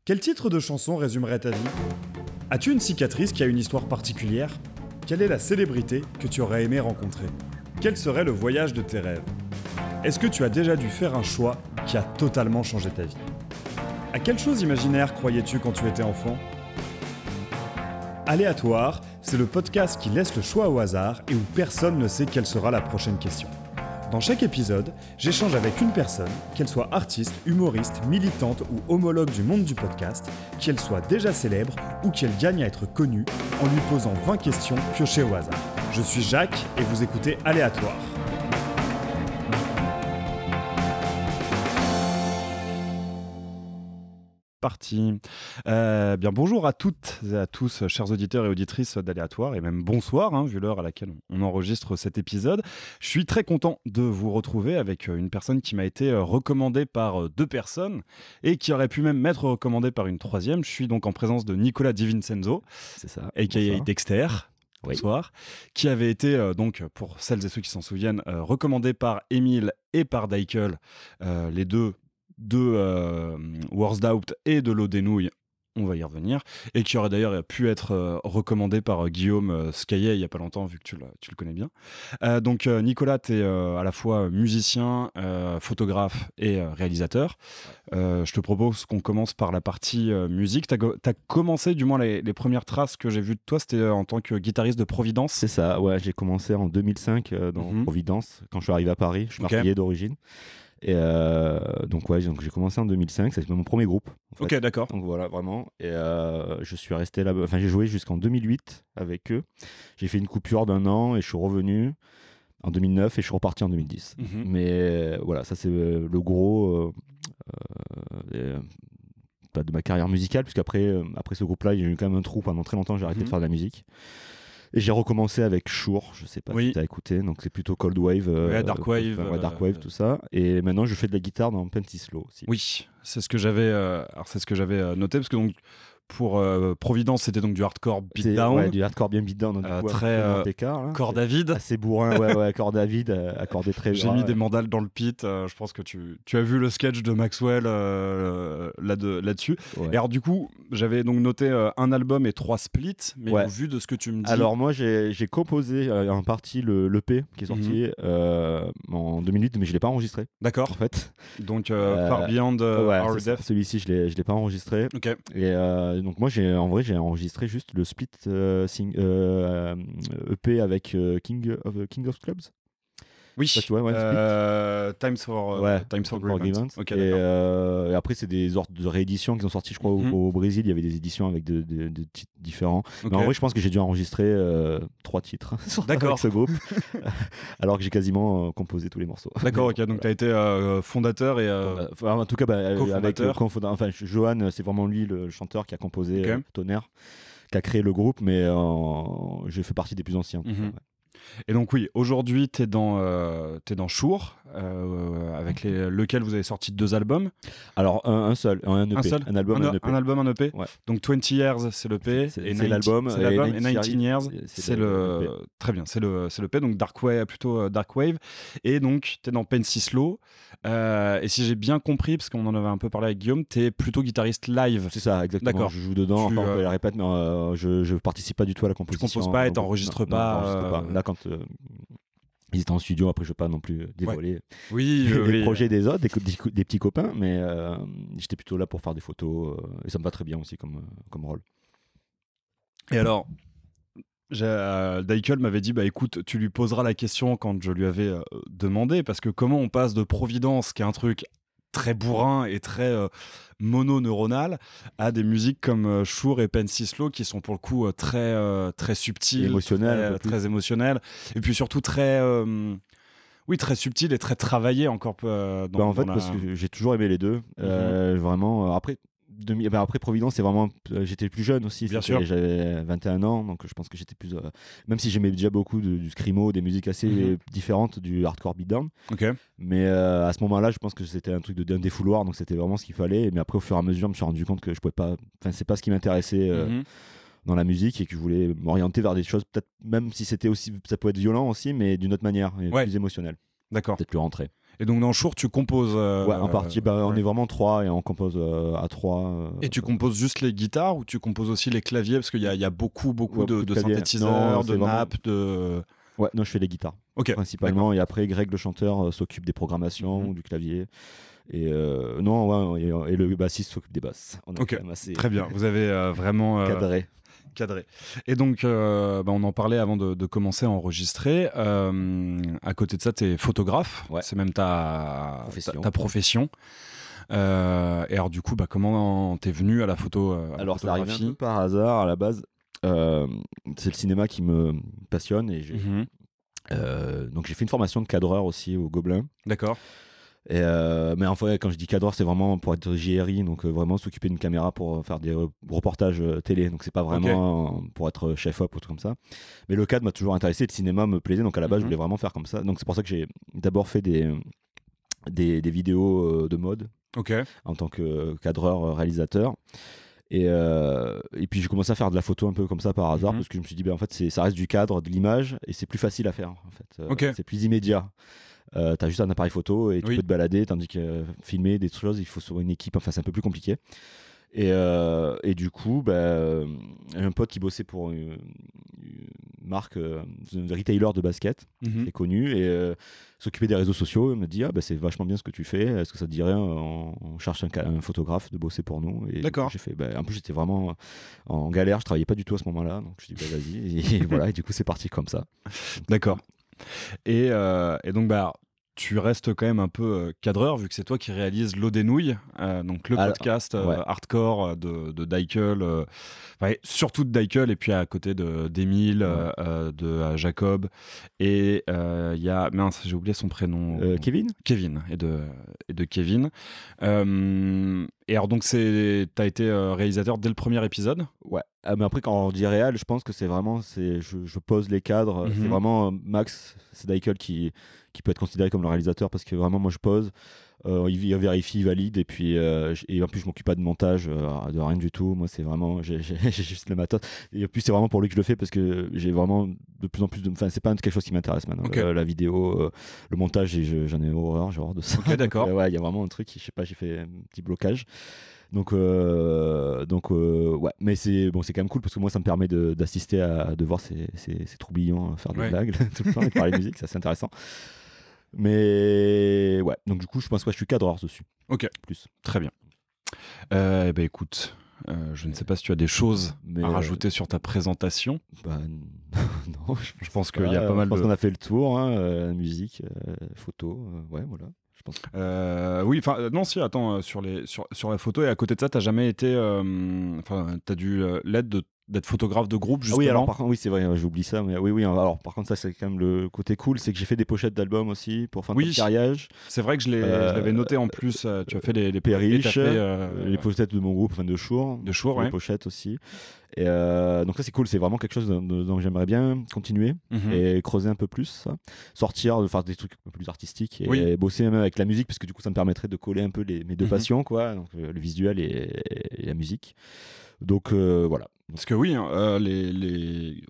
Quel titre de chanson résumerait ta vie ? As-tu une cicatrice qui a une histoire particulière ? Quelle est la célébrité que tu aurais aimé rencontrer ? Quel serait le voyage de tes rêves ? Est-ce que tu as déjà dû faire un choix qui a totalement changé ta vie ? À quelle chose imaginaire croyais-tu quand tu étais enfant ? Aléatoire, c'est le podcast qui laisse le choix au hasard et où personne ne sait quelle sera la prochaine question. Dans chaque épisode, j'échange avec une personne, qu'elle soit artiste, humoriste, militante ou homologue du monde du podcast, qu'elle soit déjà célèbre ou qu'elle gagne à être connue, en lui posant 20 questions piochées au hasard. Je suis Jacques et vous écoutez Aléatoire. Parti. Bien bonjour à toutes et à tous, chers auditeurs et auditrices d'Aléatoire, et même bonsoir, vu l'heure à laquelle on enregistre cet épisode. Je suis très content de vous retrouver avec une personne qui m'a été recommandée par deux personnes et qui aurait pu même m'être recommandée par une troisième. Je suis donc en présence de Nicolas Di Vincenzo, c'est ça, a.k.a. Dexter. Oui. Bonsoir, qui avait été, donc, pour celles et ceux qui s'en souviennent, recommandé par Émile et par Daikel, les deux de Worst Doubt et de L'eau des nouilles, on va y revenir, et qui aurait d'ailleurs pu être recommandé par Guillaume Scaillet il n'y a pas longtemps, vu que tu le connais bien. Donc Nicolas, tu es à la fois musicien, photographe et réalisateur. Je te propose qu'on commence par la partie musique. Tu as commencé, du moins les premières traces que j'ai vues de toi, c'était en tant que guitariste de Providence. C'est ça, ouais, j'ai commencé en 2005 dans Providence, quand je suis arrivé à Paris. Je suis marseillais d'origine. Et donc j'ai commencé en 2005, c'était mon premier groupe. En fait. Ok, d'accord. Donc voilà, vraiment. Et je suis resté là, j'ai joué jusqu'en 2008 avec eux. J'ai fait une coupure d'1 an et je suis revenu en 2009 et je suis reparti en 2010. Mais voilà, ça c'est le gros pas de ma carrière musicale, puisqu'après après ce groupe-là, il y a eu quand même un trou pendant très longtemps, j'ai arrêté de faire de la musique. Et j'ai recommencé avec Shure, je sais pas si tu as écouté, donc c'est plutôt Cold Wave, Dark Wave, Dark Wave, tout ça. Et maintenant je fais de la guitare dans Penty Slow aussi. Oui, c'est ce que j'avais noté, parce que donc pour Providence, c'était donc du hardcore beatdown. Ouais, du hardcore bien beatdown, très écart, corps David. Assez bourrin, ouais, corps David, accordé très J'ai mis des mandales dans le pit. Je pense que tu as vu le sketch de Maxwell là-dessus. Ouais. Et alors du coup, j'avais donc noté un album et 3 splits, mais au vu de ce que tu me dis. Alors moi, j'ai composé en partie l'EP qui est sorti en 2008, mais je l'ai pas enregistré. D'accord. En fait. Donc Far Beyond Our Death. Celui-ci, je l'ai pas enregistré. Ok. Et donc moi, j'ai enregistré juste le split EP avec King of Clubs. Oui. Ça, tu vois, Times for Grievance. Okay, et après, c'est des sortes de rééditions qui sont sorties, je crois, au Brésil. Il y avait des éditions avec de titres différents. Okay. Mais en vrai, je pense que j'ai dû enregistrer 3 titres avec ce groupe, alors que j'ai quasiment composé tous les morceaux. D'accord, ok. Donc, tu as été fondateur et. En tout cas, avec Johan, c'est vraiment lui, le chanteur, qui a composé Tonnerre, qui a créé le groupe, mais j'ai fait partie des plus anciens. Et donc oui, aujourd'hui t'es dans Shure, avec lequel vous avez sorti 2 albums. Alors un EP, un album, un EP. Ouais. Donc 20 Years c'est l'EP, c'est l'album, et 19 Years c'est le très bien, c'est l'EP, donc Dark Wave. Et donc t'es dans Penty Slow, et si j'ai bien compris, parce qu'on en avait un peu parlé avec Guillaume, t'es plutôt guitariste live. C'est ça, exactement. D'accord. Je joue dedans, on peut la répéter, mais je participe pas du tout à la composition. Tu composes pas et t'enregistres pas. Là, quand ils étaient en studio, après je veux pas non plus dévoiler les projets des autres, des petits copains, mais j'étais plutôt là pour faire des photos, et ça me va très bien aussi comme rôle. Et alors, Daikel m'avait dit, écoute, tu lui poseras la question quand je lui avais demandé, parce que comment on passe de Providence, qui est un truc très bourrin et très mononeuronal, à des musiques comme Shure et Penty Slow, qui sont pour le coup très subtiles, très émotionnelles, et puis surtout très subtil et très travaillé encore. Parce que j'ai toujours aimé les deux. Vraiment, après Providence, c'est vraiment, j'étais plus jeune aussi. Bien sûr. J'avais 21 ans, donc je pense que j'étais plus, même si j'aimais déjà beaucoup du screamo, des musiques assez différentes du hardcore beatdown. Okay. Mais à ce moment-là, je pense que c'était un truc d'un défouloir, donc c'était vraiment ce qu'il fallait. Mais après, au fur et à mesure, je me suis rendu compte que je pouvais pas, c'est pas ce qui m'intéressait dans la musique, et que je voulais m'orienter vers des choses, peut-être même si c'était aussi, ça peut être violent aussi, mais d'une autre manière, et plus émotionnelle. D'accord. Peut-être plus rentré. Et donc dans Shure, tu composes ouais, en partie. On est vraiment 3 et on compose à 3. Et tu composes juste les guitares ou tu composes aussi les claviers? Parce qu'il y a beaucoup de claviers. synthétiseurs, de nappes, de... Ouais, non, je fais les guitares principalement. D'accord. Et après, Greg, le chanteur, s'occupe des programmations, du clavier. Et non, ouais, et le bassiste s'occupe des basses. On a quand même assez... Très bien, vous avez vraiment... cadré. Et donc, on en parlait avant de commencer à enregistrer. À côté de ça, tu es photographe. Ouais. C'est même ta profession. Et alors, du coup, comment t'es venu à la photo Alors, ça arrive un peu par hasard à la base. C'est le cinéma qui me passionne. Et donc, j'ai fait une formation de cadreur aussi au Gobelin. D'accord. Mais en fait, quand je dis cadreur, c'est vraiment pour être JRI, donc vraiment s'occuper d'une caméra pour faire des reportages télé. Donc c'est pas vraiment pour être chef-op ou tout comme ça. Mais le cadre m'a toujours intéressé, le cinéma me plaisait, donc à la base je voulais vraiment faire comme ça. Donc c'est pour ça que j'ai d'abord fait des vidéos de mode en tant que cadreur réalisateur. Et puis j'ai commencé à faire de la photo un peu comme ça par hasard parce que je me suis dit en fait ça reste du cadre, de l'image et c'est plus facile à faire en fait. C'est plus immédiat. T'as juste un appareil photo et tu peux te balader, tandis que filmer des choses, il faut sur une équipe, enfin c'est un peu plus compliqué. Et du coup, un pote qui bossait pour une marque, un retailer de basket, très connu, et s'occupait des réseaux sociaux, il me dit c'est vachement bien ce que tu fais, est-ce que ça te dirait, on cherche un photographe de bosser pour nous. Et d'accord. J'ai fait, en plus j'étais vraiment en galère, je travaillais pas du tout à ce moment-là, donc je dis vas-y, et voilà, et du coup c'est parti comme ça. D'accord. Et donc tu restes quand même un peu cadreur, vu que c'est toi qui réalises L'eau des nouilles, donc le podcast hardcore de Daikel, surtout de Daikel, et puis à côté d'Emile, de Jacob, et il y a, mince, j'ai oublié son prénom. Kevin et de Kevin. Et alors donc t'as été réalisateur dès le premier épisode. Ouais. Mais après quand on dit réal, je pense que c'est vraiment je pose les cadres. C'est vraiment Max, c'est Daikel qui peut être considéré comme le réalisateur parce que vraiment moi je pose, il vérifie, il valide et puis et en plus je m'occupe pas de montage, de rien du tout. Moi c'est vraiment j'ai juste le matos et en plus c'est vraiment pour lui que je le fais parce que j'ai vraiment de plus en plus enfin c'est pas quelque chose qui m'intéresse maintenant. La vidéo, le montage, j'en ai horreur genre de ça. Ok, d'accord. Ouais, il y a vraiment un truc, je sais pas, j'ai fait un petit blocage. Donc ouais, mais c'est quand même cool parce que moi ça me permet d'assister de voir ces troublions faire des blagues tout le temps et de parler de musique, c'est assez intéressant. Mais ouais, donc du coup je pense que je suis cadreur dessus. Ok, plus. Très bien. Écoute, je ne sais pas si tu as des choses à rajouter sur ta présentation. Non, je pense qu'il y a pas mal. Je pense qu'on a fait le tour, musique, photo, ouais, voilà. Je pense. Oui, enfin non, si, attends, sur la photo et à côté de ça, t'as jamais été, t'as dû l'aide d'être photographe de groupe justement. Oui, alors par contre, oui, c'est vrai, j'oublie ça, mais oui, alors par contre ça c'est quand même le côté cool, c'est que j'ai fait des pochettes d'albums aussi pour Phantom Carriage. C'est vrai que je l'avais noté en plus. Tu as fait les Périches, les pochettes de mon groupe, enfin de Shure, ouais. Les pochettes aussi. Et donc ça c'est cool, c'est vraiment quelque chose dont j'aimerais bien continuer et creuser un peu plus, ça. Sortir, faire des trucs un peu plus artistiques et bosser même avec la musique parce que du coup ça me permettrait de coller un peu mes deux passions, quoi, donc le visuel et la musique. Donc voilà. Parce que oui,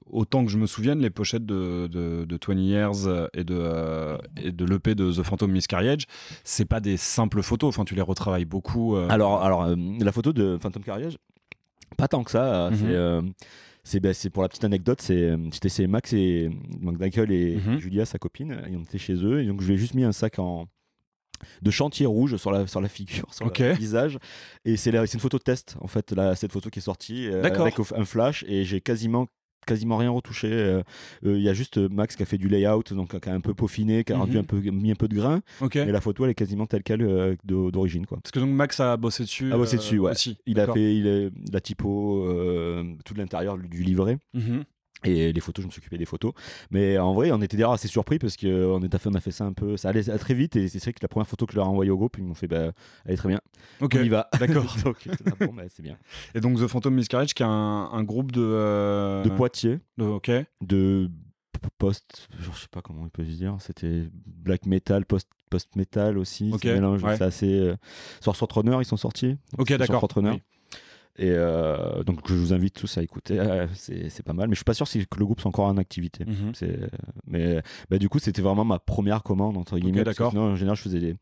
autant que je me souvienne, les pochettes de 20 Years et de l'EP de The Phantom Miscarriage, c'est pas des simples photos, enfin tu les retravailles beaucoup. Alors la photo de Phantom Carriage, pas tant que ça. C'est pour la petite anecdote, c'est Max et Daikel et Julia, sa copine, et on était chez eux, et donc je lui ai juste mis un sac de chantier rouge sur la figure, sur le visage, et c'est une photo de test en fait, cette photo qui est sortie avec un flash, et j'ai quasiment rien retouché. Il y a juste Max qui a fait du layout, donc qui a un peu peaufiné, qui a mis un peu de grain, mais la photo elle est quasiment telle quelle d'origine, quoi. Parce que donc Max a bossé dessus. Ouais. Aussi. Il a fait la typo, tout l'intérieur du livret. Et les photos, je me suis occupé des photos. Mais en vrai, on était d'ailleurs assez surpris parce qu'on a fait ça un peu. Ça allait très vite, et c'est vrai que la première photo que je leur ai envoyée au groupe, ils m'ont fait elle est très bien. On y va. D'accord. Donc, bon, c'est bien. Et donc The Phantom Miscarriage, qui est un groupe de Poitiers. De post. Je sais pas comment on peut se dire. C'était black metal, post-metal aussi. C'est mélange. C'est assez. Sur Sortrunner, ils sont sortis. Ok, d'accord. Sortrunner. Oui. Et donc je vous invite tous à écouter, c'est pas mal, mais je suis pas sûr que le groupe soit encore en activité. Mais du coup c'était vraiment ma première commande entre guillemets, parce que sinon en général je faisais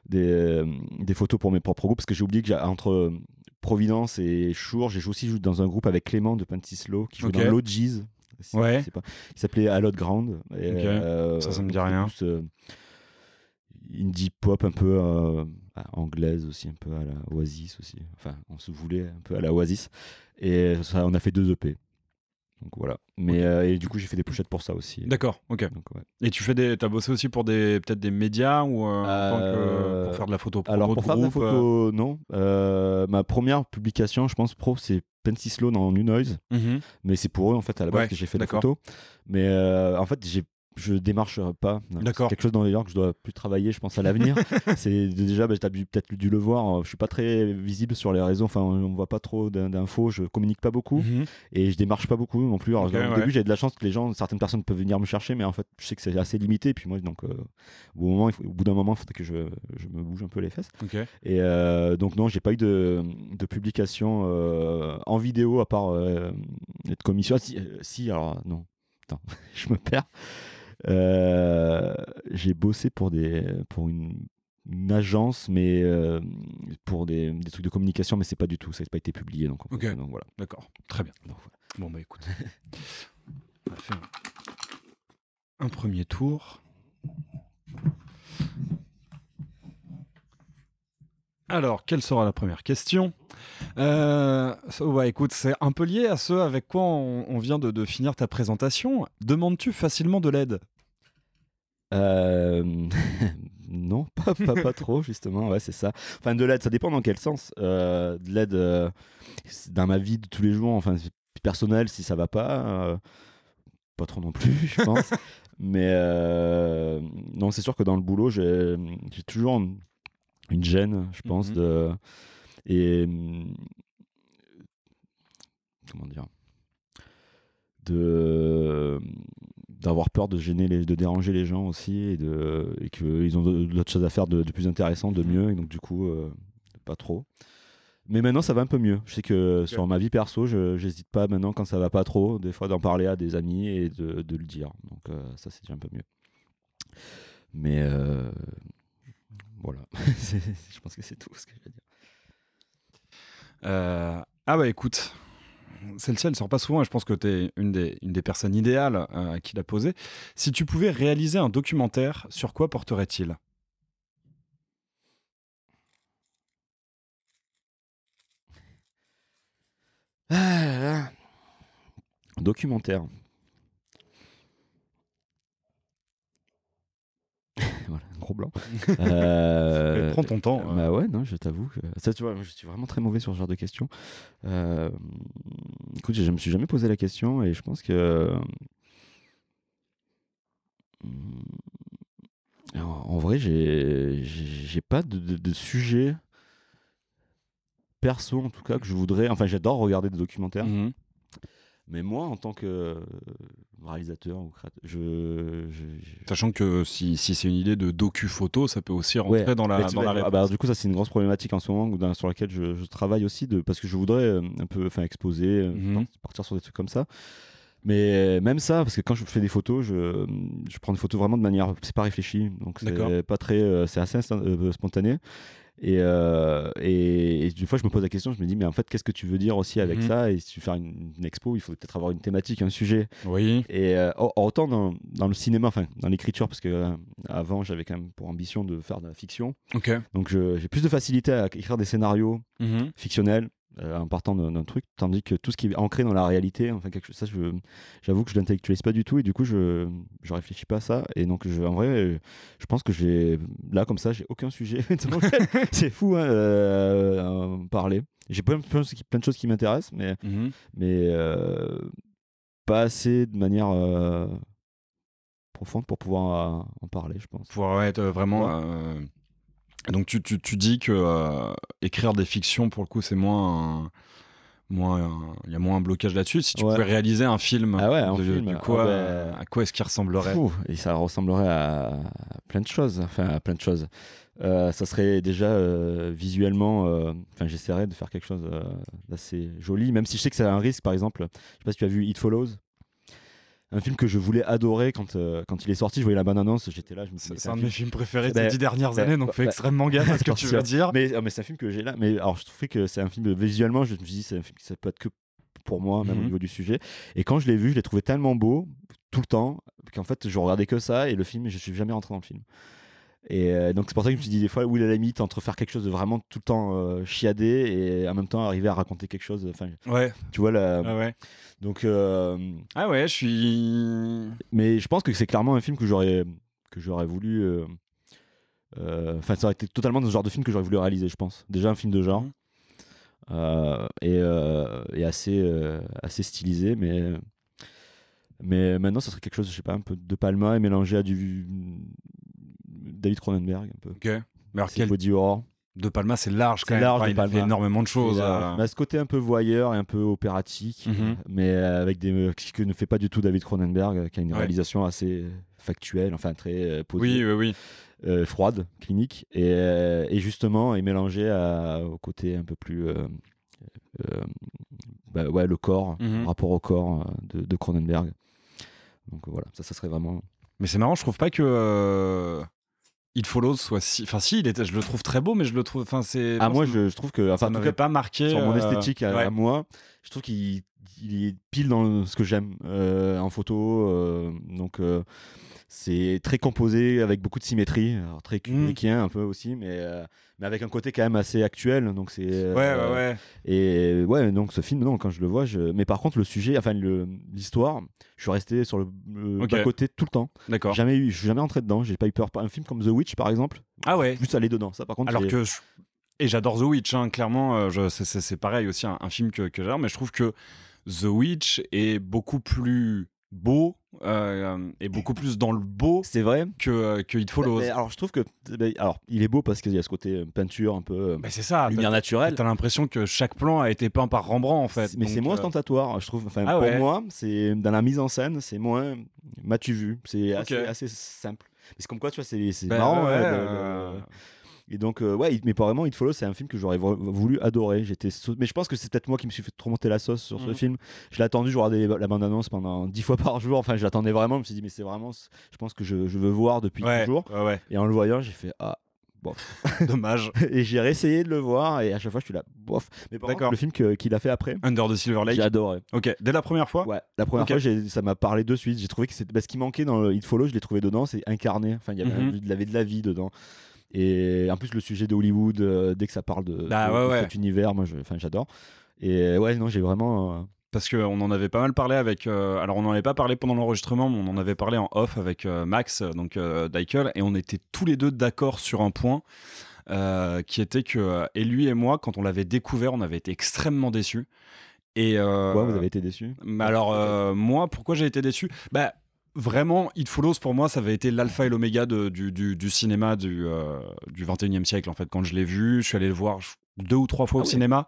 des photos pour mes propres groupes, parce que j'ai oublié que entre Providence et Chour, j'ai aussi joué dans un groupe avec Clément de Pentislo qui jouait dans l'Odgies, ouais. Qui s'appelait Hallowed Ground. Et, ça me dit rien. Plus, indie pop un peu anglaise aussi, un peu à la Oasis aussi. Enfin, on se voulait un peu à la Oasis. Et ça, on a fait 2 EP. Donc voilà. Mais et du coup, j'ai fait des pochettes pour ça aussi. D'accord, ok. Donc, ouais. Et t'as bossé aussi pour peut-être des médias ou pour faire de la photo pro? Alors pour faire de la photo, non. Ma première publication, je pense pro, c'est Pentislo dans New Noise. Mais c'est pour eux en fait à la base que j'ai fait de la photo. Mais en fait, je démarche pas. C'est quelque chose dans les gens que je dois plus travailler, je pense, à l'avenir. C'est déjà, t'as peut-être dû le voir, je suis pas très visible sur les réseaux, enfin on voit pas trop d'infos, je communique pas beaucoup et je démarche pas beaucoup non plus. Alors, au début j'avais de la chance que certaines personnes peuvent venir me chercher, mais en fait je sais que c'est assez limité, et puis moi donc au bout d'un moment il faudrait que je me bouge un peu les fesses. Et donc non, j'ai pas eu de publication en vidéo à part être commission. Si alors non, attends, je me perds. J'ai bossé pour une agence, mais pour des trucs de communication, mais c'est pas du tout, ça n'a pas été publié, donc voilà. D'accord, très bien. Donc, voilà. Bon bah écoute, on va faire un premier tour. Alors, quelle sera la première question? Écoute, c'est un peu lié à ce avec quoi on vient de finir ta présentation. Demandes-tu facilement de l'aide? Non, pas trop, justement. Ouais, c'est ça. Enfin, de l'aide, ça dépend dans quel sens. De l'aide dans ma vie de tous les jours, enfin, personnel, si ça va pas. Pas trop non plus, je pense. Mais non, c'est sûr que dans le boulot, j'ai toujours une gêne, je pense, comment dire, d'avoir peur de de déranger les gens aussi, et qu'ils ont d'autres choses à faire de plus intéressant, de mieux, et donc du coup pas trop. Mais maintenant ça va un peu mieux. Je sais que sur ma vie perso, j'hésite pas maintenant, quand ça va pas trop, des fois d'en parler à des amis et de le dire, donc ça c'est déjà un peu mieux. Mais voilà. Je pense que c'est tout ce que je vais dire. Ah bah écoute, celle-ci elle sort pas souvent, et je pense que tu es une des personnes idéales à qui l'a posée. Si tu pouvais réaliser un documentaire, sur quoi porterait-il? Un documentaire. Voilà, un gros blanc. Prends ton temps. Bah ouais, non, je t'avoue que ça, tu vois, je suis vraiment très mauvais sur ce genre de questions. Écoute, je me suis jamais posé la question, et je pense que en vrai, j'ai pas de sujet perso, en tout cas, que je voudrais. Enfin, j'adore regarder des documentaires. Mais moi, en tant que réalisateur ou créateur, sachant que si c'est une idée de docu-photo, ça peut aussi rentrer dans la réponse. Du coup, ça c'est une grosse problématique en ce moment sur laquelle je travaille aussi, parce que je voudrais un peu exposer, partir sur des trucs comme ça. Mais même ça, parce que quand je fais des photos, je prends des photos vraiment de manière, c'est pas réfléchi, donc c'est pas très, c'est assez spontané. Et des fois je me pose la question, je me dis mais en fait qu'est-ce que tu veux dire aussi avec ça, et si tu veux faire une expo, il faut peut-être avoir une thématique, un sujet. Oui. Et autant dans le cinéma, enfin dans l'écriture, parce que avant j'avais quand même pour ambition de faire de la fiction. Donc j'ai plus de facilité à écrire des scénarios fictionnels en partant d'un truc, tandis que tout ce qui est ancré dans la réalité, enfin quelque chose, ça j'avoue que je l'intellectualise pas du tout, et du coup je réfléchis pas à ça, et donc en vrai je pense que j'ai aucun sujet c'est fou à parler. J'ai plein de choses qui m'intéressent, mais pas assez de manière profonde pour pouvoir en parler, je pense. Pour être vraiment donc tu dis que écrire des fictions, pour le coup, c'est moins il y a moins un blocage là-dessus. Si tu pouvais réaliser un film, à quoi est-ce qu'il ressemblerait? Et ça ressemblerait à plein de choses. Enfin, à plein de choses. Ça serait déjà visuellement. J'essaierais de faire quelque chose d'assez joli, même si je sais que c'est un risque. Par exemple, je sais pas si tu as vu It Follows. Un film que je voulais adorer quand il est sorti. Je voyais la bande-annonce, j'étais là. C'est un de mes films préférés des 10 dernières années, donc fais extrêmement gaffe à ce que tu veux dire. Mais c'est un film que j'ai là. Mais alors, je trouvais que c'est un film visuellement, je me suis dit, c'est un film qui ça peut être que pour moi, même au niveau du sujet. Et quand je l'ai vu, je l'ai trouvé tellement beau tout le temps qu'en fait, je regardais que ça et le film, je suis jamais rentré dans le film. Et donc c'est pour ça que je me suis dit des fois où est la limite entre faire quelque chose de vraiment tout le temps chiadé et en même temps arriver à raconter quelque chose. Tu vois donc je suis. Mais je pense que c'est clairement un film que j'aurais voulu. Ça aurait été totalement dans ce genre de film que j'aurais voulu réaliser, je pense. Déjà un film de genre et assez stylisé, mais maintenant ça serait quelque chose, je sais pas, un peu de Palma et mélangé à du David Cronenberg un peu. Ok. Mais alors c'est body horror. De Palma, c'est large quand même. Il a fait énormément de choses. Mais à ce côté un peu voyeur et un peu opératique, mais avec ce que ne fait pas du tout David Cronenberg, qui a une réalisation assez factuelle, enfin très posée. Oui. Froide, clinique, et justement est mélangé au côté un peu plus le corps, rapport au corps de Cronenberg. Donc voilà, ça serait vraiment. Mais c'est marrant, je trouve pas que It Follows soit si. Enfin, si, je le trouve très beau, mais je le trouve. Enfin, c'est. Moi, je trouve que. Ça m'avait pas marqué. Sur mon esthétique à moi, je trouve qu'il est pile dans ce que j'aime en photo. Donc. C'est très composé avec beaucoup de symétrie, alors très kubrickien un peu aussi, mais avec un côté quand même assez actuel. Donc c'est et donc ce film, quand je le vois, mais par contre le sujet, l'histoire, je suis resté sur le bas côté tout le temps. D'accord. Je suis jamais entré dedans, j'ai pas eu peur. Un film comme The Witch par exemple, juste aller dedans. Ça par contre. Et j'adore The Witch, clairement, c'est pareil aussi un film que j'adore, mais je trouve que The Witch est beaucoup plus beau et beaucoup plus dans le beau, c'est vrai, que It Follows. Alors je trouve que il est beau parce qu'il y a ce côté peinture un peu c'est ça, lumière naturelle. T'as l'impression que chaque plan a été peint par Rembrandt en fait. Mais c'est moins ostentatoire, je trouve. Pour moi, c'est dans la mise en scène, c'est moins m'as-tu vu, c'est assez simple. Mais c'est comme quoi, tu vois, c'est marrant. Et donc, mais pas vraiment, It Follows, c'est un film que j'aurais voulu adorer. Mais je pense que c'est peut-être moi qui me suis fait trop monter la sauce sur ce film. Je l'ai attendu, je regardais la bande-annonce pendant 10 fois par jour. Enfin, je l'attendais vraiment. Je me suis dit, mais c'est vraiment, je pense que je veux voir depuis toujours. Et en le voyant, j'ai fait, bof. Dommage. Et j'ai réessayé de le voir et à chaque fois, je suis là, bof. Mais par contre, le film qu'il a fait après, Under the Silver Lake, j'ai adoré. Ok, dès la première fois. Ouais, la première fois, ça m'a parlé de suite. J'ai trouvé que ce qui manquait dans It Follows, je l'ai trouvé dedans, c'est incarné. Enfin, il y avait de la vie dedans. Et en plus le sujet de Hollywood, dès que ça parle de cet univers, moi j'adore. Et j'ai vraiment parce qu'on en avait pas mal parlé avec alors on n'en avait pas parlé pendant l'enregistrement, mais on en avait parlé en off avec Max, donc Daikel, et on était tous les deux d'accord sur un point qui était que et lui et moi, quand on l'avait découvert, on avait été extrêmement déçus. Et pourquoi vous avez été déçus? Alors moi, pourquoi j'ai été déçu? Vraiment, It Follows, pour moi, ça avait été l'alpha et l'oméga du cinéma du 21e siècle. En fait, quand je l'ai vu, je suis allé le voir 2 ou 3 fois au cinéma.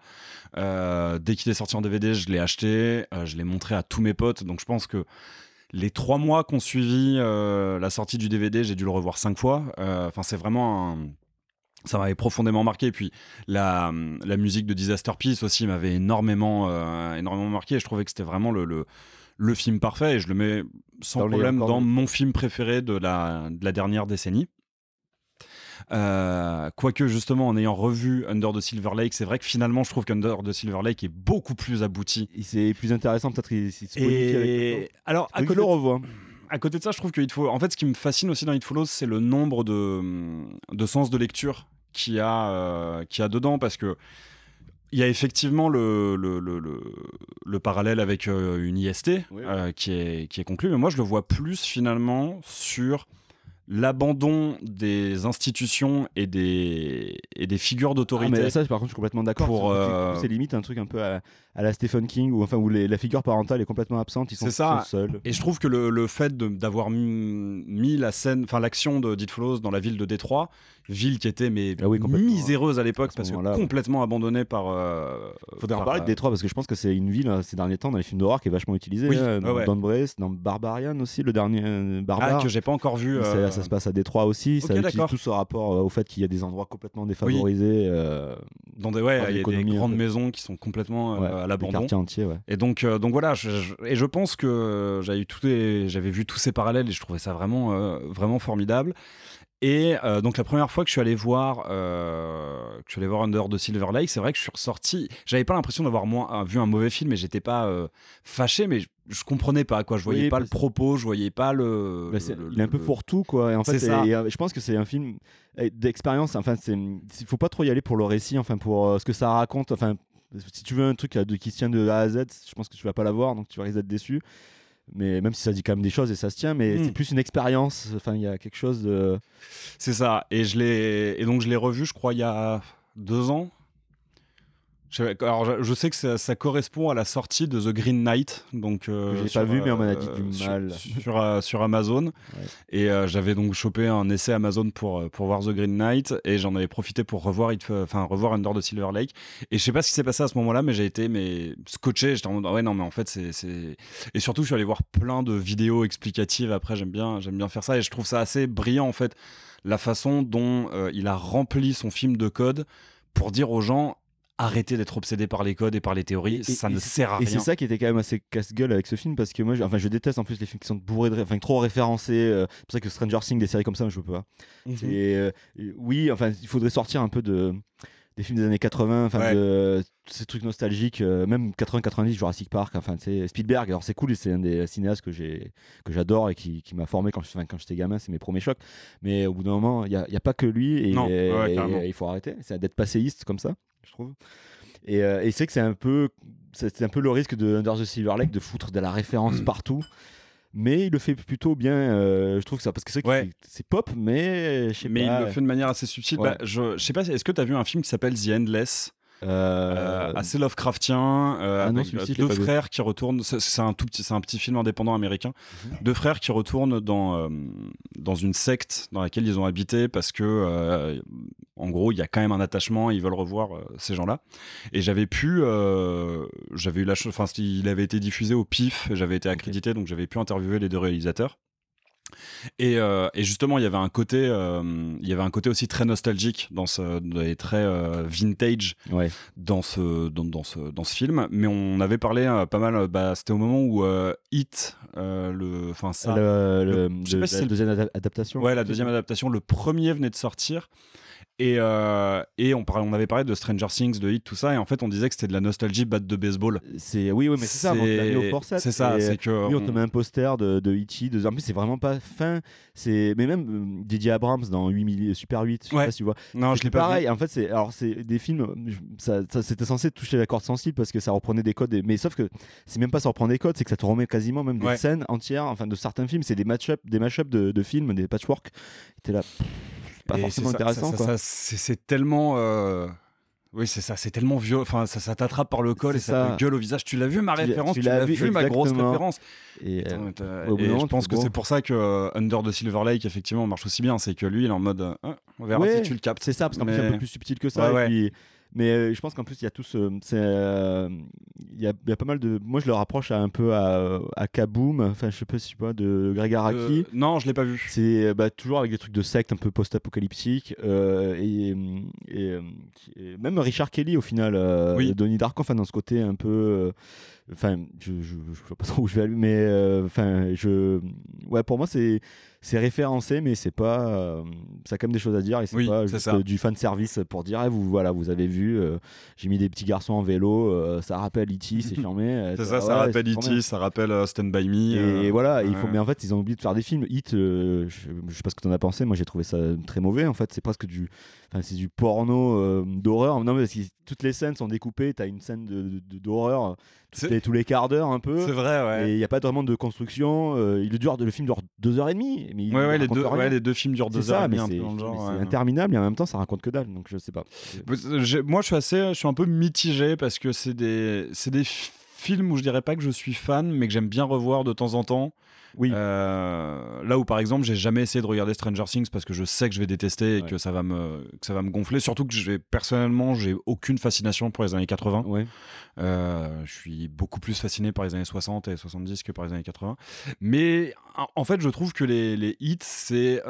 Dès qu'il est sorti en DVD, je l'ai acheté. Je l'ai montré à tous mes potes. Donc, je pense que les 3 mois qu'on suivi la sortie du DVD, j'ai dû le revoir 5 fois. C'est vraiment ça m'avait profondément marqué. Et puis la musique de Disaster Piece aussi m'avait énormément marqué. Et je trouvais que c'était vraiment le film parfait, et je le mets sans problème dans mon film préféré de la dernière décennie. Quoique justement, en ayant revu Under the Silver Lake, c'est vrai que finalement je trouve qu'Under the Silver Lake est beaucoup plus abouti. C'est plus intéressant peut-être. Alors à côté, le revois. À côté de ça, je trouve que en fait, ce qui me fascine aussi dans It Follows, c'est le nombre de sens de lecture qu'il y a dedans, parce que il y a effectivement le parallèle avec une IST qui est conclu, mais moi je le vois plus finalement sur l'abandon des institutions et des figures d'autorité. Mais ça, par contre, je suis complètement d'accord. C'est limite un truc un peu à la Stephen King, où la figure parentale est complètement absente, ils sont seuls. Et je trouve que le fait d'avoir mis l'action de It Follows dans la ville de Détroit, ville qui était miséreuse à l'époque parce que complètement abandonnée par. Faudrait en parler de Détroit parce que je pense que c'est une ville ces derniers temps dans les films d'horreur qui est vachement utilisée. Dans Don't Brace, dans Barbarian aussi, le dernier Barbare. Que j'ai pas encore vu. Ça se passe à Détroit aussi. Ça utilise tout ce rapport au fait qu'il y a des endroits complètement défavorisés. Il y a des grandes maisons qui sont complètement à l'abandon. Des quartiers entiers, Et donc voilà, je pense que j'avais vu tous ces parallèles et je trouvais ça vraiment, vraiment formidable. Et donc la première fois que je suis allé voir Under the Silver Lake, c'est vrai que je suis ressorti. J'avais pas l'impression d'avoir vu un mauvais film, et j'étais pas fâché, mais je comprenais pas quoi. Je voyais pas le propos, je voyais pas le. Il est un peu fourre-tout quoi. Et en fait, je pense que c'est un film d'expérience. Enfin, il faut pas trop y aller pour le récit. Enfin, pour ce que ça raconte. Enfin, si tu veux un truc qui se tient de A à Z, je pense que tu vas pas l'avoir, donc tu vas risquer d'être déçu. Mais même si ça dit quand même des choses et ça se tient, mais c'est plus une expérience. Enfin, il y a quelque chose de. C'est ça. Et donc je l'ai revu, je crois, il y a 2 ans. Alors, je sais que ça correspond à la sortie de The Green Knight, donc je l'ai pas vu, mais on m'en a dit du mal sur Amazon. Ouais. Et j'avais donc chopé un essai Amazon pour voir The Green Knight, et j'en avais profité pour revoir Under the Silver Lake. Et je sais pas ce qui s'est passé à ce moment-là, mais j'ai été scotché. J'étais en mode mais en fait c'est. Et surtout, je suis allé voir plein de vidéos explicatives. Après, j'aime bien faire ça, et je trouve ça assez brillant en fait, la façon dont il a rempli son film de code pour dire aux gens: arrêtez d'être obsédé par les codes et par les théories, ça ne sert à rien. Et c'est ça qui était quand même assez casse-gueule avec ce film, parce que moi je déteste en plus les films qui sont bourrés trop référencés. C'est pour ça que Stranger Things, des séries comme ça, je peux pas. Oui, enfin il faudrait sortir un peu des films des années 80, de ces trucs nostalgiques, même 80-90, Jurassic Park, Spielberg. Alors c'est cool, et c'est un des cinéastes que j'adore et qui m'a formé quand j'étais gamin, c'est mes premiers chocs. Mais au bout d'un moment, il y a pas que lui, et il faut arrêter. C'est d'être passéiste comme ça, je trouve. Et c'est que c'est un peu le risque de Under the Silver Lake de foutre de la référence partout. Mais il le fait plutôt bien, je trouve ça, parce que c'est pop, mais je sais pas. Mais il le fait de manière assez subtile. Je sais pas, est-ce que tu as vu un film qui s'appelle The Endless, assez Lovecraftien, avec 2 frères qui retournent. C'est un petit film indépendant américain. 2 frères qui retournent dans une secte dans laquelle ils ont habité, parce que en gros il y a quand même un attachement, ils veulent revoir ces gens-là. Et j'avais eu la chance, il avait été diffusé au PIF, j'avais été accrédité, donc j'avais pu interviewer les 2 réalisateurs. Et justement, il y avait un côté aussi très nostalgique et très vintage dans ce film. Mais on avait parlé pas mal. C'était au moment où It, la deuxième adaptation. Ouais, la deuxième adaptation. Le premier venait de sortir. Et on avait parlé de Stranger Things, de Hit, tout ça, et en fait on disait que c'était de la nostalgie batte de baseball. Mais c'est ça, on te l'a mis au forceps. C'est ça, c'est que on te met un poster de E.T. En plus c'est vraiment pas fin. Mais même Didier Abrams dans Super 8, je sais pas si tu vois. Non, je l'ai pas pareil. En fait c'est des films, ça c'était censé toucher la corde sensible parce que ça reprenait des codes, mais sauf que c'est même pas ça reprend des codes, c'est que ça te remet quasiment même des scènes entières, de certains films, c'est des mashups de films, des patchwork. T'es là. Pas forcément intéressant, quoi. C'est tellement oui, c'est ça, c'est tellement vieux, ça t'attrape par le col, et ça te gueule au visage. Tu l'as vu ma référence, tu l'as vu ma grosse référence. Et je pense que c'est pour ça que Under the Silver Lake effectivement marche aussi bien, c'est que lui il est en mode on verra si tu le captes. C'est ça, parce qu'en plus c'est un peu plus subtil que ça. Mais je pense qu'en plus il y a tous il y a pas mal de, moi je le rapproche un peu à Kaboom, je sais pas si tu vois, de Greg Araki. Non, je l'ai pas vu. C'est toujours avec des trucs de secte un peu post-apocalyptique, et même Richard Kelly au final, Donnie Darko, dans ce côté un peu je sais pas trop où je vais aller, mais pour moi c'est référencé, mais c'est pas ça a quand même des choses à dire, et c'est pas juste du fan service pour dire vous avez vu, j'ai mis des petits garçons en vélo, ça rappelle E.T., c'est charmé. Ça rappelle E.T., ça rappelle Stand By Me, et mais en fait ils ont oublié de faire des films. Hit, je sais pas ce que t'en as pensé, moi j'ai trouvé ça très mauvais en fait, c'est presque c'est du porno d'horreur. Non, mais parce que toutes les scènes sont découpées, t'as une scène d'horreur tous les quarts d'heure un peu. C'est vrai, ouais. Et il n'y a pas vraiment de construction. Le film dure 2h30. Mais les deux films durent 2h30 un peu dans le genre. C'est interminable et en même temps ça raconte que dalle, donc je sais pas. Moi je suis un peu mitigé parce que c'est des films où je dirais pas que je suis fan, mais que j'aime bien revoir de temps en temps. Oui. Là où par exemple j'ai jamais essayé de regarder Stranger Things parce que je sais que je vais détester et que ça va me gonfler, surtout que personnellement j'ai aucune fascination pour les années 80. Je suis beaucoup plus fasciné par les années 60 et 70 que par les années 80, mais en fait je trouve que les hits c'est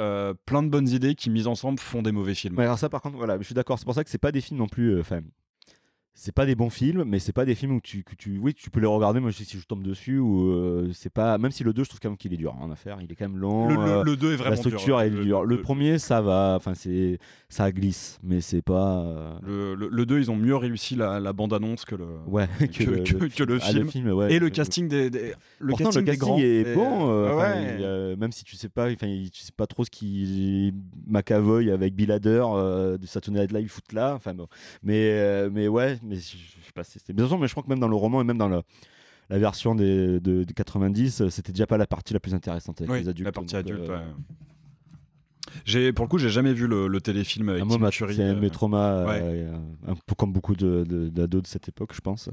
plein de bonnes idées qui mises ensemble font des mauvais films. Alors ça par contre voilà, je suis d'accord, c'est pour ça que c'est pas des films non plus c'est pas des bons films, mais c'est pas des films où tu peux les regarder. Moi, si je tombe dessus, ou c'est pas. Même si le 2, je trouve quand même qu'il est dur en affaire. Il est quand même long. Le 2 est vraiment dur. La structure est dure. Le premier, ça va. Enfin, ça glisse, mais c'est pas. Le 2, ils ont mieux réussi la bande-annonce que le. Que le film. Et le casting le casting est bon. Même si tu sais pas trop ce qui McAvoy avec Bill Hader de Saturday Night Live foot là. Enfin bon. Mais ouais. Mais je sais pas si c'était bien sûr, mais je crois que même dans le roman et même dans la version de 90, c'était déjà pas la partie la plus intéressante avec les adultes. La partie adulte, pour le coup, j'ai jamais vu le téléfilm avec Tim Curry. C'est mes traumas, un peu comme beaucoup d'ados de cette époque, je pense.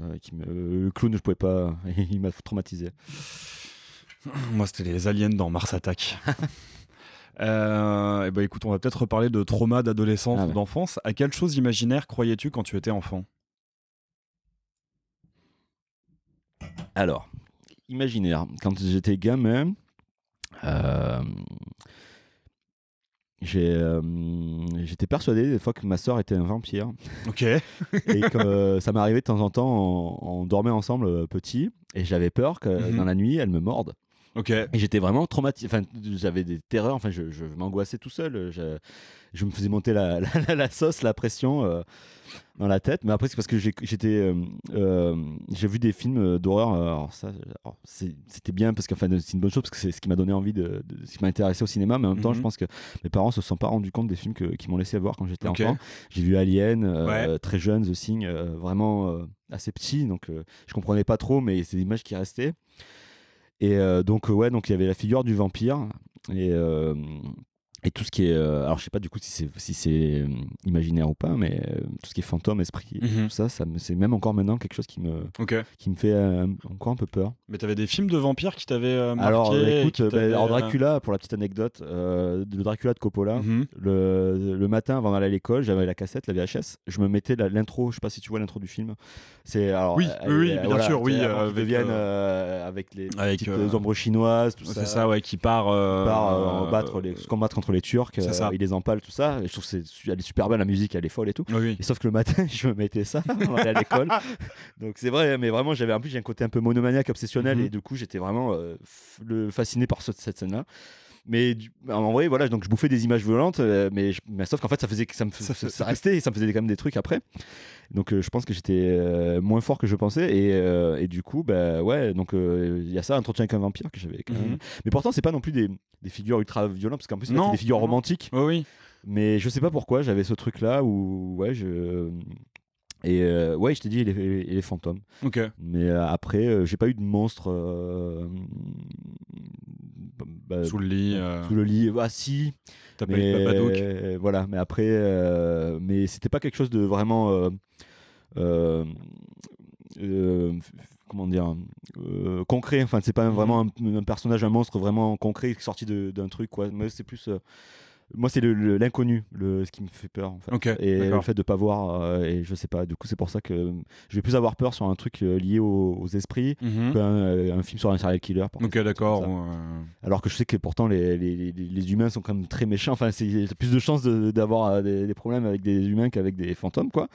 Le clown, je pouvais pas. Il m'a traumatisé. Moi, c'était les aliens dans Mars Attack. Et écoute, on va peut-être reparler de trauma d'adolescence ou d'enfance. À quelle chose imaginaire croyais-tu quand tu étais enfant ? Alors, imaginaire. Quand j'étais gamin, j'étais persuadé des fois que ma sœur était un vampire. Ok. Et que ça m'arrivait de temps en temps, on dormait ensemble petit, et j'avais peur que dans la nuit, elle me morde. Ok. Et j'étais vraiment traumatisé. Enfin, j'avais des terreurs. Enfin, je m'angoissais tout seul. Je me faisais monter la sauce, la pression dans la tête. Mais après, c'est parce que j'ai vu des films d'horreur. Alors ça, c'était bien parce que c'est une bonne chose parce que c'est ce qui m'a donné envie ce qui m'a intéressé au cinéma. Mais en même temps, je pense que mes parents se sont pas rendus compte des films qui m'ont laissé voir quand j'étais enfant. J'ai vu Alien, très jeune, The Thing, vraiment assez petit. Donc, je comprenais pas trop, mais c'est des images qui restaient. Et donc il y avait la figure du vampire et tout ce qui est alors je sais pas du coup si c'est imaginaire ou pas, mais tout ce qui est fantôme, esprit, tout ça c'est même encore maintenant quelque chose qui me fait encore un peu peur. Mais t'avais des films de vampires qui t'avaient marqué? Alors écoute, alors Dracula, pour la petite anecdote, le Dracula de Coppola, le matin avant d'aller à l'école, j'avais la cassette, la VHS, je me mettais l'intro, je sais pas si tu vois l'intro du film. C'est alors oui, bien sûr, oui, avec les petites ombres chinoises, tout ça. C'est ça, qui part combattre contre les Turcs, il les empale, tout ça. Et je trouve elle est super belle, la musique, elle est folle et tout. Oui. Et sauf que le matin, je me mettais ça avant d'aller à l'école. Donc c'est vrai, mais vraiment, en plus j'ai un côté un peu monomaniaque, obsessionnel, et du coup j'étais vraiment fasciné par cette scène-là. Mais en vrai, voilà, donc je bouffais des images violentes, mais sauf qu'en fait ça restait, et ça me faisait quand même des trucs après. Donc je pense que j'étais moins fort que je pensais, et du coup donc il y a ça, Entretien avec un vampire, que j'avais quand même. Mais pourtant c'est pas non plus des figures ultra violentes, parce qu'en plus c'est des figures romantiques. Oui. Mais je sais pas pourquoi j'avais ce truc là où je t'ai dit, et les fantômes. Ok. Mais après, j'ai pas eu de monstre sous le lit. Sous le lit, si. T'as pas eu de Babadook. Voilà, mais après, mais c'était pas quelque chose de vraiment. Comment dire, concret. Enfin, c'est pas vraiment un personnage, un monstre vraiment concret sorti d'un truc, quoi. Mais c'est plus. Moi, c'est l'inconnu, ce qui me fait peur, en fait. Okay, et d'accord. le fait de pas voir, et je sais pas, du coup, c'est pour ça que je vais plus avoir peur sur un truc lié aux esprits qu'un film sur un serial killer. Ok, d'accord. Alors que je sais que pourtant, les humains sont quand même très méchants. Enfin, c'est plus de chances d'avoir des problèmes avec des humains qu'avec des fantômes, quoi.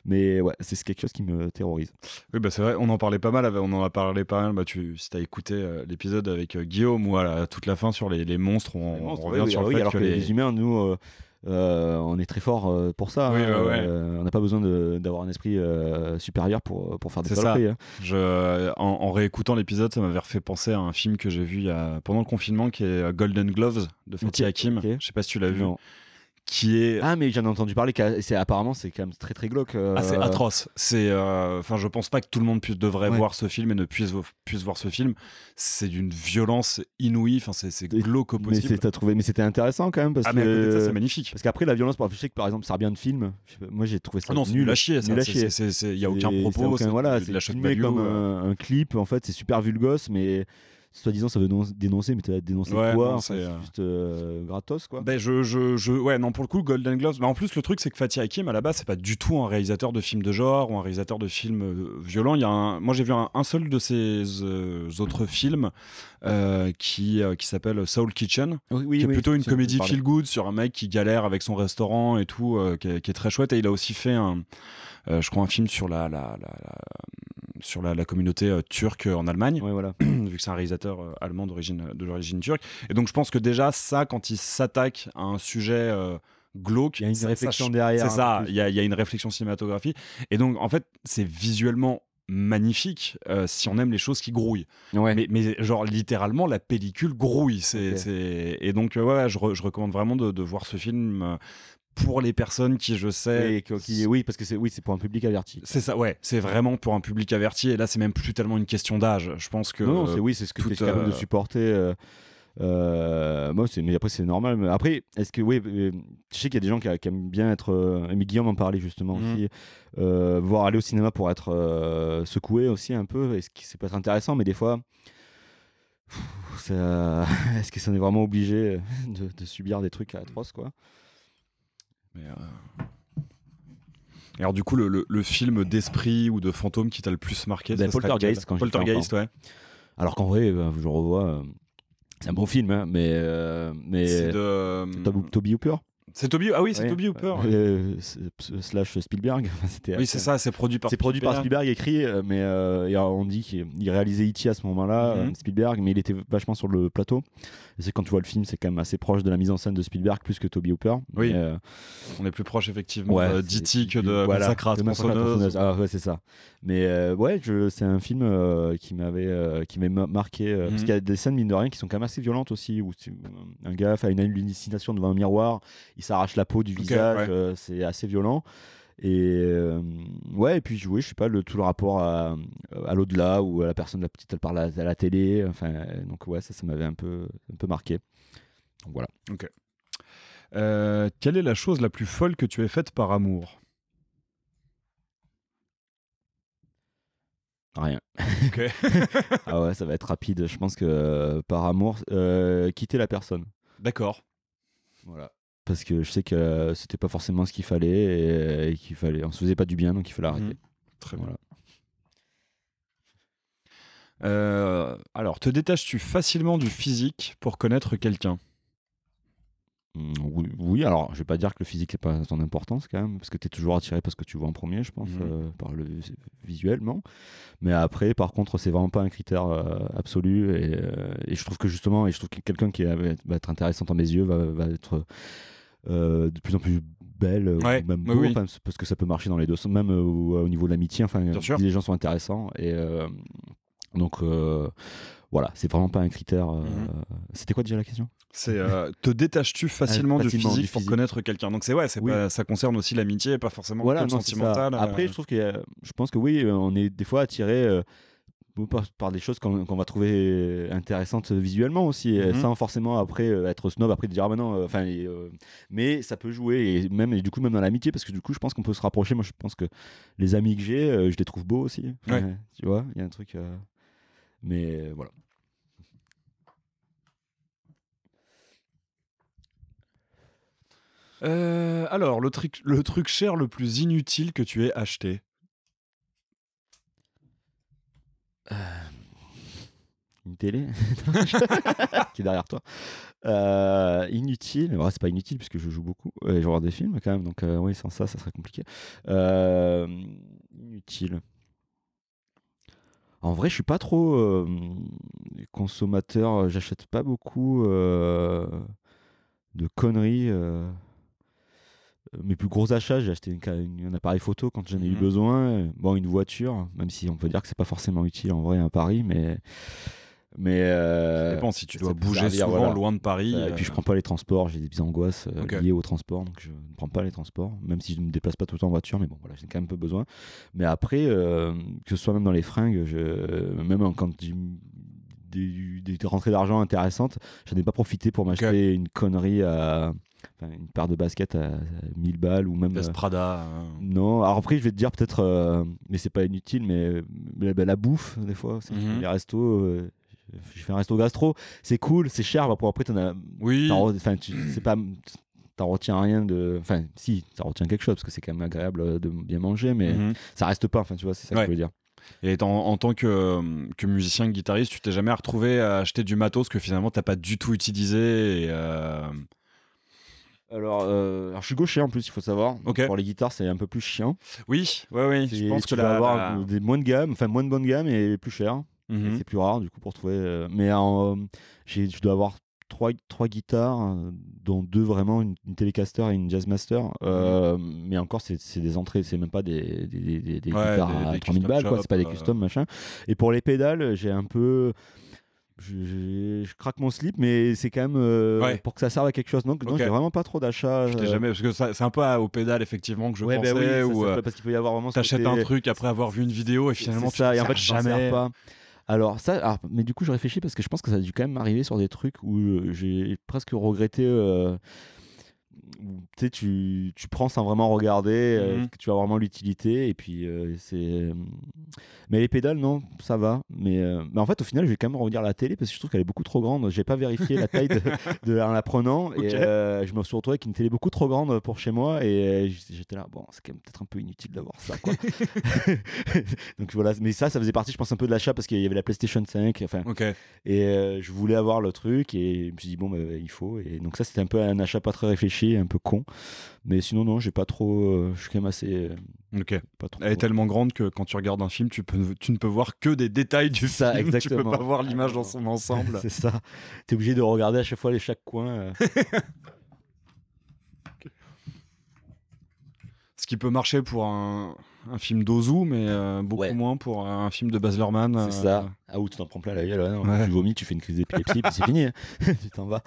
Mais ouais, c'est quelque chose qui me terrorise. Oui, c'est vrai, on en parlait pas mal. On en a parlé pas mal. Si t'as écouté l'épisode avec Guillaume, ou à toute la fin sur les monstres, on revient sur le fait alors que les humains, nous, on est très fort pour ça. On n'a pas besoin d'avoir un esprit supérieur pour faire des saloperies. En réécoutant l'épisode, ça m'avait fait penser à un film que j'ai vu pendant le confinement, qui est Golden Gloves de Fatih Akim. Je sais pas si tu l'as vu. qui est... Ah, mais j'en ai entendu parler, apparemment c'est quand même très très glauque. C'est atroce. Je pense pas que tout le monde devrait voir ce film et ne puisse voir ce film. C'est d'une violence inouïe, c'est glauque au possible. Mais c'était intéressant quand même, parce mais à côté de ça, c'est magnifique. Parce qu'après la violence, je sais que par exemple Serbian Film, moi j'ai trouvé ça nul à chier. Il y a aucun propos, c'est filmé comme un clip, en fait c'est super vulgose, mais soi-disant ça veut dénoncer, mais tu as dénoncé quoi? C'est juste gratos, quoi. Non, pour le coup, Golden Globes. En plus, le truc, c'est que Fatih Akin, à la base, c'est pas du tout un réalisateur de films de genre ou un réalisateur de films violents. Moi, j'ai vu un seul de ses autres films qui s'appelle Soul Kitchen, qui est plutôt une comédie feel good sur un mec qui galère avec son restaurant et tout, qui est très chouette. Et il a aussi fait je crois un film sur la communauté turque en Allemagne, vu que c'est un réalisateur allemand d'origine turque. Et donc je pense que déjà ça, quand il s'attaque à un sujet glauque, il y a une réflexion derrière. C'est ça, il y a une réflexion cinématographique. Et donc en fait c'est visuellement magnifique si on aime les choses qui grouillent. Mais genre littéralement la pellicule grouille. Et donc je recommande vraiment de voir ce film. Pour les personnes qui, je sais... parce que c'est pour un public averti. C'est ça, c'est vraiment pour un public averti. Et là, c'est même plus tellement une question d'âge. Je pense que... Non, c'est ce que tu es capable de supporter. Mais après, c'est normal. Mais après, est-ce que... je sais qu'il y a des gens qui aiment bien être... mais Guillaume en parlait justement aussi. Voir aller au cinéma pour être secoué aussi un peu. Est-ce que ça peut être intéressant, mais des fois... est-ce que ça en est vraiment obligé de subir des trucs atroces, quoi? Et alors du coup le film d'esprit ou de fantôme qui t'a le plus marqué, Poltergeist. Poltergeist, ouais. Alors qu'en vrai, je revois, c'est un bon film, hein, mais c'est de Toby Hooper. C'est Toby, c'est Toby Hooper. Slash Spielberg. C'est ça, c'est produit par Spielberg, écrit, mais on dit qu'il réalisait E.T. à ce moment-là, Spielberg, mais il était vachement sur le plateau. Et c'est quand tu vois le film, c'est quand même assez proche de la mise en scène de Spielberg plus que Toby Hooper. Oui, on est plus proche effectivement d'E.T. que de Massacre à la tronçonneuse. Ah ouais, c'est ça. Mais c'est un film qui m'avait marqué, parce qu'il y a des scènes mine de rien qui sont quand même assez violentes aussi, où un gars fait une hallucination devant un miroir, il s'arrache la peau du visage, c'est assez violent. Et et puis je sais pas, tout le rapport à l'au-delà, où la petite elle parle à la télé, donc ça m'avait un peu marqué, donc voilà. Quelle est la chose la plus folle que tu aies faite par amour? Rien. Ah ouais, ça va être rapide. Je pense que par amour, quitter la personne. D'accord. Voilà. Parce que je sais que c'était pas forcément ce qu'il fallait, et on se faisait pas du bien, donc il fallait arrêter. Très bien. Alors, te détaches-tu facilement du physique pour connaître quelqu'un? Oui, alors je vais pas dire que le physique n'est pas son importance quand même, parce que tu es toujours attiré parce que tu vois en premier, je pense, par le visuellement. Mais après, par contre, c'est vraiment pas un critère absolu, et je trouve que justement, que quelqu'un qui va être intéressant à mes yeux va être de plus en plus belle, ou même beau, parce que ça peut marcher dans les deux sens, même au niveau de l'amitié, les gens sont intéressants, et donc voilà, c'est vraiment pas un critère. C'était quoi déjà la question? C'est te détaches-tu facilement du physique pour connaître quelqu'un? Donc ça concerne aussi l'amitié, pas forcément que le sentimental. Après, je pense que oui, on est des fois attiré par des choses qu'on va trouver intéressantes visuellement aussi, sans forcément après être snob, après de dire non, mais ça peut jouer, et du coup même dans l'amitié, parce que du coup je pense qu'on peut se rapprocher. Moi je pense que les amis que j'ai, je les trouve beaux aussi, tu vois, il y a un truc, mais voilà. Alors, le truc cher le plus inutile que tu aies acheté? Une télé qui est derrière toi. Inutile, c'est pas inutile puisque je joue beaucoup et je regarde des films quand même, donc oui, sans ça serait compliqué. Inutile. En vrai, je suis pas trop consommateur, j'achète pas beaucoup de conneries. Mes plus gros achats, j'ai acheté un appareil photo quand j'en ai eu besoin. Bon, une voiture, même si on peut dire que c'est pas forcément utile en vrai à Paris, mais Mais ça dépend si tu dois bouger souvent loin de Paris. Et puis je prends pas les transports, j'ai des angoisses liées aux transports, donc je ne prends pas les transports, même si je ne me déplace pas tout le temps en voiture, mais bon voilà, j'ai quand même un peu besoin. Mais après, que ce soit même dans les fringues, même quand des rentrées d'argent intéressantes, j'en ai pas profité pour m'acheter une connerie une paire de baskets à 1000 balles ou même Prada. Non, alors après je vais te dire peut-être mais c'est pas inutile, mais la bouffe des fois, les restos, je fais un resto gastro, c'est cool, c'est cher, pour après t'en as c'est pas t'en retiens rien enfin si, ça retient quelque chose parce que c'est quand même agréable de bien manger, mais ça reste pas, tu vois, c'est ça que je veux dire. Et en tant que musicien, guitariste, tu t'es jamais retrouvé à acheter du matos que finalement t'as pas du tout utilisé Alors, je suis gaucher en plus, il faut savoir. Pour les guitares, c'est un peu plus chiant. Oui. Je pense que tu vas avoir des moins de bonne gamme et plus cher. C'est plus rare du coup pour trouver. Mais je dois avoir trois guitares, dont 2 vraiment, une Telecaster et une Jazzmaster. Mais encore, c'est des entrées, c'est même pas des guitares à 3000 balles, quoi. C'est pas des custom machin. Et pour les pédales, j'ai un peu. Je craque mon slip, mais c'est quand même pour que ça serve à quelque chose. Donc j'ai vraiment pas trop d'achats. Je t'ai jamais, parce que c'est un peu au pédale effectivement que je pensais. Parce qu'il peut y avoir vraiment. T'achètes un truc après avoir vu une vidéo et finalement tu ça, et en fait jamais. Pas. Alors mais du coup je réfléchis parce que je pense que ça a dû quand même m'arriver sur des trucs où j'ai presque regretté. Tu prends sans vraiment regarder, que tu as vraiment l'utilité, et puis mais les pédales, non, ça va, mais en fait au final je vais quand même regarder la télé parce que je trouve qu'elle est beaucoup trop grande. J'ai pas vérifié la taille en la prenant, et je me suis retrouvé avec une télé beaucoup trop grande pour chez moi, et j'étais là, bon, c'est quand même peut-être un peu inutile d'avoir ça, quoi. Donc voilà, mais ça faisait partie, je pense, un peu de l'achat parce qu'il y avait la PlayStation 5, et je voulais avoir le truc, et je me suis dit bon, il faut, et donc ça c'était un peu un achat pas très réfléchi, un peu con, mais sinon non, j'ai pas trop, je suis quand même assez pas trop. Elle est tellement grande que quand tu regardes un film, tu ne peux voir que des détails du film. Exactement. Tu peux pas voir l'image dans son ensemble. C'est ça, t'es obligé de regarder à chaque fois chaque coin. Ce qui peut marcher pour un film d'Ozu, mais beaucoup moins pour un film de Baz Luhrmann. C'est ça. Ah, où tu t'en prends plein la gueule, tu vomis, tu fais une crise d'épilepsie, puis c'est fini, tu t'en vas.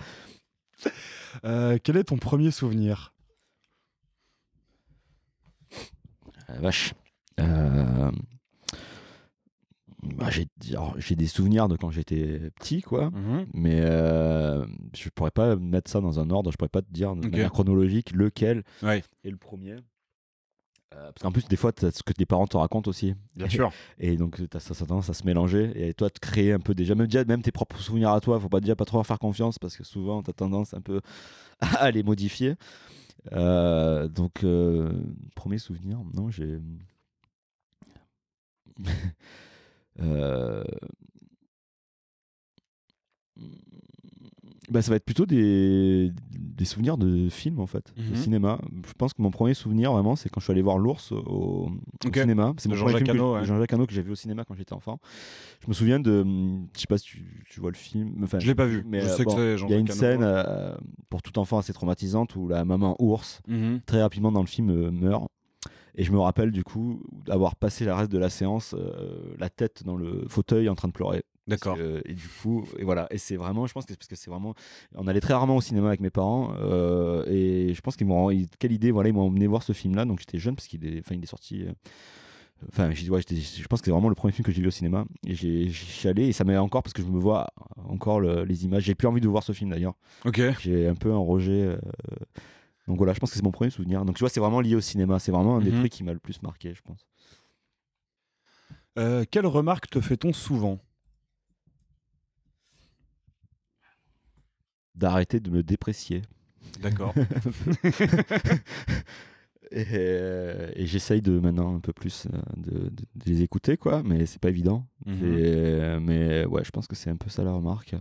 Quel est ton premier souvenir? Vache. J'ai des souvenirs de quand j'étais petit, quoi. Mais je pourrais pas mettre ça dans un ordre. Je pourrais pas te dire de manière chronologique lequel est le premier. Parce qu'en plus, des fois, t'as ce que tes parents te racontent aussi. Bien sûr. Et donc, ça a tendance à se mélanger. Et toi, te créer un peu même tes propres souvenirs à toi. Faut pas déjà pas trop faire confiance parce que souvent, t'as tendance un peu à les modifier. Donc, premier souvenir, non, j'ai. Ça va être plutôt des souvenirs de films, en fait, de cinéma. Je pense que mon premier souvenir vraiment, c'est quand je suis allé voir L'Ours au cinéma. C'est mon premier film Jean-Jacques Hano que j'ai vu au cinéma quand j'étais enfant. Je me souviens de, je sais pas si tu vois le film. Enfin, je l'ai pas vu, mais je sais que c'est Jean-Jacques Hano. Il y a une scène pour tout enfant assez traumatisante où la maman ours très rapidement dans le film meurt. Et je me rappelle du coup d'avoir passé le reste de la séance la tête dans le fauteuil en train de pleurer. D'accord. Et du coup, et voilà. Et c'est vraiment, je pense que parce que c'est vraiment, on allait très rarement au cinéma avec mes parents, et je pense quelle idée, voilà, ils m'ont emmené voir ce film-là. Donc j'étais jeune parce qu'il est sorti. Je pense que c'est vraiment le premier film que j'ai vu au cinéma. Et je suis allé, et ça m'a encore parce que je me vois encore les images. J'ai plus envie de voir ce film d'ailleurs. J'ai un peu un rejet. Donc voilà, je pense que c'est mon premier souvenir. Donc tu vois, c'est vraiment lié au cinéma. C'est vraiment un des trucs qui m'a le plus marqué, je pense. Quelle remarque te fait-on souvent? D'arrêter de me déprécier. D'accord. Et j'essaye de maintenant un peu plus de les écouter, quoi, mais c'est pas évident. Mais ouais, je pense que c'est un peu ça la remarque.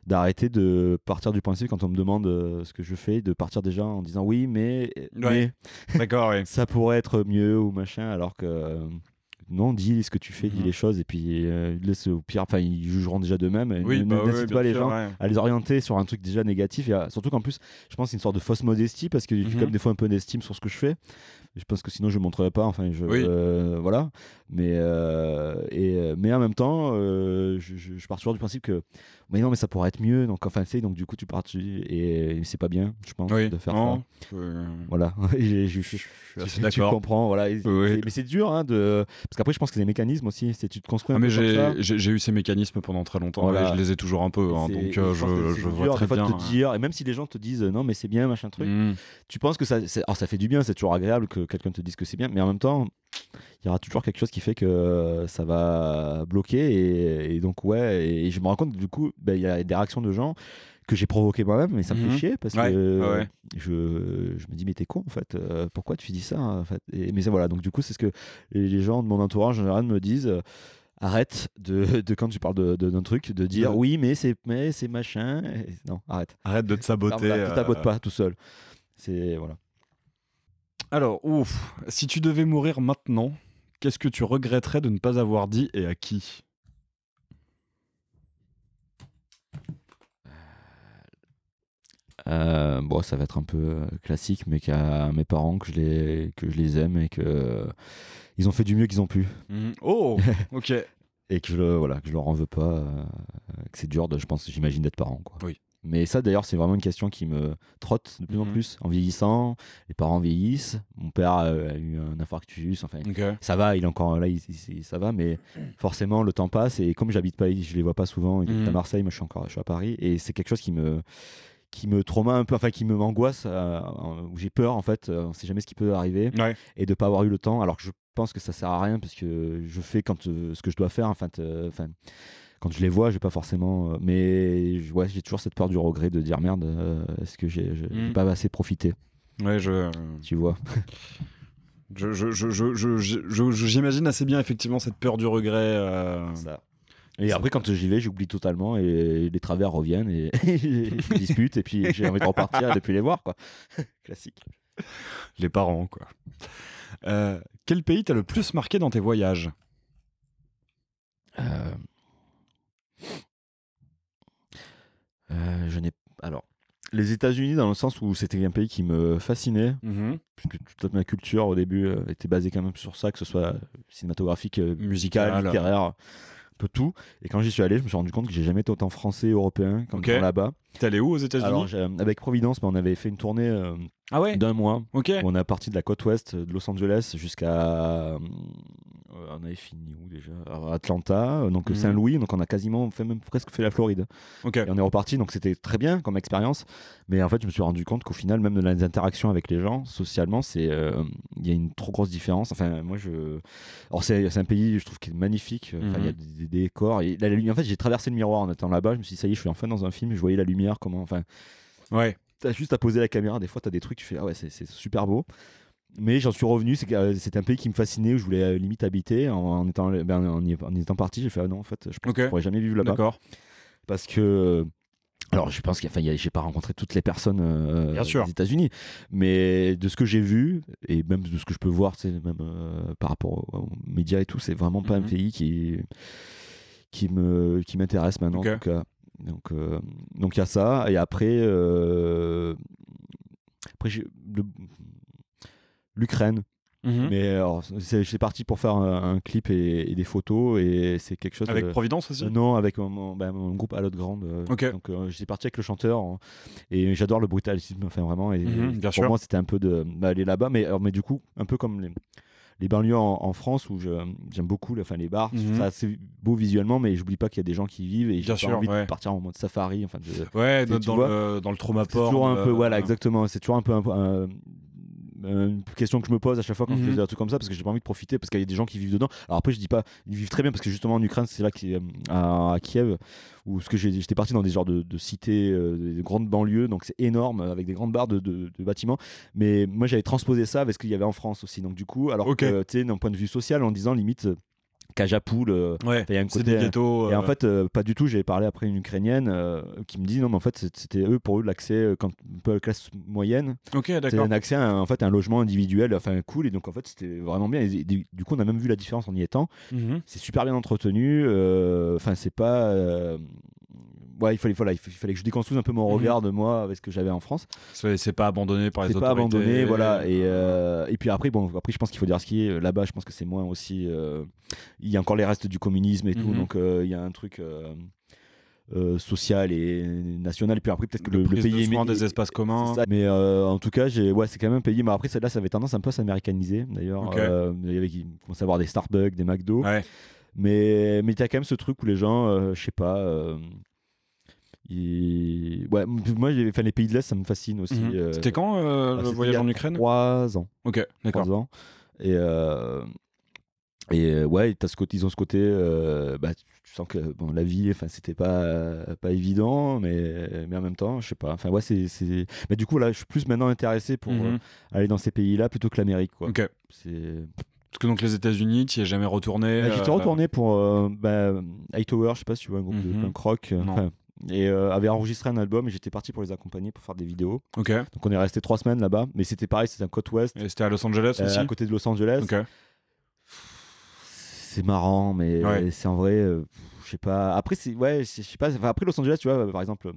D'arrêter de partir du principe quand on me demande ce que je fais, de partir déjà en disant oui, mais d'accord, ça pourrait être mieux ou machin, alors que non, dis ce que tu fais, dis les choses, et puis laisse au pire, enfin ils jugeront déjà d'eux-mêmes. N'incite pas les gens à les orienter sur un truc déjà négatif, et surtout qu'en plus je pense que c'est une sorte de fausse modestie parce que j'ai comme des fois un peu d'estime sur ce que je fais, Je pense que sinon je ne montrerais pas. Enfin, voilà. Mais en même temps, je pars toujours du principe que mais non, mais ça pourrait être mieux. Donc, enfin, donc du coup, tu pars dessus et c'est pas bien, je pense, de faire ça. Voilà. Tu comprends. Voilà. Mais c'est dur, hein, parce qu'après, je pense que c'est des mécanismes aussi. C'est tu te construis un peu comme ça. J'ai eu ces mécanismes pendant très longtemps. Voilà. Et je les ai toujours un peu. Hein, donc, je vois très bien. Te dire, et même si les gens te disent non, mais c'est bien, machin truc, tu penses que ça. Alors, ça fait du bien. C'est toujours agréable que quelqu'un te dise que c'est bien, mais en même temps, il y aura toujours quelque chose qui fait que ça va bloquer et donc et je me rends compte du coup il y a des réactions de gens que j'ai provoquées moi-même mais ça me fait chier parce que je me dis mais t'es con en fait, pourquoi tu dis ça en fait, mais voilà, donc du coup c'est ce que les gens de mon entourage en général me disent, arrête de quand tu parles d'un truc de dire oui mais c'est machin, non, arrête de te saboter, tu sabotes pas tout seul, c'est voilà. Alors, si tu devais mourir maintenant, qu'est-ce que tu regretterais de ne pas avoir dit et à qui ? Bon, ça va être un peu classique, mais qu'à mes parents, que je les aime et que ils ont fait du mieux qu'ils ont pu. Oh, ok. Et que je leur en veux pas, que c'est dur, j'imagine, d'être parent, quoi. Oui. Mais ça, d'ailleurs, c'est vraiment une question qui me trotte de plus en plus. En vieillissant, les parents vieillissent. Mon père a eu un infarctus. Enfin, ça va, il est encore là, ça va, mais forcément, le temps passe. Et comme j'habite pas, je les vois pas souvent. Ils habitent à Marseille, moi, je suis à Paris. Et c'est quelque chose qui me trauma un peu, enfin qui m'angoisse, où j'ai peur en fait, on sait jamais ce qui peut arriver, et de pas avoir eu le temps, alors que je pense que ça sert à rien parce que je fais ce que je dois faire, enfin quand je les vois, j'ai pas forcément, mais j'ai toujours cette peur du regret de dire merde, est-ce que j'ai pas assez profité, tu vois. J'imagine assez bien effectivement cette peur du regret. Ça. Et après, quand j'y vais, j'oublie totalement et les travers reviennent et je dispute et puis j'ai envie de repartir et de plus les voir, quoi. Classique. Les parents, quoi. Quel pays t'a le plus marqué dans tes voyages ? Alors, les États-Unis, dans le sens où c'était un pays qui me fascinait, puisque toute ma culture au début était basée quand même sur ça, que ce soit cinématographique, musical, littéraire, peu tout. Et quand j'y suis allé, je me suis rendu compte que j'ai jamais été autant français, européen comme là-bas. T'es allé où aux États-Unis ? Alors, avec Providence, on avait fait une tournée d'un mois. Où on a parti de la côte ouest de Los Angeles jusqu'à. On avait fini où déjà ? Atlanta, donc Saint-Louis. Donc on a quasiment presque fait la Floride. Et on est reparti, donc c'était très bien comme expérience. Mais en fait, je me suis rendu compte qu'au final, même dans les interactions avec les gens, socialement, il y a une trop grosse différence. Enfin, moi, alors c'est un pays, je trouve, qui est magnifique. Il y a des décors. Et en fait, j'ai traversé le miroir en étant là-bas. Je me suis dit, ça y est, je suis enfin dans un film. Je voyais la lumière, comment. Enfin. Ouais. T'as juste à poser la caméra, des fois t'as des trucs, tu fais ah ouais, c'est super beau. Mais j'en suis revenu, c'était un pays qui me fascinait, où je voulais limite habiter. En étant parti, j'ai fait non, en fait, je pense que je pourrais jamais vivre là-bas. D'accord. Parce que. Alors je pense j'ai pas rencontré toutes les personnes des États-Unis, mais de ce que j'ai vu, et même de ce que je peux voir, même par rapport aux médias et tout, c'est vraiment pas un pays qui m'intéresse maintenant, en tout cas. Donc il y a ça, et après l'Ukraine. Mais alors, c'est parti pour faire un clip et des photos, et c'est quelque chose avec Providence aussi. Non, avec mon groupe À l'autre grande. Donc j'étais parti avec le chanteur, et j'adore le brutalisme, enfin vraiment, et pour moi c'était un peu aller là-bas, mais du coup un peu comme les banlieues en France, où j'aime beaucoup les bars, c'est assez beau visuellement, mais j'oublie pas qu'il y a des gens qui y vivent, et j'ai pas envie de partir en mode safari, enfin dans le trauma-port. C'est toujours un peu, voilà, exactement, c'est toujours un peu une question que je me pose à chaque fois quand je fais des trucs comme ça, parce que j'ai pas envie de profiter, parce qu'il y a des gens qui vivent dedans. Alors après, je dis pas, ils vivent très bien, parce que justement en Ukraine, c'est là à Kiev, où j'étais parti dans des genres de cités, de grandes banlieues, donc c'est énorme, avec des grandes barres de bâtiments. Mais moi, j'avais transposé ça avec ce qu'il y avait en France aussi. Donc du coup, alors que tu sais, d'un point de vue social, en disant limite. Cage à poules, y a un côté ghettos, et en fait pas du tout. J'ai parlé après une Ukrainienne qui me dit non, mais en fait c'était pour eux l'accès, quand un peu la classe moyenne, c'est un accès à un logement individuel, enfin cool, et donc en fait c'était vraiment bien, et du coup on a même vu la différence en y étant. C'est super bien entretenu, enfin c'est pas il fallait que je déconstruise un peu mon regard de moi avec ce que j'avais en France. C'est pas abandonné par les autorités. C'est pas abandonné, voilà. Et puis après, je pense qu'il faut dire ce qui est. Là-bas, je pense que c'est moins aussi. Il y a encore les restes du communisme et tout, donc il y a un truc. Social et national, et puis après peut-être que le pays est des espaces communs, mais en tout cas c'est quand même un pays, mais après celle-là ça avait tendance un peu à s'américaniser d'ailleurs. Il commence à avoir des Starbucks, des McDo, mais t'as quand même ce truc où les gens je sais pas, moi les pays de l'Est ça me fascine aussi. C'était quand le voyage en Ukraine? 3 ans. Ok, d'accord. 3 ans. Et ouais, ils ont ce côté, tu sens que la vie, c'était pas évident, mais en même temps, je sais pas. Enfin ouais, mais du coup là, je suis plus maintenant intéressé pour aller dans ces pays-là plutôt que l'Amérique, quoi. Ok. Parce que donc les États-Unis, tu y es jamais retourné? J'étais retourné pour Hightower, je sais pas si tu vois, un groupe de punk rock. Et avait enregistré un album et j'étais parti pour les accompagner pour faire des vidéos. Ok. Donc on est resté 3 semaines là-bas, mais c'était pareil, c'était un côte ouest. Et c'était à Los Angeles aussi? À côté de Los Angeles. Ok. C'est marrant, mais c'est en vrai, je sais pas. Après, je sais pas. Après Los Angeles, tu vois, par exemple,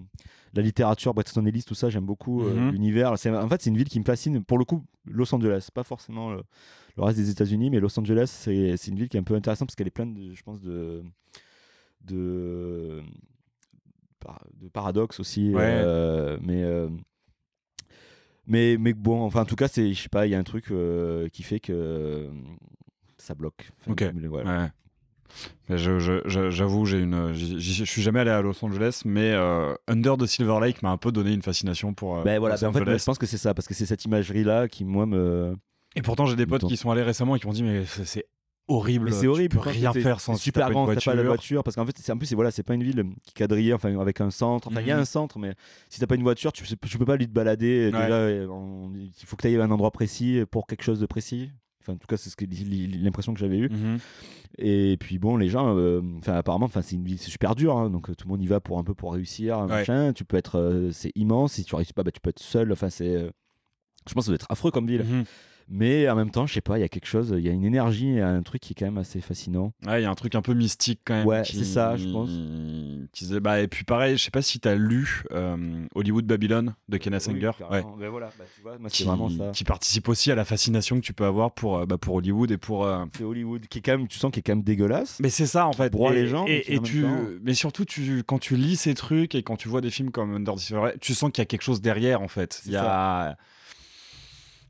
la littérature, Bret Easton Ellis, tout ça, j'aime beaucoup l'univers. En fait, c'est une ville qui me fascine. Pour le coup, Los Angeles, pas forcément le reste des États-Unis, mais Los Angeles, c'est une ville qui est un peu intéressante parce qu'elle est pleine, je pense, de paradoxes aussi. Mais bon, enfin, en tout cas, je sais pas, il y a un truc qui fait que ça bloque. Ok. J'avoue, je suis jamais allé à Los Angeles, mais Under the Silver Lake m'a un peu donné une fascination pour. En fait, je pense que c'est ça, parce que c'est cette imagerie-là qui, moi, me. Et pourtant, j'ai des potes qui sont allés récemment et qui m'ont dit, mais c'est horrible. Mais c'est horrible. Tu peux rien faire sans. C'est super grand. T'as pas la voiture, parce qu'en fait, c'est pas une ville qui est quadrillée, enfin, avec un centre. Enfin, il y a un centre, mais si t'as pas une voiture, tu peux pas aller te balader. Déjà, il faut que tu ailles à un endroit précis pour quelque chose de précis. Enfin, en tout cas, c'est l'impression que j'avais eue. Et puis bon, les gens, apparemment, c'est une ville, c'est super dur, hein, donc tout le monde y va pour réussir, machin. Tu peux être, c'est immense. Si tu réussis pas, tu peux être seul. Enfin, je pense que ça doit être affreux comme ville. Mais en même temps, je sais pas, il y a quelque chose, il y a une énergie, un truc qui est quand même assez fascinant. Il y a un truc un peu mystique quand même. Ouais, c'est ça, je pense. Et puis pareil, je sais pas si t'as lu Hollywood Babylon de Kenneth Anger. Ben voilà, tu vois, moi, c'est vraiment ça. Qui participe aussi à la fascination que tu peux avoir pour Hollywood et pour. C'est Hollywood qui est quand même, tu sens, qui est quand même dégueulasse. Mais c'est ça en fait. Broie les gens. Mais surtout, quand tu lis ces trucs et quand tu vois des films comme Under the Silver Lake, tu sens qu'il y a quelque chose derrière en fait.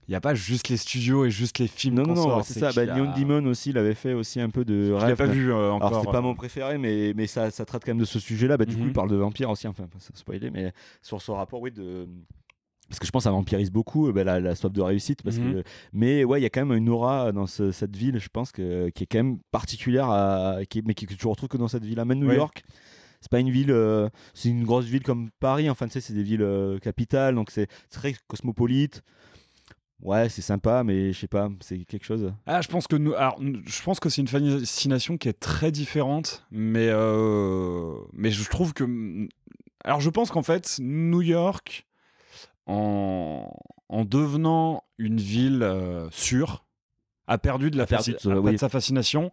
Il n'y a pas juste les studios et juste les films. Non, c'est ça. Neon Demon aussi, il avait fait aussi un peu de. Je l'ai pas vu encore. Alors, c'est pas mon préféré, mais ça traite quand même de ce sujet-là. Du coup, il parle de vampires aussi, enfin, pas spoiler, mais sur ce rapport, parce que je pense que ça vampirise beaucoup la soif de réussite. Mais ouais, il y a quand même une aura dans cette ville, je pense, qui est quand même particulière, mais que tu retrouves que dans cette ville-là. Même New York. C'est pas une ville, c'est une grosse ville comme Paris. Enfin, tu sais, c'est des villes capitales, donc c'est très cosmopolite. Ouais, c'est sympa, mais je sais pas, c'est quelque chose. Je pense que c'est une fascination qui est très différente, mais je trouve que. Alors, je pense qu'en fait, New York, en devenant une ville sûre, a perdu de sa fascination.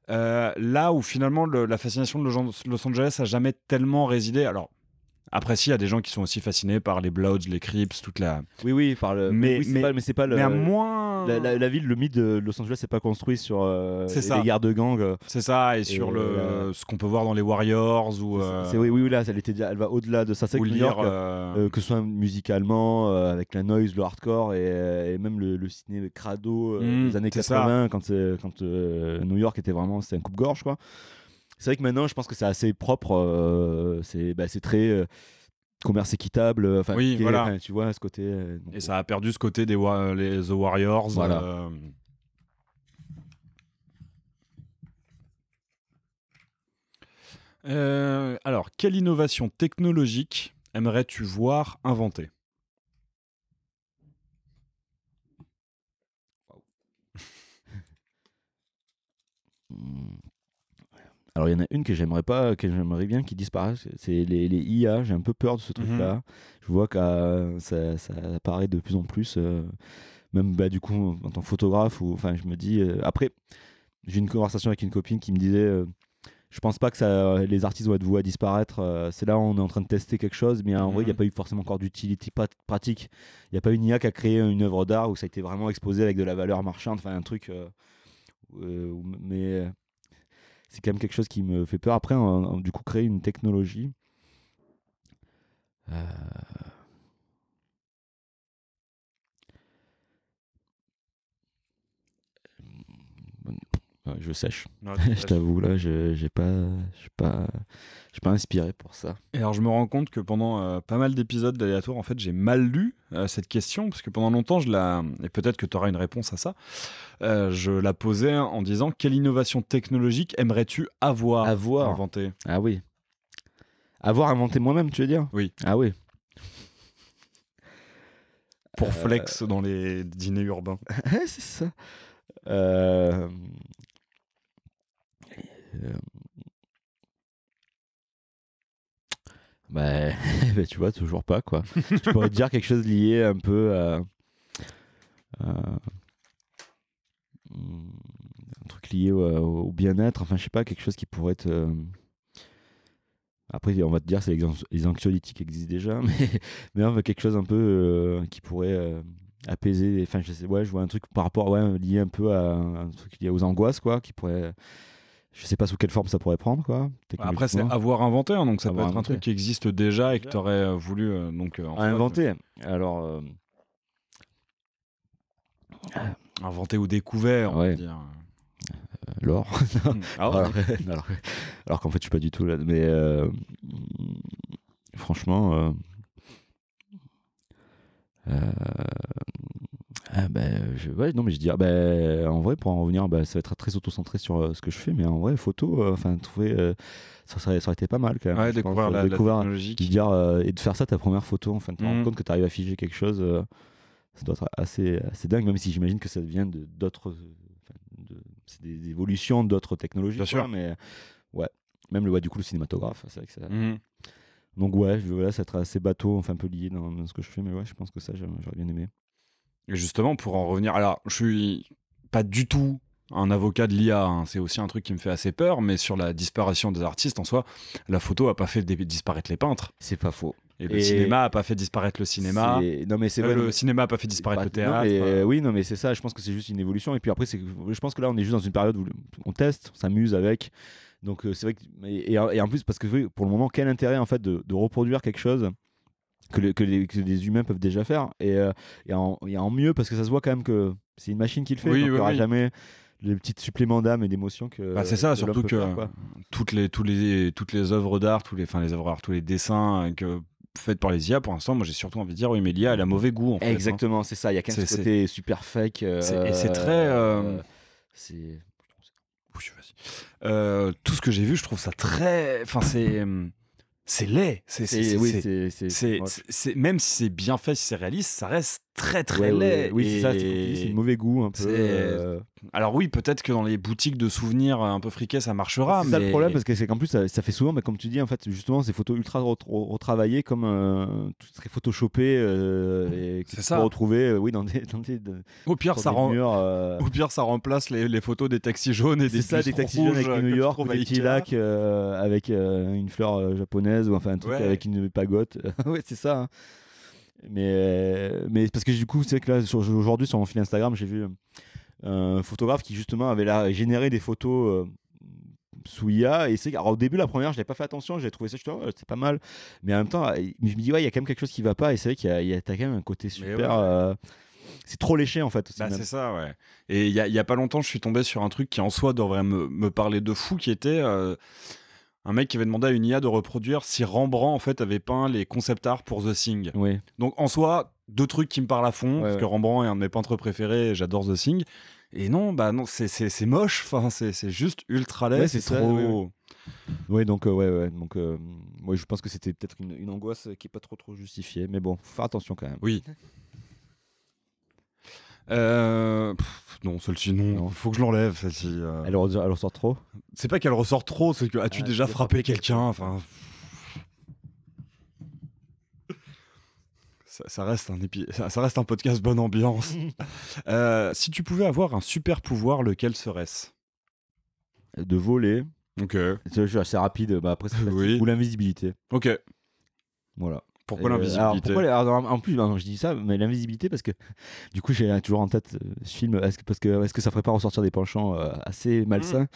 Là où finalement la fascination de Los Angeles a jamais tellement résidé. Alors. Après, si, il y a des gens qui sont aussi fascinés par les Bloods, les Crips, toute la. Oui, par le. Mais c'est pas le. Mais à moins. La ville, le mythe de Los Angeles, c'est pas construit sur les guerres de gang. C'est ça, et sur ce qu'on peut voir dans les Warriors ou. Oui, là, elle va au-delà de ça. C'est que New York, que ce soit musicalement, avec la noise, le hardcore et même le ciné crado des années 80, quand New York c'était un coupe-gorge, quoi. C'est vrai que maintenant, je pense que c'est assez propre. C'est très commerce équitable. Voilà. Tu vois, ce côté. Et ça a perdu ce côté des The Warriors. Voilà. Alors, quelle innovation technologique aimerais-tu voir inventée? Alors il y en a une que j'aimerais bien qu'ils disparaissent, c'est les IA. J'ai un peu peur de ce truc-là. Je vois que ça apparaît de plus en plus, même du coup en tant que photographe. Je me dis après, j'ai une conversation avec une copine qui me disait, je pense pas que les artistes vont être voués à disparaître. C'est là où on est en train de tester quelque chose, mais en vrai, il n'y a pas eu forcément encore d'utilité pratique. Il n'y a pas une IA qui a créé une œuvre d'art où ça a été vraiment exposé avec de la valeur marchande, enfin un truc. Mais c'est quand même quelque chose qui me fait peur. Après, du coup, créer une technologie. Je sèche. Je t'avoue, là, je suis pas inspiré pour ça. Et alors, je me rends compte que pendant pas mal d'épisodes d'Aléatoire, en fait, j'ai mal lu cette question, parce que pendant longtemps, et peut-être que tu auras une réponse à ça, je la posais en disant: quelle innovation technologique aimerais-tu avoir inventé ? Ah oui. Avoir inventé moi-même, tu veux dire ? Oui. Ah oui. Pour flex dans les dîners urbains. C'est ça. Bah, tu vois, toujours pas, quoi. Je pourrais te dire quelque chose lié un peu à... un truc lié au bien-être, enfin, je sais pas, quelque chose qui pourrait être... Après, on va te dire, c'est les anxiolytiques existent déjà, mais enfin, quelque chose un peu qui pourrait apaiser... Enfin, je vois un truc par rapport, lié un peu à un truc lié aux angoisses, quoi, qui pourrait... Je sais pas sous quelle forme ça pourrait prendre, quoi. Après, c'est avoir inventé, hein, donc ça peut être un truc qui existe déjà et que tu aurais voulu inventer. Alors, inventer ou découvert, on va dire. L'or. Alors qu'en fait, je suis pas du tout là. Mais franchement, je dis, en vrai, pour en revenir, ça va être très auto-centré sur ce que je fais, mais en vrai, photo, trouver, ça aurait été pas mal quand même. Ouais, découvrir la technologie. Et de faire ça ta première photo, enfin, de te rendre compte que tu arrives à figer quelque chose, ça doit être assez dingue, même si j'imagine que ça vient d'autres. C'est des évolutions d'autres technologies. Bien sûr. Mais ouais, même du coup, le cinématographe, c'est vrai que ça. Donc ça être assez bateau, enfin un peu lié dans ce que je fais, mais ouais, je pense que ça, j'aurais bien aimé. Et justement, pour en revenir, alors je suis pas du tout un avocat de l'IA, hein. C'est aussi un truc qui me fait assez peur, mais sur la disparition des artistes en soi, la photo a pas fait disparaître les peintres. C'est pas faux. Et le cinéma a pas fait disparaître le cinéma. Le cinéma a pas fait disparaître le théâtre. Oui, non, mais c'est ça. Je pense que c'est juste une évolution. Et puis après, je pense que là, on est juste dans une période où on teste, on s'amuse avec. Donc c'est vrai que et en plus parce que pour le moment, quel intérêt en fait de reproduire quelque chose que les humains peuvent déjà faire et en mieux parce que ça se voit quand même que c'est une machine qui le fait. Donc il n'y aura jamais les petits suppléments d'âme et d'émotion que. C'est ça, surtout que toutes les œuvres d'art, tous les dessins faites par les IA, pour l'instant, moi j'ai surtout envie de dire oui, mais l'IA elle a mauvais goût en fait. Exactement, c'est ça. Il y a qu'un côté super fake. Et c'est très. C'est. Tout ce que j'ai vu, je trouve ça très. Enfin, c'est laid. Même si c'est bien fait, si c'est réaliste, ça reste très très laid. Oui, c'est ça. C'est mauvais goût un peu. Alors oui, peut-être que dans les boutiques de souvenirs un peu friquées, ça marchera. C'est ça le problème, parce que c'est qu'en plus ça fait souvent, comme tu dis, en fait, justement, ces photos ultra retravaillées, comme très photoshopées, et que tu peux retrouver, dans des au pire, ça remplace les photos des taxis jaunes et des taxis jaunes avec New York, ou des petits lacs avec une fleur japonaise ou enfin un truc avec une pagote. Ouais, c'est ça. Hein. Mais parce que du coup, c'est que là, aujourd'hui, sur mon fil Instagram, j'ai vu un photographe qui justement avait généré des photos sous IA. Et alors, au début, la première, je n'avais pas fait attention, j'ai trouvé ça, c'est pas mal. Mais en même temps, je me dis, il y a quand même quelque chose qui va pas. Et c'est vrai t'as quand même un côté super. C'est trop léché en fait. C'est ça, ouais. Et il y a pas longtemps, je suis tombé sur un truc qui en soi devrait me parler de fou, qui était. Un mec qui avait demandé à une IA de reproduire si Rembrandt en fait avait peint les concept art pour The Thing. Oui. Donc en soi, deux trucs qui me parlent à fond, parce que Rembrandt est un de mes peintres préférés et j'adore The Thing. Et non, c'est moche, enfin, c'est juste ultra laid, c'est trop... Ouais, donc je pense que c'était peut-être une angoisse qui est pas trop justifiée, mais bon, faut faire attention quand même. Oui. Non, celle-ci, non. Faut que je l'enlève, celle-ci. Elle ressort trop. C'est pas qu'elle ressort trop, c'est que as-tu déjà frappé quelqu'un, enfin... Ça reste un podcast bonne ambiance. Si tu pouvais avoir un super pouvoir, lequel serait-ce ? De voler. Ok. Je suis assez rapide. Après, c'est oui. Ou l'invisibilité. Ok. Voilà. Pourquoi l'invisibilité? En plus, je dis ça, mais l'invisibilité, parce que du coup, j'ai toujours en tête ce film. Est-ce que ça ferait pas ressortir des penchants assez malsains,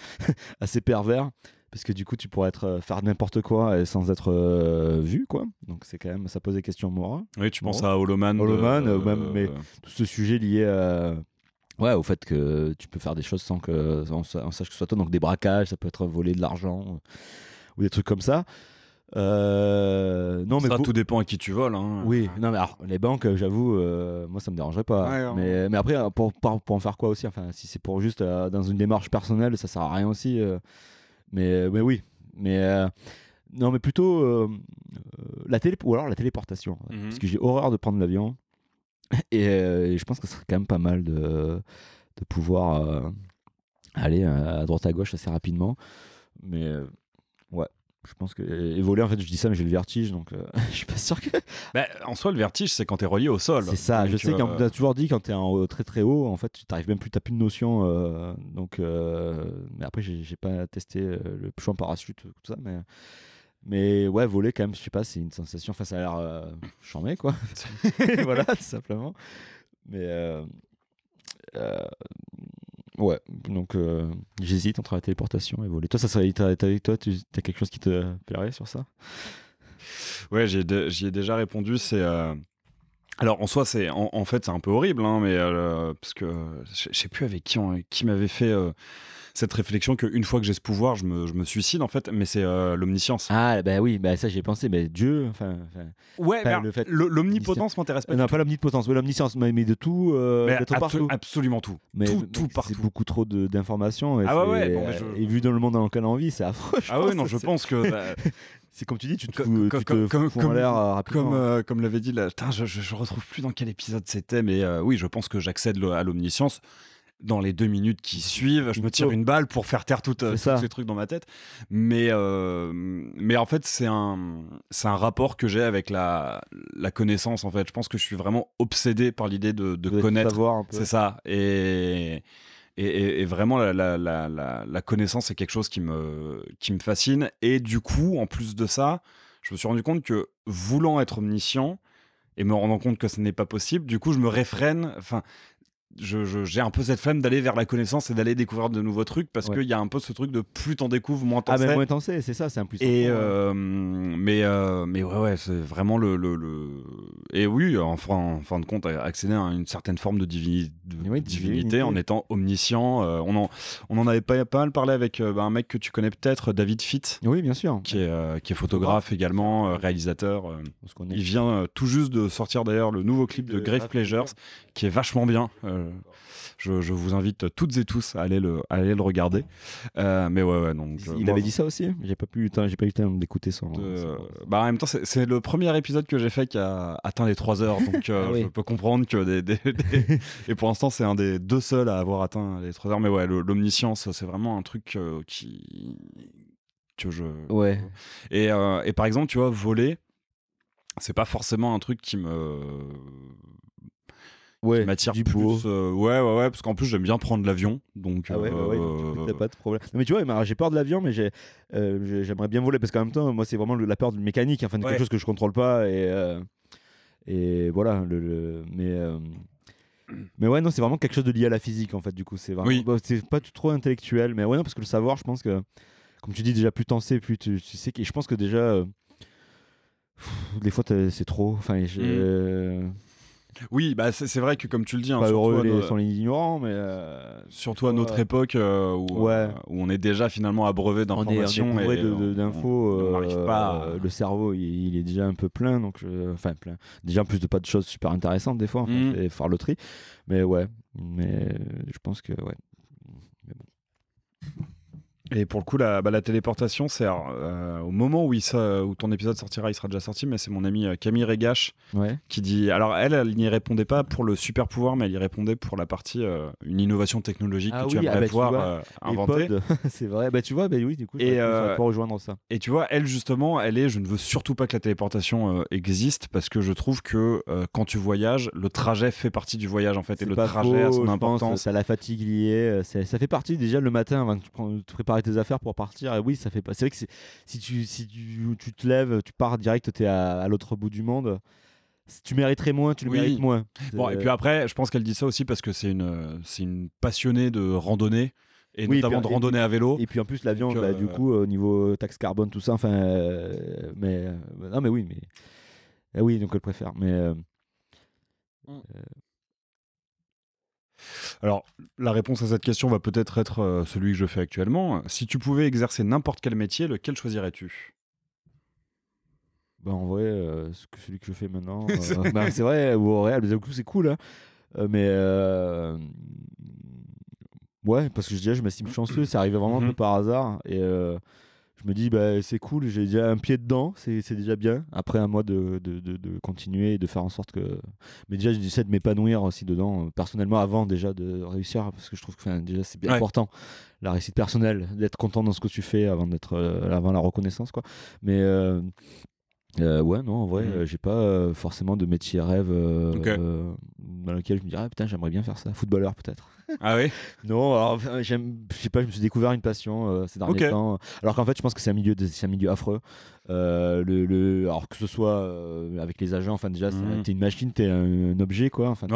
assez pervers? Parce que du coup, tu pourrais faire n'importe quoi sans être vu, quoi. Donc, c'est quand même, ça pose des questions morales. Oui, tu penses à Holoman. Mais tout ce sujet lié au fait que tu peux faire des choses sans on sache que ce soit toi. Donc, des braquages, ça peut être voler de l'argent ou des trucs comme ça. Non, ça, tout dépend à qui tu voles. Hein. Oui, non, mais alors, les banques, j'avoue, moi ça me dérangerait pas. Ouais, mais après, pour en faire quoi aussi? Enfin, si c'est pour juste dans une démarche personnelle, ça sert à rien aussi. Mais oui. Non, mais plutôt ou alors la téléportation. Parce que j'ai horreur de prendre l'avion. Et je pense que ce serait quand même pas mal de pouvoir aller à droite à gauche assez rapidement. Mais ouais. Je pense que. Et voler, en fait, je dis ça, mais j'ai le vertige, donc je suis pas sûr que. En soi, le vertige, c'est quand t'es relié au sol. C'est ça, je sais qu'on t'a toujours dit, quand t'es très très haut, en fait, tu t'arrives même plus, t'as plus de notion. Mais après, j'ai pas testé le chou en parachute, tout ça, mais ouais, voler, quand même, je sais pas, c'est une sensation. Enfin, ça a l'air charmé, quoi. Voilà, tout simplement. Mais. Ouais, donc j'hésite entre la téléportation et voler. Toi, toi, tu as quelque chose qui te plairait sur ça? Ouais, j'y ai déjà répondu. C'est alors en soi, c'est en fait c'est un peu horrible, hein, mais parce que je sais plus avec qui m'avait fait cette réflexion qu'une fois que j'ai ce pouvoir, je me suicide en fait. Mais c'est l'omniscience. Ah bah oui, bah ça j'y ai pensé. Mais Dieu, ouais, l'omnipotence m'intéresse pas. Non, pas l'omnipotence, mais l'omniscience, mais de tout, d'être partout. Absolument tout. Mais tout partout. C'est beaucoup trop d'informations. Et vu dans le monde dans lequel on vit, c'est affreux. Je pense que. C'est comme tu dis, tu te fous en l'air rapidement. Comme l'avait dit, je retrouve plus dans quel épisode c'était, mais oui, je pense que j'accède à l'omniscience. Dans les 2 minutes qui suivent, je me tire une balle pour faire taire tous ces trucs dans ma tête. Mais en fait, c'est un rapport que j'ai avec la connaissance. En fait, je pense que je suis vraiment obsédé par l'idée de connaître. Un peu. C'est ça. Et vraiment, la connaissance, c'est quelque chose qui me fascine. Et du coup, en plus de ça, je me suis rendu compte que voulant être omniscient et me rendant compte que ce n'est pas possible, du coup, je me réfrène. Enfin, j'ai un peu cette flemme d'aller vers la connaissance et d'aller découvrir de nouveaux trucs parce qu'il y a un peu ce truc de plus t'en découvres, moins t'en sais. Mais moins t'en sais, c'est ça, c'est un plus. Mais ouais, c'est vraiment et oui, en fin de compte, accéder à une certaine forme de divinité en étant omniscient. On en avait pas mal parlé avec un mec que tu connais peut-être, David Fitt. Oui, bien sûr. Qui est photographe également, réalisateur. Il vient tout juste de sortir d'ailleurs le nouveau clip de Grave Pleasures, qui est vachement bien. Je vous invite toutes et tous à aller le regarder. Mais ouais, donc. Il avait dit ça aussi. J'ai pas eu le temps d'écouter son. En même temps, c'est le premier épisode que j'ai fait qui a atteint les 3 heures, donc je peux comprendre que et pour l'instant, c'est un des 2 seuls à avoir atteint les 3 heures. Mais ouais, l'omniscience, c'est vraiment un truc que je. Ouais. Et par exemple, tu vois, voler, c'est pas forcément un truc qui m'attire plus. Ouais, parce qu'en plus j'aime bien prendre l'avion, donc. T'as pas de problème. Non, mais tu vois, j'ai peur de l'avion, mais j'aimerais bien voler parce qu'en même temps, moi, c'est vraiment la peur de mécanique, enfin, de quelque chose que je contrôle pas et voilà. Mais ouais, non, c'est vraiment quelque chose de lié à la physique en fait. Du coup, c'est vraiment, c'est pas trop intellectuel, mais ouais, non, parce que le savoir, je pense que, comme tu dis, déjà plus t'en sais, plus tu sais. Et je pense que déjà, des fois, c'est trop. Enfin, oui, bah c'est vrai que comme tu le dis, pas heureux sont les ignorants, mais surtout à notre époque où on est déjà finalement abreuvé d'informations, on est bourré d'infos. On n'arrive pas. Le cerveau, il est déjà un peu plein, donc plein. Déjà en plus de pas de choses super intéressantes des fois, et faire le tri. Mais ouais, je pense que ouais. Mais bon. Et pour le coup, la téléportation, c'est au moment où ton épisode sortira, il sera déjà sorti, mais c'est mon amie Camille Regache qui dit. Alors, elle n'y répondait pas pour le super pouvoir, mais elle y répondait pour la partie une innovation technologique que tu aimerais pouvoir inventer. C'est vrai, tu vois, oui, du coup, je peux rejoindre ça. Et tu vois, elle, justement, je ne veux surtout pas que la téléportation existe parce que je trouve que quand tu voyages, le trajet fait partie du voyage en fait, et le trajet a son importance. Ça la fatigue liée, ça fait partie déjà le matin avant de te préparer préparer tes affaires pour partir. Et oui, ça fait pas. C'est vrai que si tu te lèves, tu pars direct, t'es à l'autre bout du monde. Tu mériterais moins, tu le mérites moins. Bon, et puis après, je pense qu'elle dit ça aussi parce que c'est une passionnée de randonnée. Et notamment de randonnée à vélo. Et puis en plus, l'avion, du coup, au niveau taxe carbone, tout ça, enfin. Non, mais oui, mais. Oui, donc elle préfère. Mais. Alors, la réponse à cette question va peut-être être celui que je fais actuellement. Si tu pouvais exercer n'importe quel métier, lequel choisirais-tu ? En vrai, celui que je fais maintenant, c'est vrai, ou au Real, du coup, c'est cool, hein, mais ouais, parce que je m'estime chanceux, c'est arrivé vraiment un peu par hasard, et je me dis, c'est cool, j'ai déjà un pied dedans, c'est déjà bien. Après, à moi de continuer et de faire en sorte que. Mais déjà, j'essaie de m'épanouir aussi dedans, personnellement, avant déjà de réussir, parce que je trouve que déjà, c'est bien important, la réussite personnelle, d'être content dans ce que tu fais avant la reconnaissance, quoi. Mais. Ouais, non, en vrai, j'ai pas forcément de métier rêve dans lequel je me dirais, putain, j'aimerais bien faire ça. Footballeur, peut-être. Ah oui. Non, alors, je sais pas, je me suis découvert une passion ces derniers temps. Alors qu'en fait, je pense que c'est un milieu affreux. Alors que ce soit avec les agents, enfin, déjà, t'es une machine, t'es un objet, quoi. Enfin,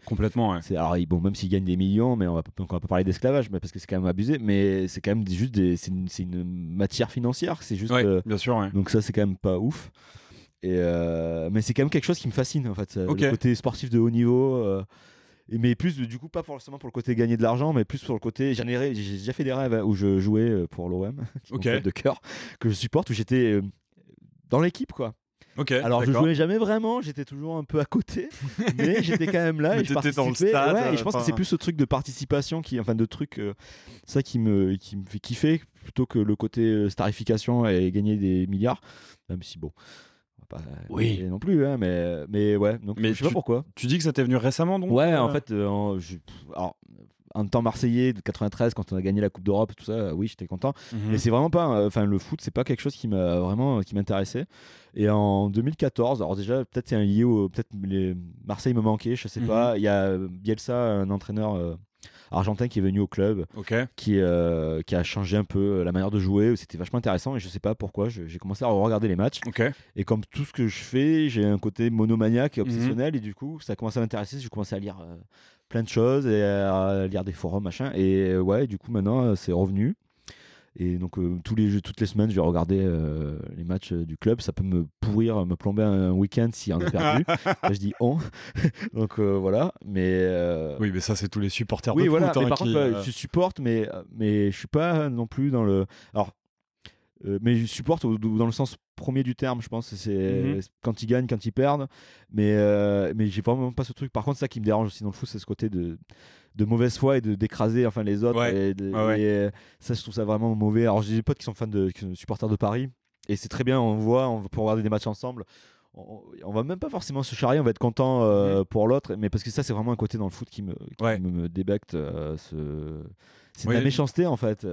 complètement, ouais. Alors, bon, même s'ils gagnent des millions, mais on va pas parler d'esclavage, parce que c'est quand même abusé, mais c'est quand même juste c'est une matière financière. C'est juste. Bien sûr, ouais. Donc, ça, c'est quand même pas ouf. Mais c'est quand même quelque chose qui me fascine, en fait. Le côté sportif de haut niveau. Mais plus, du coup, pas forcément pour le côté gagner de l'argent, mais plus pour le côté. J'ai déjà fait des rêves où je jouais pour l'OM, qui est mon club de cœur, que je supporte, où j'étais dans l'équipe, quoi. Alors je jouais jamais vraiment, j'étais toujours un peu à côté, mais j'étais quand même là. Mais et je participais. Dans le stade, et je pense que c'est plus ce truc de participation de truc, ça qui me fait kiffer plutôt que le côté starification et gagner des milliards, même si bon. Pas non plus, hein, mais ouais, donc je sais pas pourquoi. Tu dis que ça t'est venu récemment, donc Ouais, en fait, alors, en temps marseillais de 93, quand on a gagné la Coupe d'Europe, tout ça, oui, j'étais content. Mais c'est vraiment pas, le foot, c'est pas quelque chose qui m'intéressait. Et en 2014, alors déjà, peut-être c'est un lié peut-être Marseille me manquait, je sais pas. Il y a Bielsa, un entraîneur argentin qui est venu au club, qui a changé un peu la manière de jouer. C'était vachement intéressant et je sais pas pourquoi. J'ai commencé à regarder les matchs. Et comme tout ce que je fais, j'ai un côté monomaniaque et obsessionnel. Et du coup, ça a commencé à m'intéresser. J'ai commencé à lire plein de choses et à lire des forums, machin. Et ouais, du coup, maintenant, c'est revenu. Et donc toutes les semaines je vais regarder les matchs du club. Ça peut me plomber un week-end si on a perdu. Là, je dis donc voilà, mais oui, mais ça c'est tous les supporters de foot, mais par contre je supporte, mais je suis pas non plus dans le mais je supporte dans le sens premier du terme, je pense. C'est quand ils gagnent, quand ils perdent, mais j'ai vraiment pas ce truc. Par contre, ça qui me dérange aussi dans le foot, c'est ce côté de mauvaise foi et d'écraser les autres. Et ça, je trouve ça vraiment mauvais. Alors j'ai des potes qui sont qui sont supporters de Paris, et c'est très bien, on peut regarder des matchs ensemble. On va même pas forcément se charrier, on va être content pour l'autre, mais parce que ça, c'est vraiment un côté dans le foot qui me débecte. C'est de la méchanceté, en fait.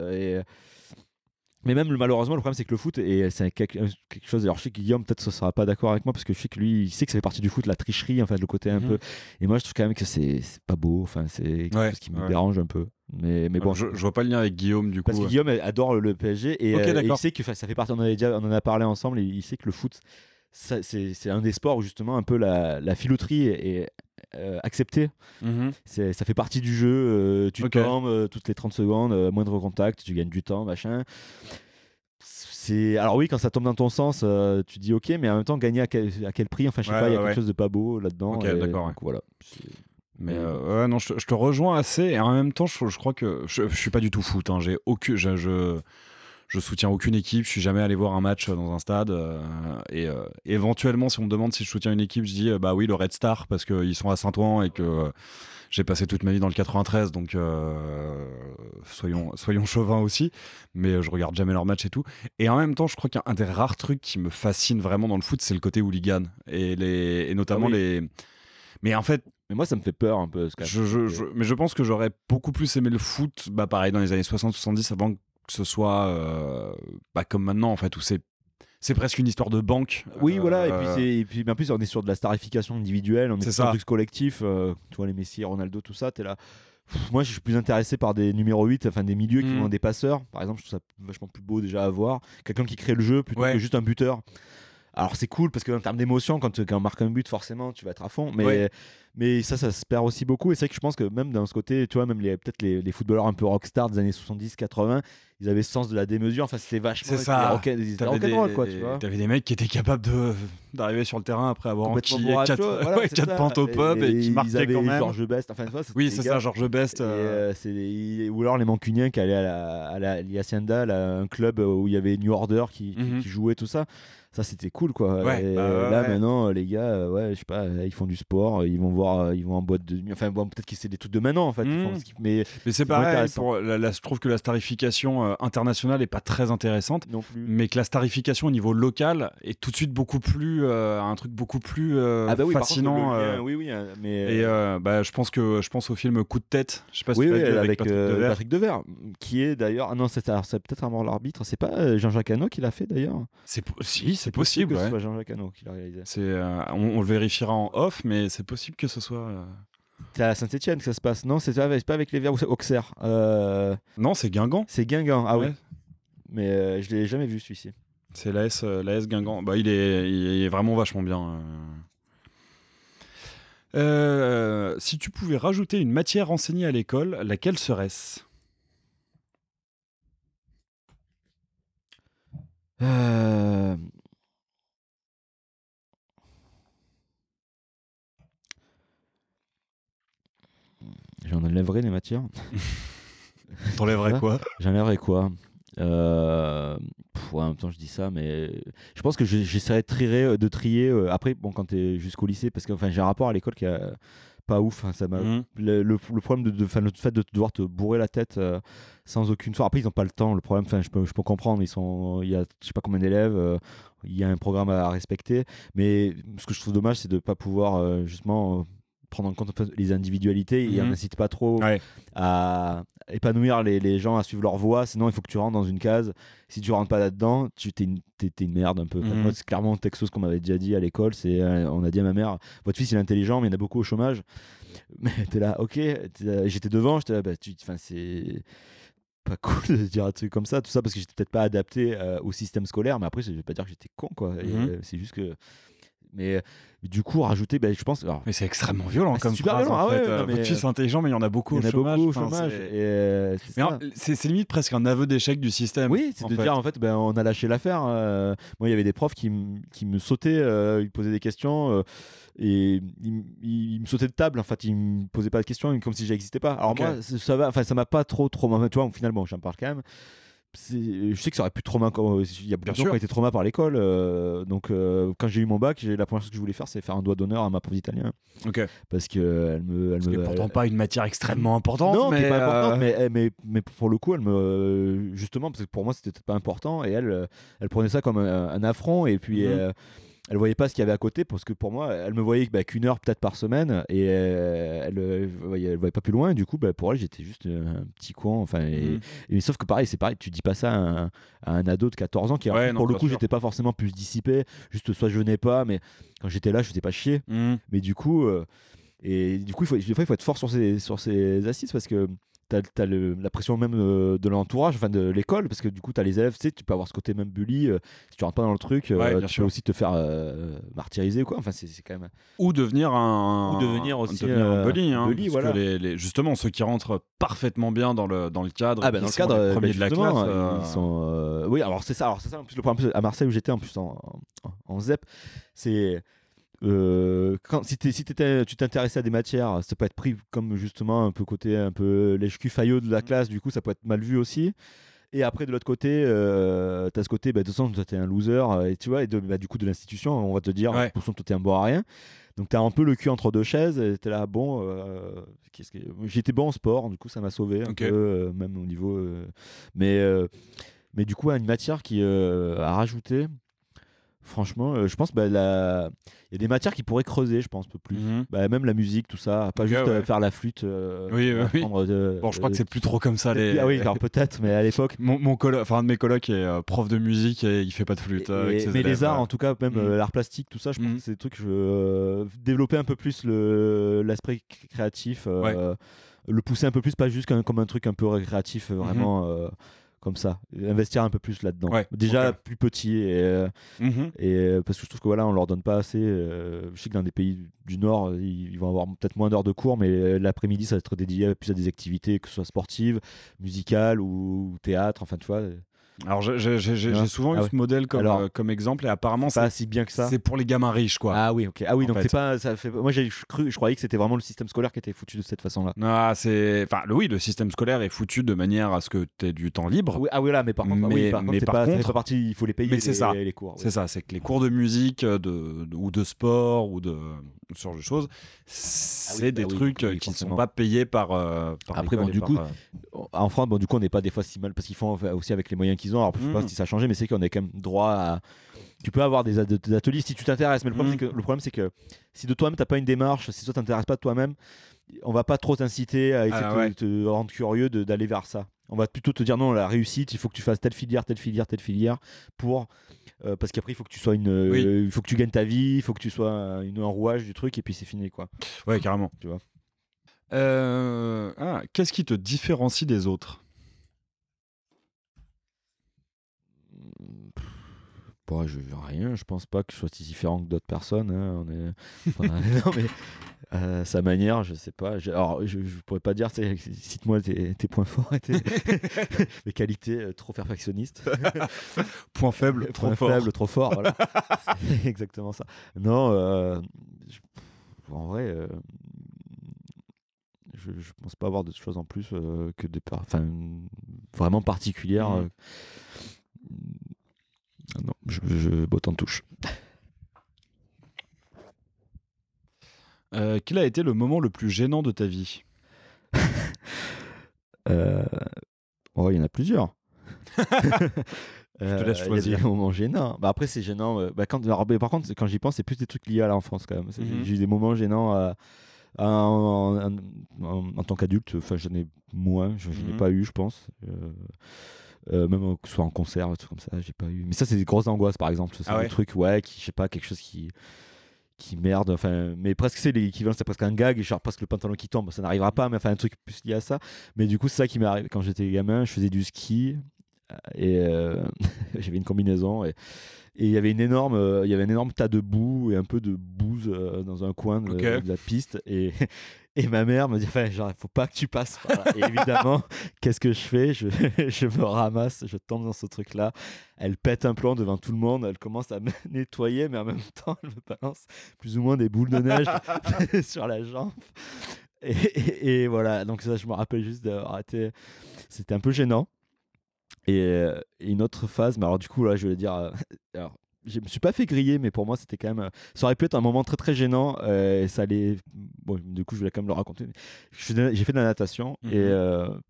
Mais même malheureusement, le problème, c'est que le foot, et c'est quelque chose. Alors je sais que Guillaume peut-être ne sera pas d'accord avec moi, parce que je sais que lui, il sait que ça fait partie du foot, la tricherie, en fait, le côté un peu. Et moi, je trouve quand même que c'est pas beau. Enfin, c'est quelque chose qui me dérange un peu. Mais bon, je vois pas le lien avec Guillaume, du coup. Parce que Guillaume adore le PSG, et il sait que ça fait partie. On en a parlé ensemble, et il sait que le foot, c'est un des sports où justement un peu la filouterie est acceptée. Ça fait partie du jeu. Tu tombes toutes les 30 secondes, moindre contact, tu gagnes du temps, machin. Alors oui, quand ça tombe dans ton sens, tu dis ok, mais en même temps, gagner à quel prix? Enfin, je sais pas, il y a quelque chose de pas beau là-dedans. D'accord. Donc, voilà. Mais non, je te rejoins assez, et en même temps, je crois que je suis pas du tout foot. Hein. Je soutiens aucune équipe, je suis jamais allé voir un match dans un stade, et éventuellement, si on me demande si je soutiens une équipe, je dis bah oui, le Red Star, parce qu'ils sont à Saint-Ouen et que j'ai passé toute ma vie dans le 93, donc soyons chauvins aussi, mais je regarde jamais leurs matchs et tout. Et en même temps, je crois qu'un des rares trucs qui me fascine vraiment dans le foot, c'est le côté hooligan, et notamment les... Mais en fait... Mais moi, ça me fait peur un peu. Mais je pense que j'aurais beaucoup plus aimé le foot, pareil, dans les années 60-70, avant que ce soit comme maintenant, en fait, où c'est presque une histoire de banque. Oui, voilà, et puis en plus, on est sur de la starification individuelle, on est sur un truc collectif. Tu vois, les Messi, Ronaldo, tout ça, t'es là. Moi, je suis plus intéressé par des numéros 8, enfin des milieux qui ont des passeurs. Par exemple, je trouve ça vachement plus beau déjà à voir. Quelqu'un qui crée le jeu plutôt que juste un buteur. Alors c'est cool parce qu'en termes d'émotion, quand on marque un but, forcément, tu vas être à fond. Mais ça se perd aussi beaucoup. Et c'est vrai que je pense que même dans ce côté, tu vois, même peut-être les footballeurs un peu rockstar des années 70-80, ils avaient ce sens de la démesure. Enfin, c'était vachement. C'est ça. Rock'n'roll, quoi, tu vois. T'avais des mecs qui étaient capables d'arriver sur le terrain après avoir enquillé 4 pintes au pub et qui marquaient quand même. Georges Best. Enfin, oui, c'est ça, Georges Best. Ou alors les Mancuniens qui allaient à la Hacienda, un club où il y avait New Order qui jouait, tout ça. Ça, c'était cool, quoi. Maintenant, les gars, je sais pas, ils font du sport, ils vont en boîte de nuit. Enfin, bon, peut-être que c'est des trucs de maintenant, en fait. Mais c'est pareil. Je trouve que la starification internationale est pas très intéressante, non plus. Mais que la starification au niveau local est tout de suite beaucoup plus un truc beaucoup plus fascinant. Je pense au film Coup de tête. Je sais pas si tu l'as vu avec Patrick Devers, qui est d'ailleurs. Ah non, c'est peut-être un mort l'arbitre. C'est pas Jean-Jacques Hano qui l'a fait d'ailleurs. C'est possible. Que ce soit Jean-Jacques Hano qui l'a réalisé. On le vérifiera en off, mais c'est possible que ce soit. C'est à Saint-Etienne que ça se passe. Non, c'est pas avec les Verts ou Auxerre. Non, c'est Guingamp. C'est Guingamp, oui. Mais je l'ai jamais vu celui-ci. C'est l'AS Guingamp. Bah, il est vraiment vachement bien. Si tu pouvais rajouter une matière enseignée à l'école, laquelle serait-ce ? J'en enlèverais les matières. T'enlèverais quoi ? J'enlèverais quoi ? En même temps, je dis ça, mais je pense que j'essaierais de trier. Après, bon, quand t'es jusqu'au lycée, parce que j'ai un rapport à l'école qui est pas ouf. Ça m'a le problème le fait de devoir te bourrer la tête sans aucune forme. Après, ils n'ont pas le temps. Le problème, je peux comprendre. Il y a je sais pas combien d'élèves. Il y a un programme à respecter. Mais ce que je trouve dommage, c'est de pas pouvoir justement prendre en compte les individualités et on n'incite pas trop à épanouir les gens, à suivre leur voie. Sinon, il faut que tu rentres dans une case. Si tu rentres pas là-dedans, t'es une merde un peu. Moi, c'est clairement un texte, ce qu'on m'avait déjà dit à l'école. On a dit à ma mère, votre fils il est intelligent, mais il y en a beaucoup au chômage. Mais t'es là, ok, j'étais devant, j'étais là, c'est pas cool de dire un truc comme ça, tout ça parce que j'étais peut-être pas adapté au système scolaire. Mais après, je vais pas dire que j'étais con, quoi. C'est juste que. Mais du coup, rajouter, je pense. Alors, mais c'est extrêmement violent comme super phrase. Violent. En fait. Votre fils est intelligent, mais il y en a beaucoup au chômage. C'est limite presque un aveu d'échec du système. Oui, c'est de dire en fait, on a lâché l'affaire. Moi, il y avait des profs qui me sautaient, ils me posaient des questions et ils me sautaient de table. En fait, ils me posaient pas de questions comme si j'existais pas. Alors moi, ça va. Enfin, ça m'a pas trop. Tu vois, finalement, j'en parle quand même. Je sais que ça aurait pu trauma. Il y a beaucoup de gens qui ont été traumas par l'école. Donc, quand j'ai eu mon bac, la première chose que je voulais faire, c'est faire un doigt d'honneur à ma prof d'italien. Parce que c'est pourtant pas une matière extrêmement importante. Non, mais pas importante. Mais pour le coup, justement, parce que pour moi, c'était peut-être pas important. Et elle prenait ça comme un affront. Et puis. Elle voyait pas ce qu'il y avait à côté parce que pour moi elle me voyait qu'une heure peut-être par semaine et elle voyait pas plus loin et du coup pour elle j'étais juste un petit con et sauf que c'est pareil tu dis pas ça à un ado de 14 ans qui pour le coup j'étais pas forcément plus dissipé, juste soit je venais pas, mais quand j'étais là je faisais pas chier. Mais du coup il faut être fort sur ces assises parce que t'as la pression même de l'entourage, de l'école, parce que du coup t'as les élèves, tu peux avoir ce côté même bully, si tu rentres pas dans le truc, tu peux aussi te faire martyriser, quoi. C'est quand même. Ou devenir un bully, bully, voilà. Que justement ceux qui rentrent parfaitement bien dans le cadre, dans le cadre premier de la classe, ils sont. Oui, alors c'est ça. En plus le problème à Marseille où j'étais en plus en ZEP, c'est. Si tu t'intéressais à des matières, ça peut être pris comme justement un peu côté un peu lèche-cul faillot de la classe, du coup ça peut être mal vu aussi. Et après de l'autre côté, t'as ce côté, de toute façon toi t'es un loser, et tu vois, et du coup de l'institution, on va te dire, de toute façon toi t'es un bon à rien. Donc t'as un peu le cul entre deux chaises, et t'es là, j'étais bon en sport, du coup ça m'a sauvé un peu, même au niveau. Mais du coup, une matière qui a rajouté. Franchement, je pense il y a des matières qui pourraient creuser, je pense, un peu plus. Même la musique, tout ça, pas juste faire la flûte. Oui. Bon, je crois que c'est plus trop comme ça. Ah oui, alors peut-être, mais à l'époque. Un de mes colocs est prof de musique et il fait pas de flûte. Mais les arts, en tout cas, même l'art plastique, tout ça, je pense que c'est des trucs que développer un peu plus l'aspect créatif. le pousser un peu plus, pas juste comme un truc un peu récréatif, vraiment comme ça. Investir un peu plus là-dedans. Déjà plus petit et parce que je trouve que voilà, on leur donne pas assez. Je sais que dans des pays du Nord, ils vont avoir peut-être moins d'heures de cours, mais l'après-midi, ça va être dédié plus à des activités, que ce soit sportives, musicales ou théâtre, enfin tu vois. Alors j'ai souvent eu ce modèle comme exemple et apparemment c'est pas si bien que ça. C'est pour les gamins riches quoi. Ah oui, ok. Ah oui, donc c'est pas ça fait. Moi je croyais que c'était vraiment le système scolaire qui était foutu de cette façon-là. Non, le système scolaire est foutu de manière à ce que tu aies du temps libre. Oui, là, mais par contre, ça fait partie, il faut les payer les cours. C'est ça, c'est que les cours de musique ou de sport ou de ce genre de choses, c'est des trucs qui ne sont pas payés par après bon du coup en France du coup on n'est pas des fois si mal parce qu'ils font aussi avec les moyens qu'ils ont. Alors je sais pas si ça a changé, mais c'est qu'on a quand même droit à. Tu peux avoir des ateliers si tu t'intéresses, mais le problème c'est que si de toi-même t'as pas une démarche, si toi t'intéresses pas de toi-même, on va pas trop t'inciter à essayer de te rendre curieux d'aller vers ça. On va plutôt te dire non, la réussite, il faut que tu fasses telle filière pour parce qu'après il faut que tu sois il faut que tu gagnes ta vie, il faut que tu sois un rouage du truc et puis c'est fini quoi. Ouais, carrément. Tu vois. Qu'est-ce qui te différencie des autres? Rien, je pense pas que je sois si différent que d'autres personnes. Hein. Non, mais sa manière, je sais pas. Alors, je pourrais pas dire, cite-moi tes points forts et mes qualités trop perfectionnistes. Point faible, trop fort. Faible, trop fort, voilà. C'est exactement ça. Non, en vrai, je pense pas avoir de choses en plus que vraiment particulières. Non, je botte en touche. Quel a été le moment le plus gênant de ta vie? Il y en a plusieurs. Je te laisse choisir. Il y a des moments gênants. Après, c'est gênant. Par contre, quand j'y pense, c'est plus des trucs liés à l'enfance quand même. J'ai eu des moments gênants en tant qu'adulte. Enfin, j'en ai moins. Je n'ai pas eu, je pense. Même que ce soit en concert, des trucs comme ça, j'ai pas eu. Mais ça, c'est des grosses angoisses, par exemple. C'est des trucs, je sais pas, quelque chose qui merde. Enfin, mais presque c'est l'équivalent, c'est presque un gag. Genre presque le pantalon qui tombe, ça n'arrivera pas. Mais enfin, un truc plus lié à ça. Mais du coup, c'est ça qui m'est arrivé quand j'étais gamin. Je faisais du ski et j'avais une combinaison et il y avait un énorme tas de boue et un peu de bouse dans un coin de la piste et ma mère me dit genre faut pas que tu passes par là. Et évidemment qu'est-ce que je fais, je me ramasse, je tombe dans ce truc là, elle pète un plomb devant tout le monde, elle commence à me nettoyer mais en même temps elle me balance plus ou moins des boules de neige sur la jambe et voilà, donc ça je me rappelle juste d'avoir été, c'était un peu gênant. Et une autre phase, mais alors du coup là je vais dire alors je me suis pas fait griller, mais pour moi c'était quand même ça aurait pu être un moment très très gênant et ça allait, bon du coup je voulais quand même le raconter. J'ai fait de la natation et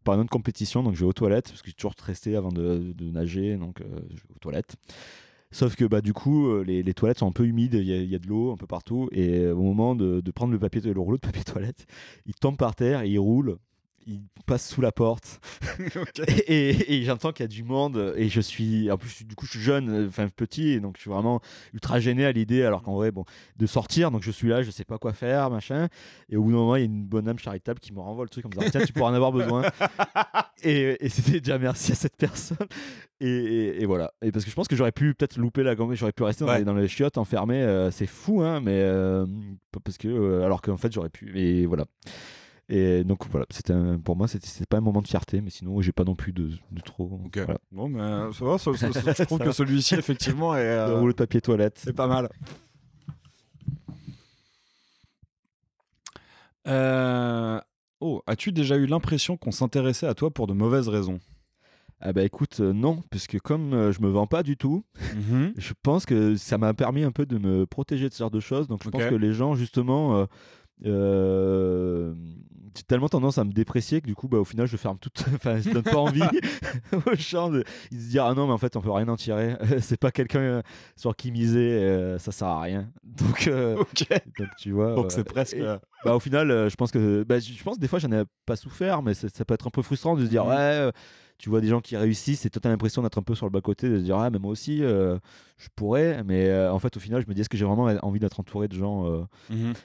par une autre compétition, donc je vais aux toilettes parce que j'ai toujours resté avant de nager, donc je vais aux toilettes. Sauf que du coup les toilettes sont un peu humides, il y a de l'eau un peu partout et au moment de prendre le rouleau de papier toilette, il tombe par terre et il roule. Il passe sous la porte et j'entends qu'il y a du monde et je suis jeune, enfin petit, et donc je suis vraiment ultra gêné à l'idée, alors qu'en vrai de sortir, donc je suis là, je sais pas quoi faire machin, et au bout d'un moment il y a une bonne âme charitable qui me renvoie le truc en me disant tiens tu pourras en avoir besoin et c'était déjà merci à cette personne et voilà, et parce que je pense que j'aurais pu peut-être louper la gomme, j'aurais pu rester dans les chiottes enfermé, c'est fou hein, mais parce que alors qu'en fait j'aurais pu, et voilà. Et donc voilà, pour moi c'était pas un moment de fierté, mais sinon j'ai pas non plus de trop. Voilà. Bon, mais ça va, je trouve que celui-ci effectivement est. Le rouleau de papier toilette. C'est pas mal. As-tu déjà eu l'impression qu'on s'intéressait à toi pour de mauvaises raisons? Ah écoute, non, parce que comme je me vends pas du tout, je pense que ça m'a permis un peu de me protéger de ce genre de choses. Donc je pense que les gens justement. J'ai tellement tendance à me déprécier que du coup au final je ferme tout, enfin je donne pas envie aux gens de se dire ah non mais en fait on peut rien en tirer, c'est pas quelqu'un sur qui miser, ça sert à rien, donc donc tu vois, donc c'est presque au final je pense des fois j'en ai pas souffert, mais ça peut être un peu frustrant de se dire tu vois des gens qui réussissent et toi t'as l'impression d'être un peu sur le bas-côté, de se dire mais moi aussi je pourrais, mais en fait au final je me dis est-ce que j'ai vraiment envie d'être entouré de gens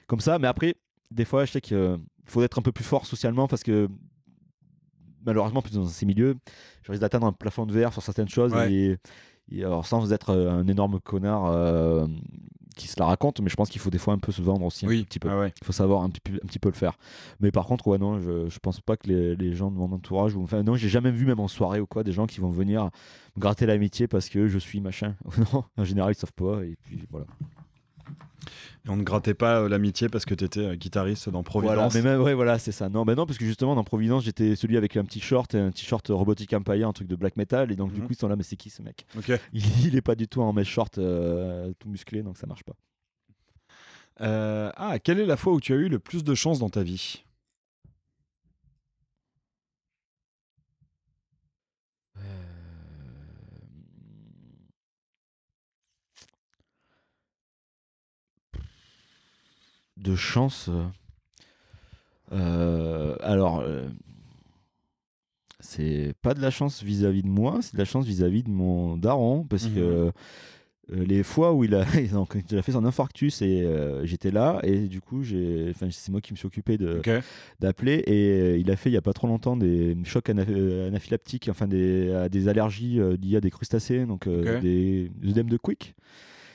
comme ça. Mais après des fois je sais que faut être un peu plus fort socialement parce que malheureusement, plus dans ces milieux, je risque d'atteindre un plafond de verre sur certaines choses et alors sans être un énorme connard qui se la raconte, mais je pense qu'il faut des fois un peu se vendre aussi un petit peu. Il faut savoir un petit peu le faire. Mais par contre, non, je pense pas que les gens de mon entourage, enfin non, j'ai jamais vu même en soirée ou quoi des gens qui vont venir me gratter l'amitié parce que je suis machin. Non, en général ils savent pas et puis voilà. Et on ne grattait pas l'amitié parce que tu étais guitariste dans Providence. Voilà, mais même, voilà, c'est ça. Non, non, parce que justement dans Providence, j'étais celui avec un t-shirt Robotic Empire, un truc de black metal, et donc du coup ils sont là, mais c'est qui ce mec? Il est pas du tout en mes shorts tout musclé, donc ça marche pas. Quelle est la fois où tu as eu le plus de chance dans ta vie? De chance. Alors, c'est pas de la chance vis-à-vis de moi, c'est de la chance vis-à-vis de mon daron, parce que les fois où il a fait son infarctus et j'étais là, et du coup c'est moi qui me suis occupé d'appeler, et il a fait il y a pas trop longtemps des chocs anaphylactiques, enfin des allergies liées à des crustacés, donc des œdèmes de Quick.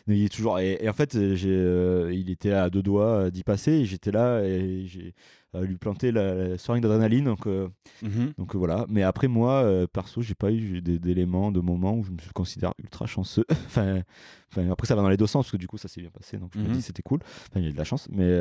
Il est toujours et en fait il était à 2 doigts d'y passer, et j'étais là et j'ai lui planté la seringue d'adrénaline, donc voilà. Mais après moi perso, j'ai pas eu d'éléments, de moments où je me considère ultra chanceux. enfin après ça va dans les deux sens parce que du coup ça s'est bien passé, donc je me dis c'était cool, il y a de la chance, mais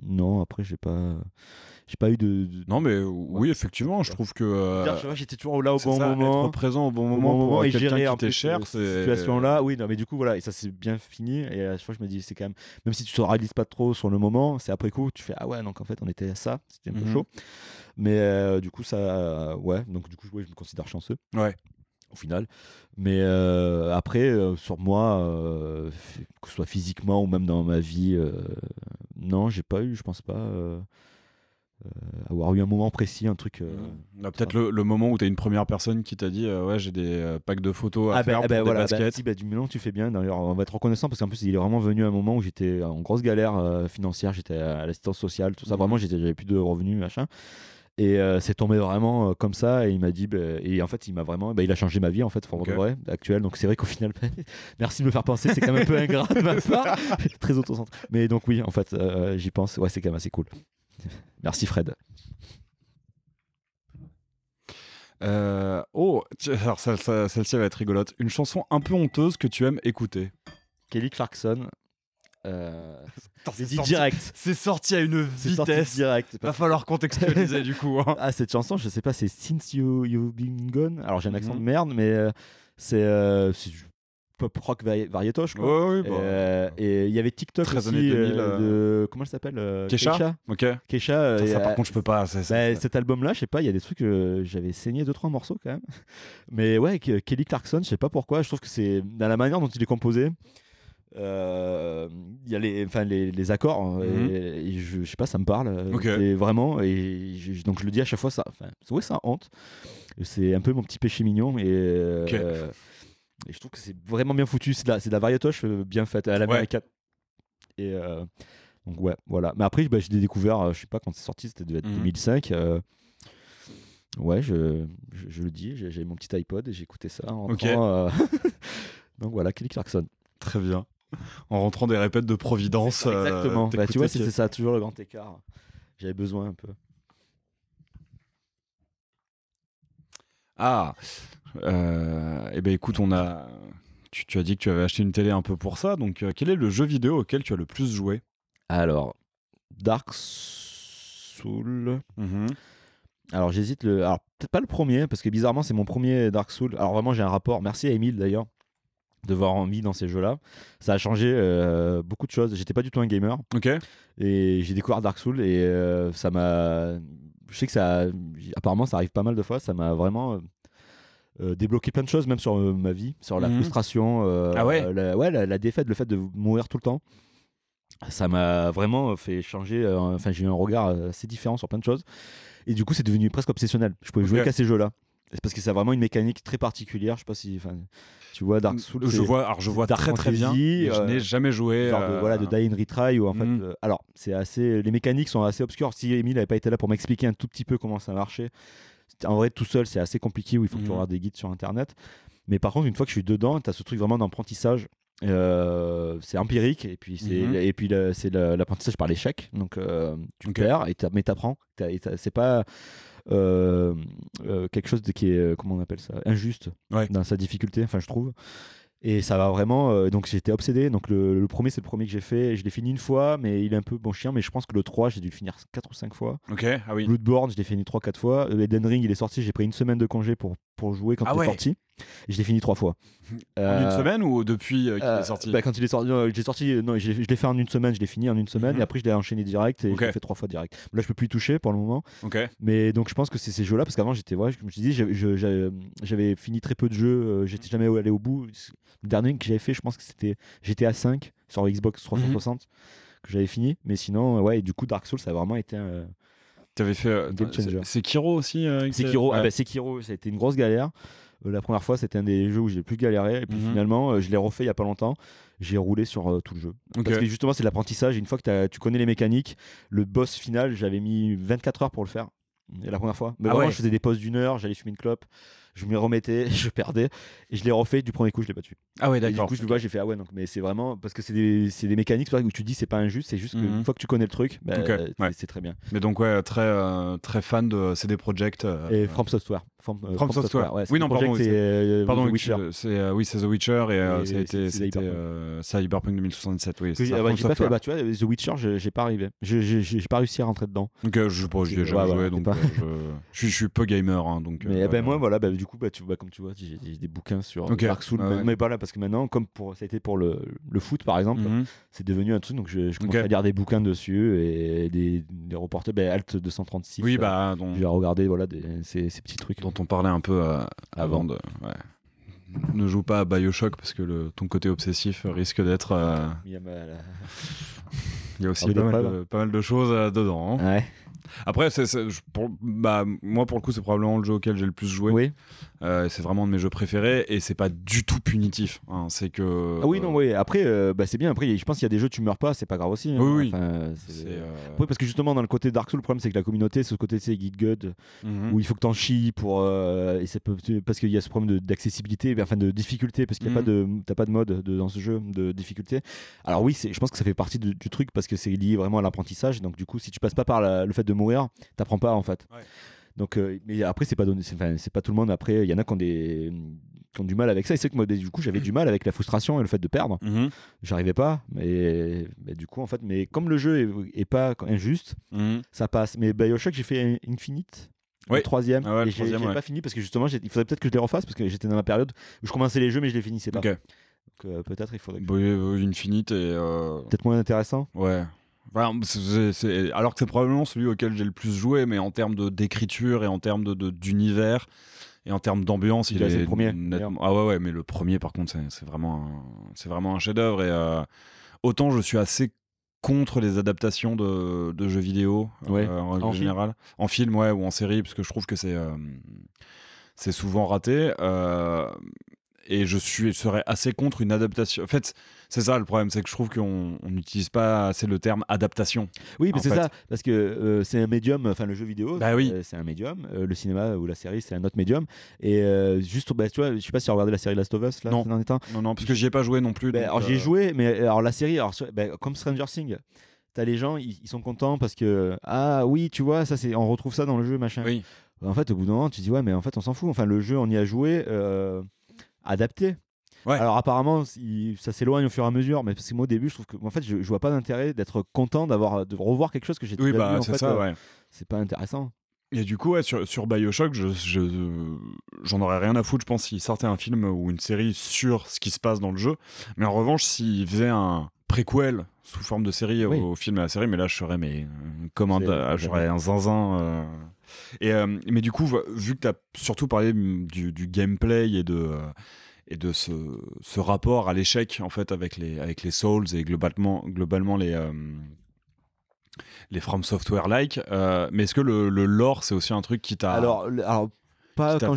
non, après j'ai pas eu de... Non, mais oui, effectivement, je trouve que j'étais toujours là au bon moment, être présent au bon moment pour et quelqu'un gérer qui t'est cher, cette situation-là. Oui, non, mais du coup voilà, et ça s'est bien fini, et à chaque fois je me dis c'est quand même si tu te réalises pas trop sur le moment, c'est après coup tu fais ah ouais, donc en fait on était à ça, c'était un peu chaud, mais du coup ça donc du coup je me considère chanceux au final. Mais après sur moi, que ce soit physiquement ou même dans ma vie, non, j'ai pas eu, je pense pas avoir eu un moment précis, un truc. Peut-être le moment où tu as une première personne qui t'a dit ouais, j'ai des packs de photos à faire pour des baskets. Du moment tu fais bien, d'ailleurs on va être reconnaissant, parce qu'en plus il est vraiment venu à un moment où j'étais en grosse galère financière, j'étais à l'assistance sociale, tout ça, vraiment j'avais plus de revenus, machin. Et c'est tombé vraiment comme ça, et il m'a dit et en fait il m'a vraiment il a changé ma vie en fait pour vrai actuelle. Donc c'est vrai qu'au final merci de me faire penser, c'est quand même un peu ingrat de ma part, très autocentré, mais donc oui en fait j'y pense, c'est quand même assez cool. Merci Fred. Alors celle-ci va être rigolote. Une chanson un peu honteuse que tu aimes écouter. Kelly Clarkson. C'est dit direct. C'est sorti à une vitesse. Direct. Va falloir contextualiser du coup. Hein. Cette chanson, je sais pas, c'est Since You've Been Gone. Alors j'ai un accent de merde, mais c'est pop rock variétoche quoi. Et il y avait TikTok aussi de comment elle s'appelle, Kesha. Kesha. Ça par contre je peux pas. Cet album-là, je sais pas, il y a des trucs j'avais saigné 2-3 morceaux quand même. Mais ouais, Kelly Clarkson, je sais pas pourquoi, je trouve que c'est dans la manière dont il est composé. Il y a les accords et je sais pas, ça me parle et vraiment, donc je le dis à chaque fois, ça hante, c'est un peu mon petit péché mignon, et je trouve que c'est vraiment bien foutu, c'est de la variétoche bien faite à l'américaine, et donc voilà. Mais après j'ai découvert, je sais pas quand c'est sorti, c'était 2005, je le dis, j'ai mon petit iPod et j'écoutais ça en rentrant, donc voilà, Kelly Clarkson. Très bien. En rentrant des répètes de Providence. Exactement. Tu vois, c'est ça, toujours le grand écart. J'avais besoin un peu. Écoute, tu as dit que tu avais acheté une télé un peu pour ça. Donc, quel est le jeu vidéo auquel tu as le plus joué? Alors, Dark Souls. Alors, j'hésite. Alors, peut-être pas le premier, parce que bizarrement, c'est mon premier Dark Souls. Alors, vraiment, j'ai un rapport. Merci à Emile d'ailleurs de voir envie dans ces jeux-là. Ça a changé beaucoup de choses. J'étais pas du tout un gamer. Et j'ai découvert Dark Souls, et ça m'a... Je sais que apparemment ça arrive pas mal de fois. Ça m'a vraiment débloqué plein de choses, même sur ma vie, sur la frustration, la défaite, le fait de mourir tout le temps. Ça m'a vraiment fait changer. J'ai eu un regard assez différent sur plein de choses. Et du coup, c'est devenu presque obsessionnel. Je pouvais jouer qu'à ces jeux-là. C'est parce que ça a vraiment une mécanique très particulière. Je sais pas si tu vois Dark Souls. Je vois très bien. Je n'ai jamais joué. De Die and Retry où en fait, alors les mécaniques sont assez obscures. Si Emile n'avait pas été là pour m'expliquer un tout petit peu comment ça marchait, en vrai tout seul c'est assez compliqué où il faut que tu regardes des guides sur internet. Mais par contre, une fois que je suis dedans, tu as ce truc vraiment d'apprentissage. C'est empirique et puis c'est l'apprentissage par l'échec. Donc tu perds mais t'apprends. C'est pas quelque chose qui est comment on appelle ça, injuste dans sa difficulté. Enfin, je trouve. Et ça va vraiment. Donc j'étais obsédé. Donc le premier, c'est le premier que j'ai fait. Je l'ai fini une fois, mais il est un peu bon chien. Mais je pense que le 3, j'ai dû le finir 4 ou 5 fois. Ok, ah oui. Bloodborne, je l'ai fini 3-4 fois. Elden Ring, il est sorti. J'ai pris une semaine de congé pour jouer quand il est sorti. Et je l'ai fini 3 fois. En une semaine ou depuis qu'il est sorti Quand il est sorti, je l'ai fait en une semaine, je l'ai fini en une semaine. Et après, je l'ai enchaîné direct et je l'ai fait 3 fois direct. Là, je peux plus y toucher pour le moment. Mais donc, je pense que c'est ces jeux-là. Parce qu'avant, je me suis dit, j'avais fini très peu de jeux. J'étais jamais allé au bout. Le dernier que j'avais fait, je pense que c'était GTA 5 sur Xbox 360 que j'avais fini. Mais sinon, et du coup, Dark Souls, ça a vraiment été un T'avais fait game changer. Sekiro aussi Sekiro, Sekiro, ça a été une grosse galère. La première fois, c'était un des jeux où j'ai le plus galéré. Et puis finalement, je l'ai refait il y a pas longtemps. J'ai roulé sur tout le jeu. Parce que justement, c'est l'apprentissage. Une fois que tu connais les mécaniques, le boss final, j'avais mis 24 heures pour le faire. La première fois. Mais vraiment, je faisais des pauses d'1 heure, j'allais fumer une clope. Je me remettais, je perdais et je l'ai refait du premier coup, je l'ai battu. Ah ouais, d'accord. Du coup, j'ai fait donc, mais c'est vraiment parce que c'est des mécaniques où tu dis c'est pas injuste, c'est juste qu'une fois que tu connais le truc, c'est très bien. Mais donc très fan de CD Projekt et From Software. From Software. Oui, non, pardon, c'est The Witcher. C'est The Witcher et ça a été Cyberpunk 2077. Oui, j'ai pas fait. Tu vois, The Witcher, j'ai pas arrivé. J'ai pas réussi à rentrer dedans. Donc je j'ai jamais joué, donc je suis peu gamer, donc. Mais moi, voilà, du coup, comme tu vois, j'ai des bouquins sur Dark Souls, mais pas là parce que maintenant, comme ça a été pour le foot par exemple, c'est devenu un truc, donc je commence à lire des bouquins dessus et des reportages. Alt 236. Oui, j'ai regardé ces petits trucs dont on parlait un peu avant de. Ne joue pas à BioShock parce que ton côté obsessif risque d'être. Il y a aussi pas mal de choses dedans. Hein. Ouais. Après, moi pour le coup, c'est probablement le jeu auquel j'ai le plus joué. Oui. C'est vraiment un de mes jeux préférés et c'est pas du tout punitif. C'est que. Ah oui, non, oui. Après, c'est bien. Après, je pense qu'il y a des jeux tu meurs pas, c'est pas grave aussi. Hein. Oui. Après, parce que justement, dans le côté Dark Souls, le problème c'est que la communauté, c'est ce côté Guide God où il faut que t'en chies pour. Et parce qu'il y a ce problème d'accessibilité, enfin de difficulté, parce qu'il y a t'as pas de mode dans ce jeu de difficulté. Alors oui, je pense que ça fait partie du truc parce que c'est lié vraiment à l'apprentissage. Donc du coup, si tu passes pas par le fait de mourir, t'apprends pas en fait. Ouais. Donc, mais après, c'est pas donné. C'est pas tout le monde. Après, il y en a qui ont du mal avec ça. Et c'est que moi, du coup, j'avais du mal avec la frustration et le fait de perdre. J'arrivais pas. Mais du coup, en fait, mais comme le jeu est pas injuste, ça passe. Mais BioShock, j'ai fait Infinite. Le troisième. Et j'ai pas fini parce que justement, il faudrait peut-être que je les refasse parce que j'étais dans la période où je commençais les jeux, mais je les finissais pas. Donc, peut-être il faudrait que Infinite et. Peut-être moins intéressant. Ouais. Enfin, alors que c'est probablement celui auquel j'ai le plus joué, mais en termes d'écriture et en termes d'univers et en termes d'ambiance, il est le premier. Ah ouais, mais le premier par contre, c'est vraiment un chef-d'œuvre et autant je suis assez contre les adaptations de jeux vidéo en général, en film ou en série, parce que je trouve que c'est souvent raté. Et je serais assez contre une adaptation. En fait, c'est ça le problème, c'est que je trouve qu'on n'utilise pas assez le terme adaptation. Oui, mais c'est ça, parce que c'est un médium, enfin le jeu vidéo, c'est un médium, le cinéma ou la série, c'est un autre médium. Et juste, tu vois, je sais pas si tu as regardé la série Last of Us là. Non, parce que j'y ai pas joué non plus. Alors j'y ai joué, mais alors la série, comme Stranger Things. T'as les gens, ils sont contents parce que oui, tu vois, ça on retrouve ça dans le jeu, machin. Oui. En fait, au bout d'un moment, tu dis mais en fait, on s'en fout. Enfin, le jeu, on y a joué. Adapté. Ouais. Alors apparemment ça s'éloigne au fur et à mesure, mais parce que moi au début je trouve que en fait je vois pas d'intérêt d'être content de revoir quelque chose que j'ai déjà vu. En fait, c'est pas intéressant. Et du coup sur BioShock j'en aurais rien à foutre, je pense, s'il sortait un film ou une série sur ce qui se passe dans le jeu, mais en revanche s'il faisait un préquel sous forme de série au film et à la série, mais là je serais j'aurais un zinzin mais du coup, vu que tu as surtout parlé du gameplay et de ce rapport à l'échec en fait avec les Souls et globalement les From Software-like, mais est-ce que le lore c'est aussi un truc qui t'a... Alors Pas quand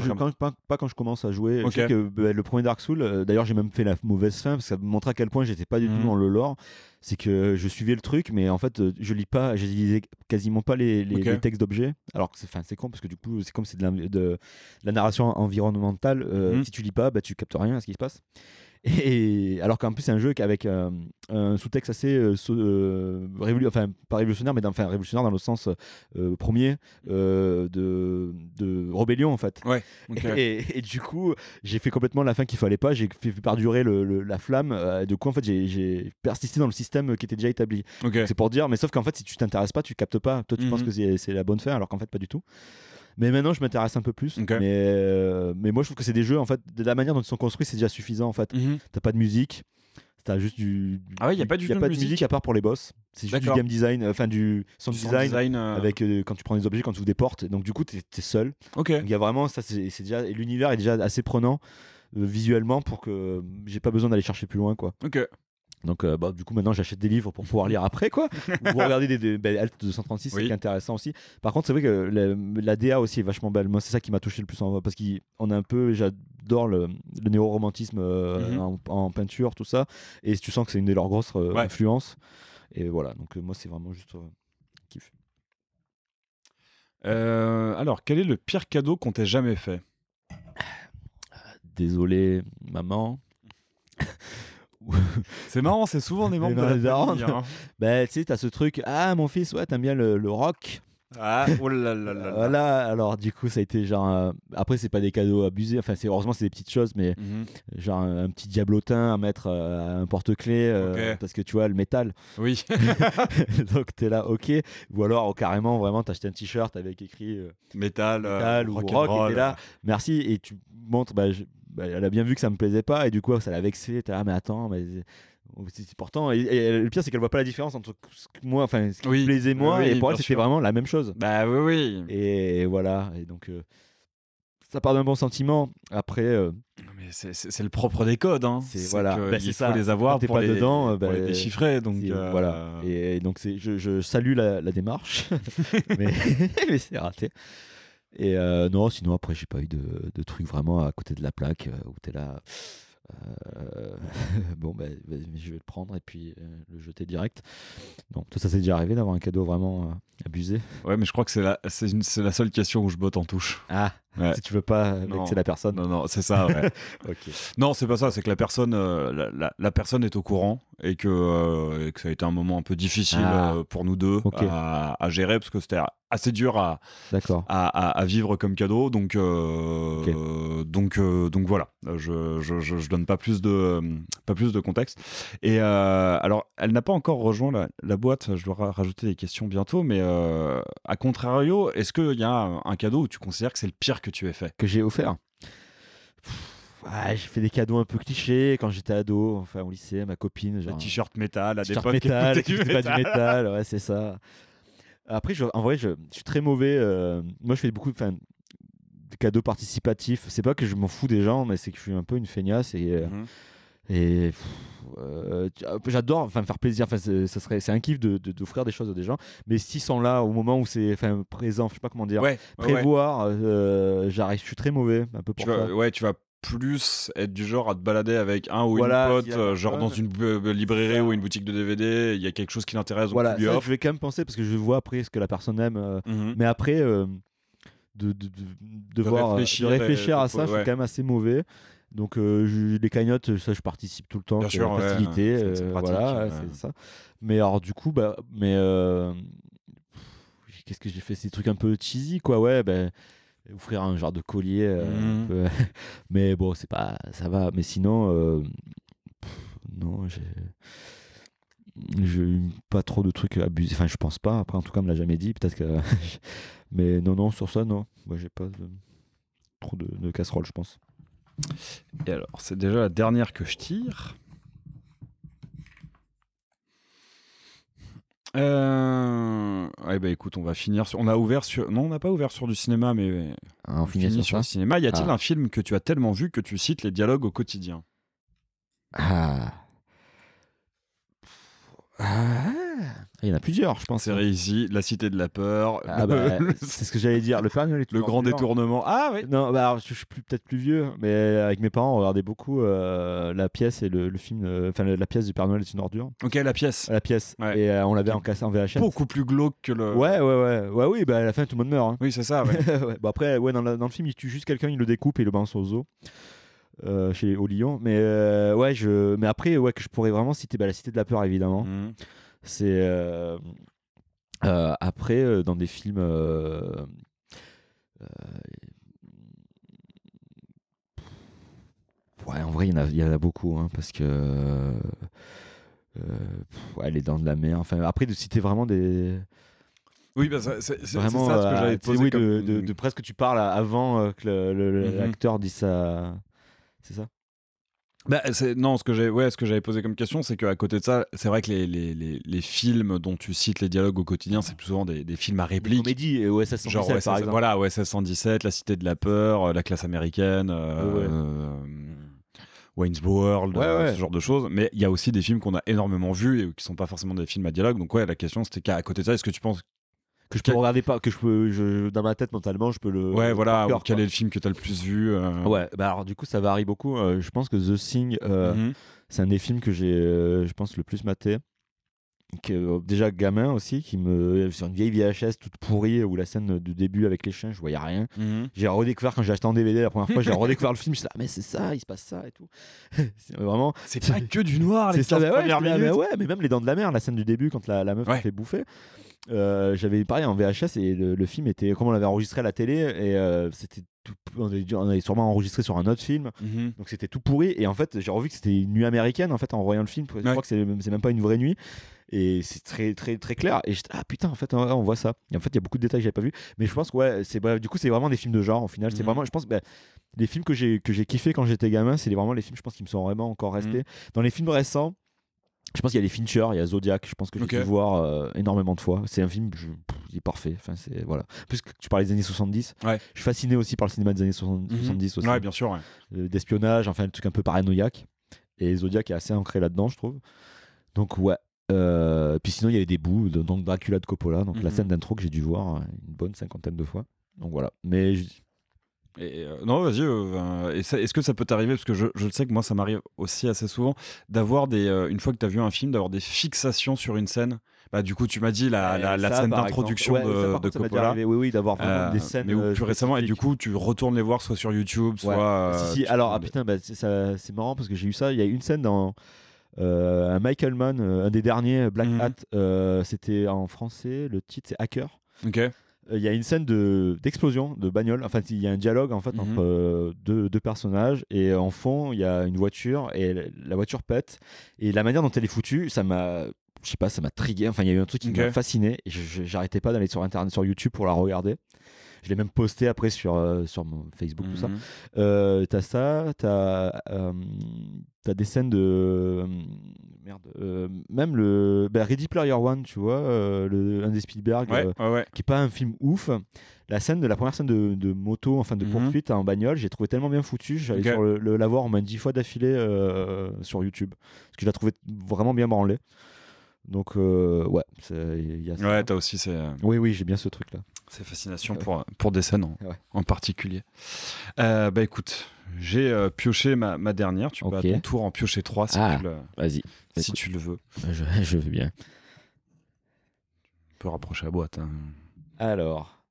je commence à jouer. Je sais que le premier Dark Souls, d'ailleurs j'ai même fait la mauvaise fin parce que ça me montrait à quel point j'étais pas du tout dans le lore. C'est que je suivais le truc, mais en fait je lisais quasiment pas les textes d'objets. Alors c'est con parce que du coup c'est comme c'est de la narration environnementale. Si tu lis pas, tu captes rien à ce qui se passe. Et alors qu'en plus c'est un jeu avec un sous-texte assez pas révolutionnaire, mais révolutionnaire dans le sens premier de rébellion en fait. Ouais. Et du coup j'ai fait complètement la fin qu'il fallait pas, j'ai fait perdurer la flamme. Du coup en fait j'ai persisté dans le système qui était déjà établi. C'est pour dire, mais sauf qu'en fait si tu t'intéresses pas, tu captes pas. Toi tu penses que c'est la bonne fin alors qu'en fait pas du tout. Mais maintenant, je m'intéresse un peu plus. Mais moi, je trouve que c'est des jeux, en fait, de la manière dont ils sont construits, c'est déjà suffisant, en fait. T'as pas de musique, t'as juste du. Ah ouais, il n'y a pas de musique à part pour les boss. C'est juste du game design, du sound design avec quand tu prends des objets, quand tu ouvres des portes. Donc, du coup, t'es seul. Donc, il y a vraiment, ça, c'est déjà. Et l'univers est déjà assez prenant visuellement pour que j'ai pas besoin d'aller chercher plus loin, quoi. Donc du coup maintenant j'achète des livres pour pouvoir lire après quoi. Ou regarder des Alt 236, c'est intéressant aussi. Par contre c'est vrai que la DA aussi est vachement belle. Moi c'est ça qui m'a touché le plus parce qu'on a un peu, j'adore le néo-romantisme en peinture, tout ça. Et tu sens que c'est une de leurs grosses influences. Et voilà, donc moi c'est vraiment juste kiff. Alors quel est le pire cadeau qu'on t'ait jamais fait? Désolé maman. C'est marrant, c'est souvent des membres de la famille. Hein. Tu sais, t'as ce truc, mon fils, ouais, t'aimes bien le rock. Ah, oh là là là. Voilà, alors du coup, ça a été genre. Après, c'est pas des cadeaux abusés, enfin, heureusement, c'est des petites choses, mais genre un petit diablotin à mettre à un porte-clés, parce que tu vois, le métal. Oui. Donc, t'es là, ok. Ou alors, carrément, vraiment, t'as acheté un t-shirt avec écrit métal ou rock, et t'es là, merci, et tu montres, elle a bien vu que ça me plaisait pas et du coup ça l'a vexé. T'es là, mais attends, mais c'est important. Et le pire c'est qu'elle voit pas la différence entre moi, enfin ce qui me plaisait moi, et pour elle c'était vraiment la même chose. Bah oui. Et voilà. Et donc ça part d'un bon sentiment. Après. Mais c'est le propre des codes. Hein. C'est il faut les avoir pour les dedans, pour les déchiffrer. Donc voilà. Et donc je salue la démarche, mais c'est raté. Et non, sinon après j'ai pas eu de trucs vraiment à côté de la plaque où t'es là. Bon, je vais le prendre et puis le jeter direct. Non, tout ça c'est déjà arrivé d'avoir un cadeau vraiment abusé. Ouais, mais je crois que c'est la seule question où je botte en touche. Ah, si tu veux pas vexer la personne. Non, c'est ça. Ouais. Okay. Non, c'est pas ça. C'est que la personne, la personne est au courant et que ça a été un moment un peu difficile pour nous deux à gérer parce que c'était assez dur à vivre comme cadeau. Donc voilà. Je donne pas plus de contexte. Et alors, elle n'a pas encore rejoint la boîte. Je dois rajouter des questions bientôt. Mais à contrario, est-ce qu'il y a un cadeau où tu considères que c'est le pire que tu aies fait? Que j'ai offert? J'ai fait des cadeaux un peu clichés quand j'étais ado, enfin au lycée, à ma copine. Genre un t-shirt métal à des potes qui écoutaient du métal. Ouais, c'est ça. Après, en vrai, je suis très mauvais. Moi, je fais beaucoup de cadeaux participatifs. C'est pas que je m'en fous des gens, mais c'est que je suis un peu une feignasse j'adore faire plaisir. C'est un kiff d'offrir des choses à des gens, mais s'ils sont là au moment où c'est présent, je sais pas comment dire, prévoir, je suis très mauvais un peu pour ça. Tu vas plus être du genre à te balader avec un ou une pote, genre dans une librairie ou une boutique de DVD, il y a quelque chose qui l'intéresse, donc tu lui offres. Je vais quand même penser parce que je vois après ce que la personne aime, mais après de réfléchir à ça, je suis quand même assez mauvais. Donc les cagnottes, ça je participe tout le temps. Bien sûr, facilité, c'est pratique, voilà, c'est ça. Mais alors du coup, qu'est-ce que j'ai fait? Ces trucs un peu cheesy, quoi. Offrir un genre de collier, un peu... mais bon, c'est pas, ça va. Mais sinon, non, j'ai eu pas trop de trucs abusés. Enfin, je pense pas. Après, en tout cas, on me l'a jamais dit. Peut-être que, mais non, sur ça, non. Moi, j'ai pas trop de casseroles, je pense. Et alors, c'est déjà la dernière que je tire. Écoute, on va finir sur... On a ouvert sur... Non, on n'a pas ouvert sur du cinéma, mais on finit sur le cinéma. Y a-t-il un film que tu as tellement vu que tu cites les dialogues au quotidien? Il y en a plusieurs, je pense. Série ici, La Cité de la Peur. C'est ce que j'allais dire. Le Père Noël est le grand détournement. Ah oui. Non, alors, je suis peut-être plus vieux, mais avec mes parents, on regardait beaucoup La Pièce et le film. La pièce du Père Noël est une ordure. Ok, La Pièce. La Pièce. Ouais. Et on l'avait en VHS. Beaucoup plus glauque que le. Ouais, oui, à la fin, tout le monde meurt. Hein. Oui, c'est ça. Ouais. Ouais. Bon, après, dans le film, il tue juste quelqu'un, il le découpe et il le balance au zoo. Au Lion. Mais mais après, que je pourrais vraiment citer La Cité de la Peur, évidemment. Mmh. C'est après dans des films en vrai il y en a beaucoup hein, parce que Les Dents de la Mer, enfin après de citer vraiment des oui, bah c'est vraiment ça ce que j'avais posé comme... de presque tu parles avant que l'acteur dise ça, c'est ça. Bah, non, ce que j'avais posé comme question, c'est qu'à côté de ça, c'est vrai que les films dont tu cites les dialogues au quotidien, c'est plus souvent des films à réplique. Comédie, OSS 117 genre, par exemple. Voilà, OSS 117, La Cité de la Peur, La Classe américaine, Wayne's World, ce genre de choses. Mais il y a aussi des films qu'on a énormément vus et qui sont pas forcément des films à dialogue. Donc la question c'était qu'à côté de ça, est-ce que tu penses que je peux regarder pas, que dans ma tête mentalement je peux le quel est le film que tu as le plus vu alors du coup ça varie beaucoup. Je pense que The Thing c'est un des films que j'ai je pense le plus maté, déjà gamin aussi, sur une vieille VHS toute pourrie où la scène du début avec les chiens je voyais rien. J'ai redécouvert quand j'ai acheté en DVD la première fois, j'ai redécouvert le film, je suis là mais c'est ça, il se passe ça et tout. c'est pas que du noir les 15 premières minutes. Mais même Les Dents de la Mer, la scène du début quand la meuf se fait bouffer. J'avais pareil en VHS et le film était comme on l'avait enregistré à la télé et c'était on avait sûrement enregistré sur un autre film, donc c'était tout pourri et en fait j'ai revu que c'était une nuit américaine en fait en voyant le film. Je crois que c'est même pas une vraie nuit et c'est très très très clair et j'étais putain en fait on voit ça et en fait il y a beaucoup de détails que j'avais pas vu, mais je pense que du coup c'est vraiment des films de genre au final. C'est vraiment, je pense, les films que j'ai kiffé quand j'étais gamin, c'est vraiment les films je pense qui me sont vraiment encore restés. Dans les films récents, je pense qu'il y a les Fincher, il y a Zodiac, je pense que j'ai pu voir énormément de fois. C'est un film, il est parfait. Enfin, voilà. Puisque tu parlais des années 70, je suis fasciné aussi par le cinéma des années 70 aussi. Ouais, bien sûr. D'espionnage, enfin, le truc un peu paranoïaque. Et Zodiac est assez ancré là-dedans, je trouve. Donc, puis sinon, il y avait des bouts, donc Dracula de Coppola, donc la scène d'intro que j'ai dû voir une bonne 50aine de fois. Donc voilà. Mais non, vas-y. Est-ce que ça peut t'arriver, parce que je le sais que moi ça m'arrive aussi assez souvent, d'avoir une fois que tu as vu un film, d'avoir des fixations sur une scène. Du coup, tu m'as dit la scène d'introduction de Coppola. Oui, d'avoir vraiment des scènes. Mais plus récemment, et du coup, tu retournes les voir soit sur YouTube, soit. Alors, putain, c'est marrant parce que j'ai eu ça. Il y a une scène dans un Michael Mann, un des derniers, Black Hat. C'était en français. Le titre c'est Hacker. Ok. Il y a une scène d'explosion de bagnole. Enfin, il y a un dialogue en fait entre deux personnages et en fond il y a une voiture et la voiture pète et la manière dont elle est foutue, ça m'a trigué. Enfin, il y a eu un truc qui m'a fasciné et j'arrêtais pas d'aller sur internet, sur YouTube pour la regarder. Je l'ai même posté après sur mon Facebook, tout ça. T'as ça, t'as des scènes de même Ready Player One, tu vois, un des Spielberg, qui est pas un film ouf. La première scène de moto, enfin de poursuite en bagnole, j'ai trouvé tellement bien foutu. J'allais sur la voir au moins 10 fois d'affilée sur YouTube parce que je la trouvais vraiment bien branlée. Donc il y a ça. T'as aussi oui, j'ai bien ce truc là. Ces fascinations pour des scènes en particulier. Écoute, j'ai pioché ma dernière. Tu peux à ton tour en piocher 3 si vas-y. Si tu le veux. Je veux bien. On peut rapprocher la boîte. Hein. Alors,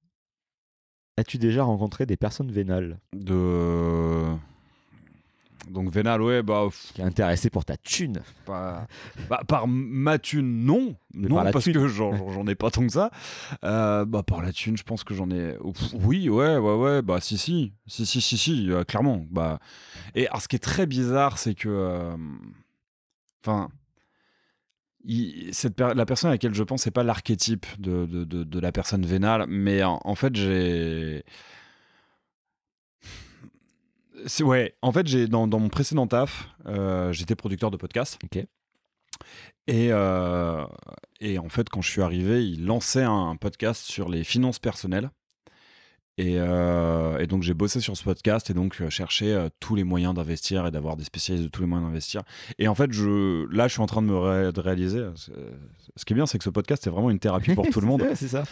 as-tu déjà rencontré des personnes vénales ? Donc vénal, qui est intéressé pour ta thune. Par ma thune, non, parce que j'en ai pas tant que ça. Par la thune, je pense que j'en ai. Oui, si, clairement. Et alors, ce qui est très bizarre, c'est que, la personne à laquelle je pense, c'est pas l'archétype de la personne vénale, mais en fait, en fait, dans mon précédent taf, j'étais producteur de podcast. Ok. Et en fait, quand je suis arrivé, il lançait un podcast sur les finances personnelles. Et donc j'ai bossé sur ce podcast et donc cherché tous les moyens d'investir et d'avoir des spécialistes de tous les moyens d'investir. Et en fait, là, je suis en train de réaliser. Ce qui est bien, c'est que ce podcast est vraiment une thérapie pour tout le monde. C'est ça.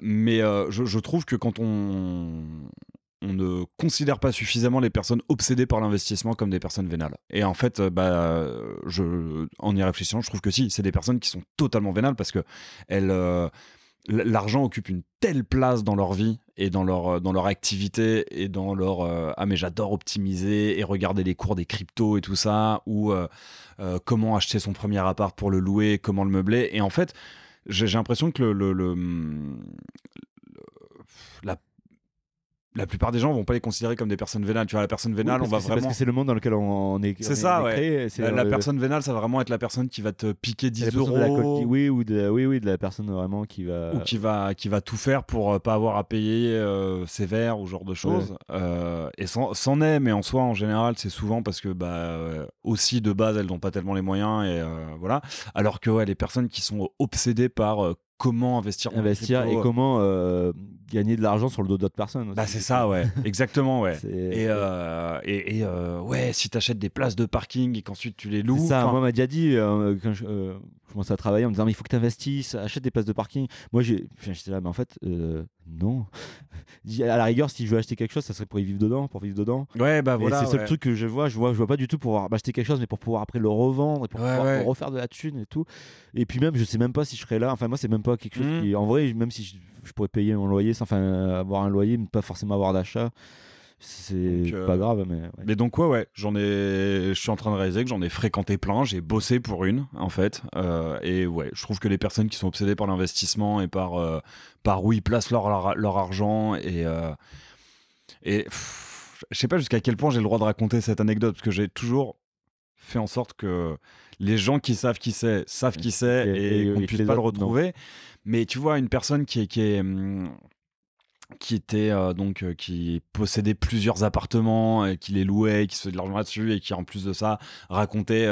Mais je trouve que quand on ne considère pas suffisamment les personnes obsédées par l'investissement comme des personnes vénales. Et en fait, en y réfléchissant, je trouve que si, c'est des personnes qui sont totalement vénales parce que l'argent occupe une telle place dans leur vie et dans leur activité et dans leur ah mais j'adore optimiser et regarder les cours des cryptos et tout ça, ou comment acheter son premier appart pour le louer, comment le meubler. Et en fait, j'ai l'impression que la plupart des gens vont pas les considérer comme des personnes vénales. Tu vois, la personne vénale, on va vraiment. Parce que c'est le monde dans lequel on est. C'est ça, ouais. Créé, la personne vénale, ça va vraiment être la personne qui va te piquer 10 euros. De la personne vraiment qui va. Ou qui va tout faire pour pas avoir à payer sévère ou genre de choses. Ouais. Et c'en est, mais en soi, en général, c'est souvent parce que aussi de base, elles n'ont pas tellement les moyens et voilà. Alors que les personnes qui sont obsédées par comment investir et comment gagner de l'argent sur le dos d'autres personnes aussi. C'est ça, ouais. Exactement, ouais. Ouais, si t'achètes des places de parking et qu'ensuite tu les loues. C'est ça, moi, on m'a déjà dit quand je commençais à travailler en me disant mais il faut que tu investisses, achète des places de parking. Moi j'étais là, mais en fait non. À la rigueur, si je veux acheter quelque chose, ça serait pour vivre dedans. Ouais, voilà. C'est le seul truc que je vois pas du tout pour pouvoir acheter quelque chose, mais pour pouvoir après le revendre et pour pouvoir refaire de la thune et tout. Et puis même, je sais même pas si je serais là. Enfin, moi, c'est même pas quelque chose qui, en vrai, même si je pourrais payer mon loyer, avoir un loyer, mais pas forcément avoir d'achat. C'est pas grave, mais. Ouais. Mais donc je suis en train de réaliser que j'en ai fréquenté plein. J'ai bossé pour une, en fait, et ouais, je trouve que les personnes qui sont obsédées par l'investissement et par où ils placent leur argent et je sais pas jusqu'à quel point j'ai le droit de raconter cette anecdote parce que j'ai toujours fait en sorte que les gens qui savent qui c'est et qu'on ne puisse pas le retrouver. Non. Mais tu vois, une personne qui possédait plusieurs appartements et qui les louait, qui se faisait de l'argent là-dessus et qui en plus de ça racontait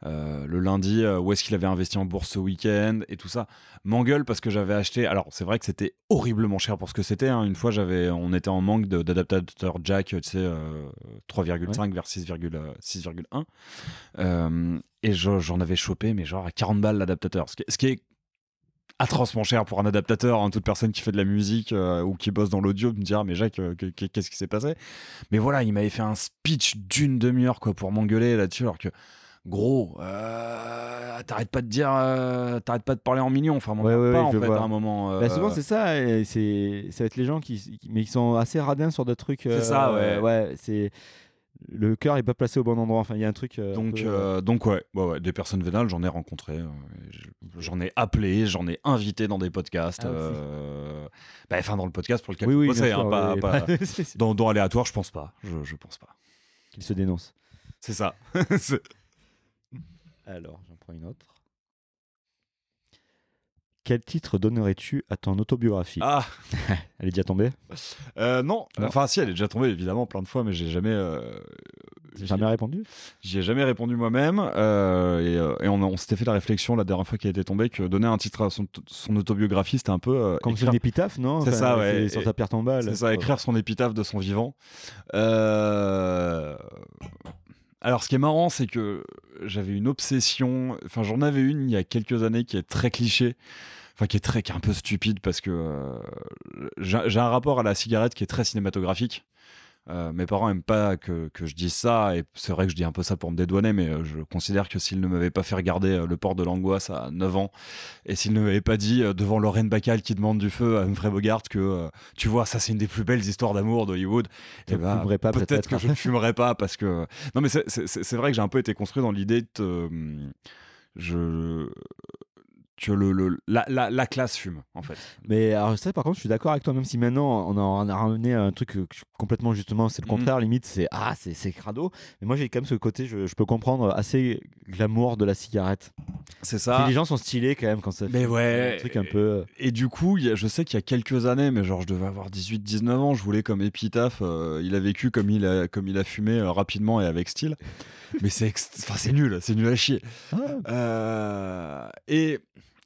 le lundi où est-ce qu'il avait investi en bourse ce week-end et tout ça, m'engueule parce que j'avais acheté, alors c'est vrai que c'était horriblement cher pour ce que c'était, hein. Une fois on était en manque d'adaptateur jack, tu sais, 3,5 vers 6,1 et j'en avais chopé mais genre à 40 balles l'adaptateur, ce qui est atrocement cher pour un adaptateur, hein. Toute personne qui fait de la musique ou qui bosse dans l'audio me dira mais Jacques, qu'est-ce qui s'est passé? Mais voilà, il m'avait fait un speech d'une demi-heure pour m'engueuler là-dessus, alors que gros, t'arrêtes pas de parler en millions, enfin m'en parle pas en fait à un moment. Souvent c'est ça, ça va être les gens qui sont assez radins sur des trucs. C'est ça, ouais, c'est le cœur est pas placé au bon endroit. Enfin, il y a un truc. Donc des personnes vénales, j'en ai rencontré, j'en ai appelé, j'en ai invité dans des podcasts. Dans le podcast pour lequel je bossais, pas dans aléatoire, je pense pas. Je pense pas. Qu'il se dénonce. C'est ça. Alors, j'en prends une autre. Quel titre donnerais-tu à ton autobiographie? Ah, elle est déjà tombée? Non. Enfin, si, elle est déjà tombée évidemment plein de fois, mais j'ai jamais. Jamais répondu? J'y ai jamais répondu moi-même. Et on s'était fait la réflexion la dernière fois qu'elle était tombée que donner un titre à son autobiographie, c'était un peu. Comme son épitaphe, non? C'est ça, ouais. Sur sa pierre tombale. C'est ça, écrire son épitaphe de son vivant. Alors, ce qui est marrant, c'est que j'avais une obsession. Enfin, j'en avais une il y a quelques années qui est très cliché. Enfin, qui est un peu stupide parce que j'ai un rapport à la cigarette qui est très cinématographique. Mes parents aiment pas que je dise ça, et c'est vrai que je dis un peu ça pour me dédouaner, mais je considère que s'ils ne m'avaient pas fait regarder Le Port de l'Angoisse à 9 ans, et s'ils ne m'avaient pas dit devant Lorraine Bacall qui demande du feu à Humphrey Bogart que tu vois, ça c'est une des plus belles histoires d'amour d'Hollywood, et peut-être que je ne fumerais pas parce que non, mais c'est vrai que j'ai un peu été construit dans l'idée de que la classe fume, en fait. Mais alors ça, par contre, je suis d'accord avec toi, même si maintenant on a ramené un truc complètement, justement, c'est le contraire, limite, c'est crado. Mais moi, j'ai quand même ce côté, je peux comprendre, assez glamour de la cigarette. C'est ça. Les gens sont stylés quand même quand ça fait un truc un peu. Et du coup, je sais qu'il y a quelques années, mais genre je devais avoir 18-19 ans, je voulais comme épitaphe, il a vécu comme il a fumé rapidement et avec style. Mais c'est nul à chier. Et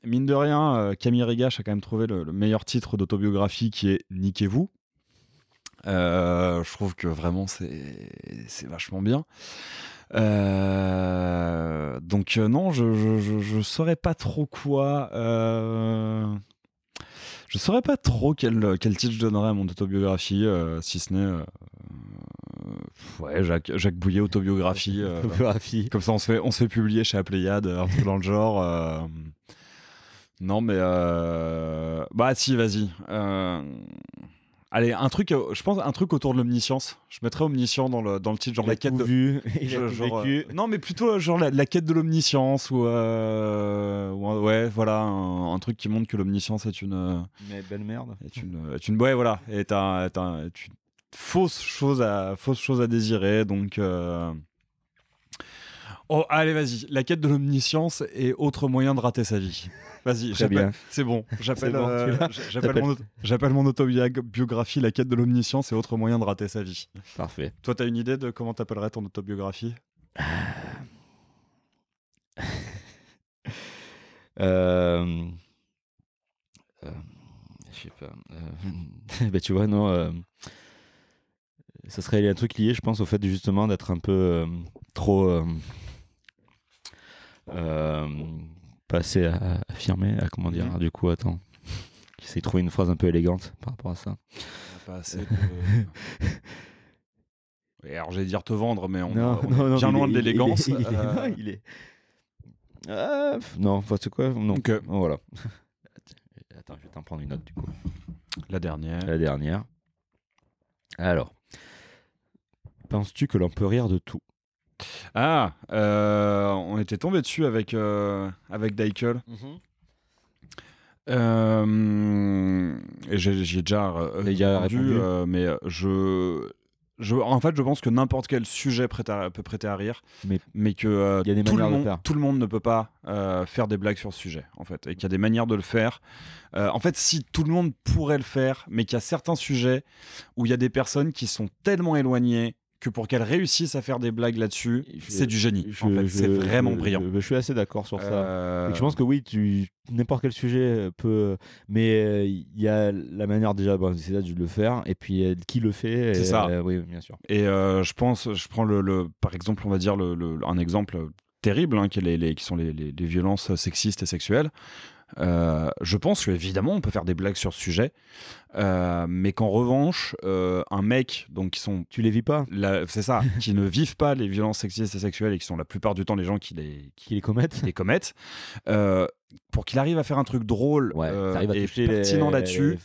mine de rien, Camille Regache a quand même trouvé le meilleur titre d'autobiographie qui est Niquez-vous, Je trouve que vraiment c'est vachement bien. Donc non, je saurais pas trop quoi. Je saurais pas trop quel titre je donnerais à mon autobiographie, si ce n'est ouais, Jacques Bouillet autobiographie. Comme ça, on se fait publier chez Pléiade, un truc dans le genre. Non, mais bah si, vas-y. Allez, un truc, je pense un truc autour de l'omniscience. Je mettrais omniscient dans le titre, genre la quête de. Non, mais plutôt genre la quête de l'omniscience ou ouais, voilà, un truc qui montre que l'omniscience est une. Mais belle merde. Est une ouais, voilà, est une fausse chose à désirer. Donc. Oh, allez, vas-y. La quête de l'omniscience est autre moyen de rater sa vie. Vas-y, c'est bon. J'appelle mon autobiographie La quête de l'omniscience et autre moyen de rater sa vie. Parfait. Toi, t'as une idée de comment t'appellerais ton autobiographie? Je sais pas. Bah, tu vois, non. Ça serait un truc lié, je pense, au fait justement d'être un peu trop. Pas assez affirmé, comment dire. Du coup, attends. J'essaie de trouver une phrase un peu élégante par rapport à ça. Pas assez de... Alors, j'allais dire te vendre, mais on est bien loin de l'élégance. Il est... non, c'est quoi? Non. Okay. Oh, voilà. Attends, je vais t'en prendre une autre, du coup. La dernière. Alors. Penses-tu que l'on peut rire de tout? Ah, on était tombé dessus avec Daikel. Et j'ai déjà répondu, mais en fait, je pense que n'importe quel sujet peut prêter à rire, mais que y a des manières de faire. Tout le monde ne peut pas faire des blagues sur ce sujet, en fait, et qu'il y a des manières de le faire. En fait, si tout le monde pourrait le faire, mais qu'il y a certains sujets où il y a des personnes qui sont tellement éloignées que pour qu'elles réussissent à faire des blagues là-dessus, c'est du génie. En fait, c'est vraiment brillant. Je suis assez d'accord sur ça. Et je pense que oui, n'importe quel sujet peut, mais il y a la manière déjà, c'est là de le faire, et puis qui le fait. C'est ça. Oui, bien sûr. Et je prends par exemple, on va dire un exemple terrible, hein, qui sont les violences sexistes et sexuelles. Je pense qu'évidemment on peut faire des blagues sur ce sujet, mais qu'en revanche un mec, donc qui sont, tu les vis pas, c'est ça, qui ne vivent pas les violences sexistes et sexuelles et qui sont la plupart du temps les gens qui les commettent, pour qu'il arrive à faire un truc drôle et pertinent là-dessus,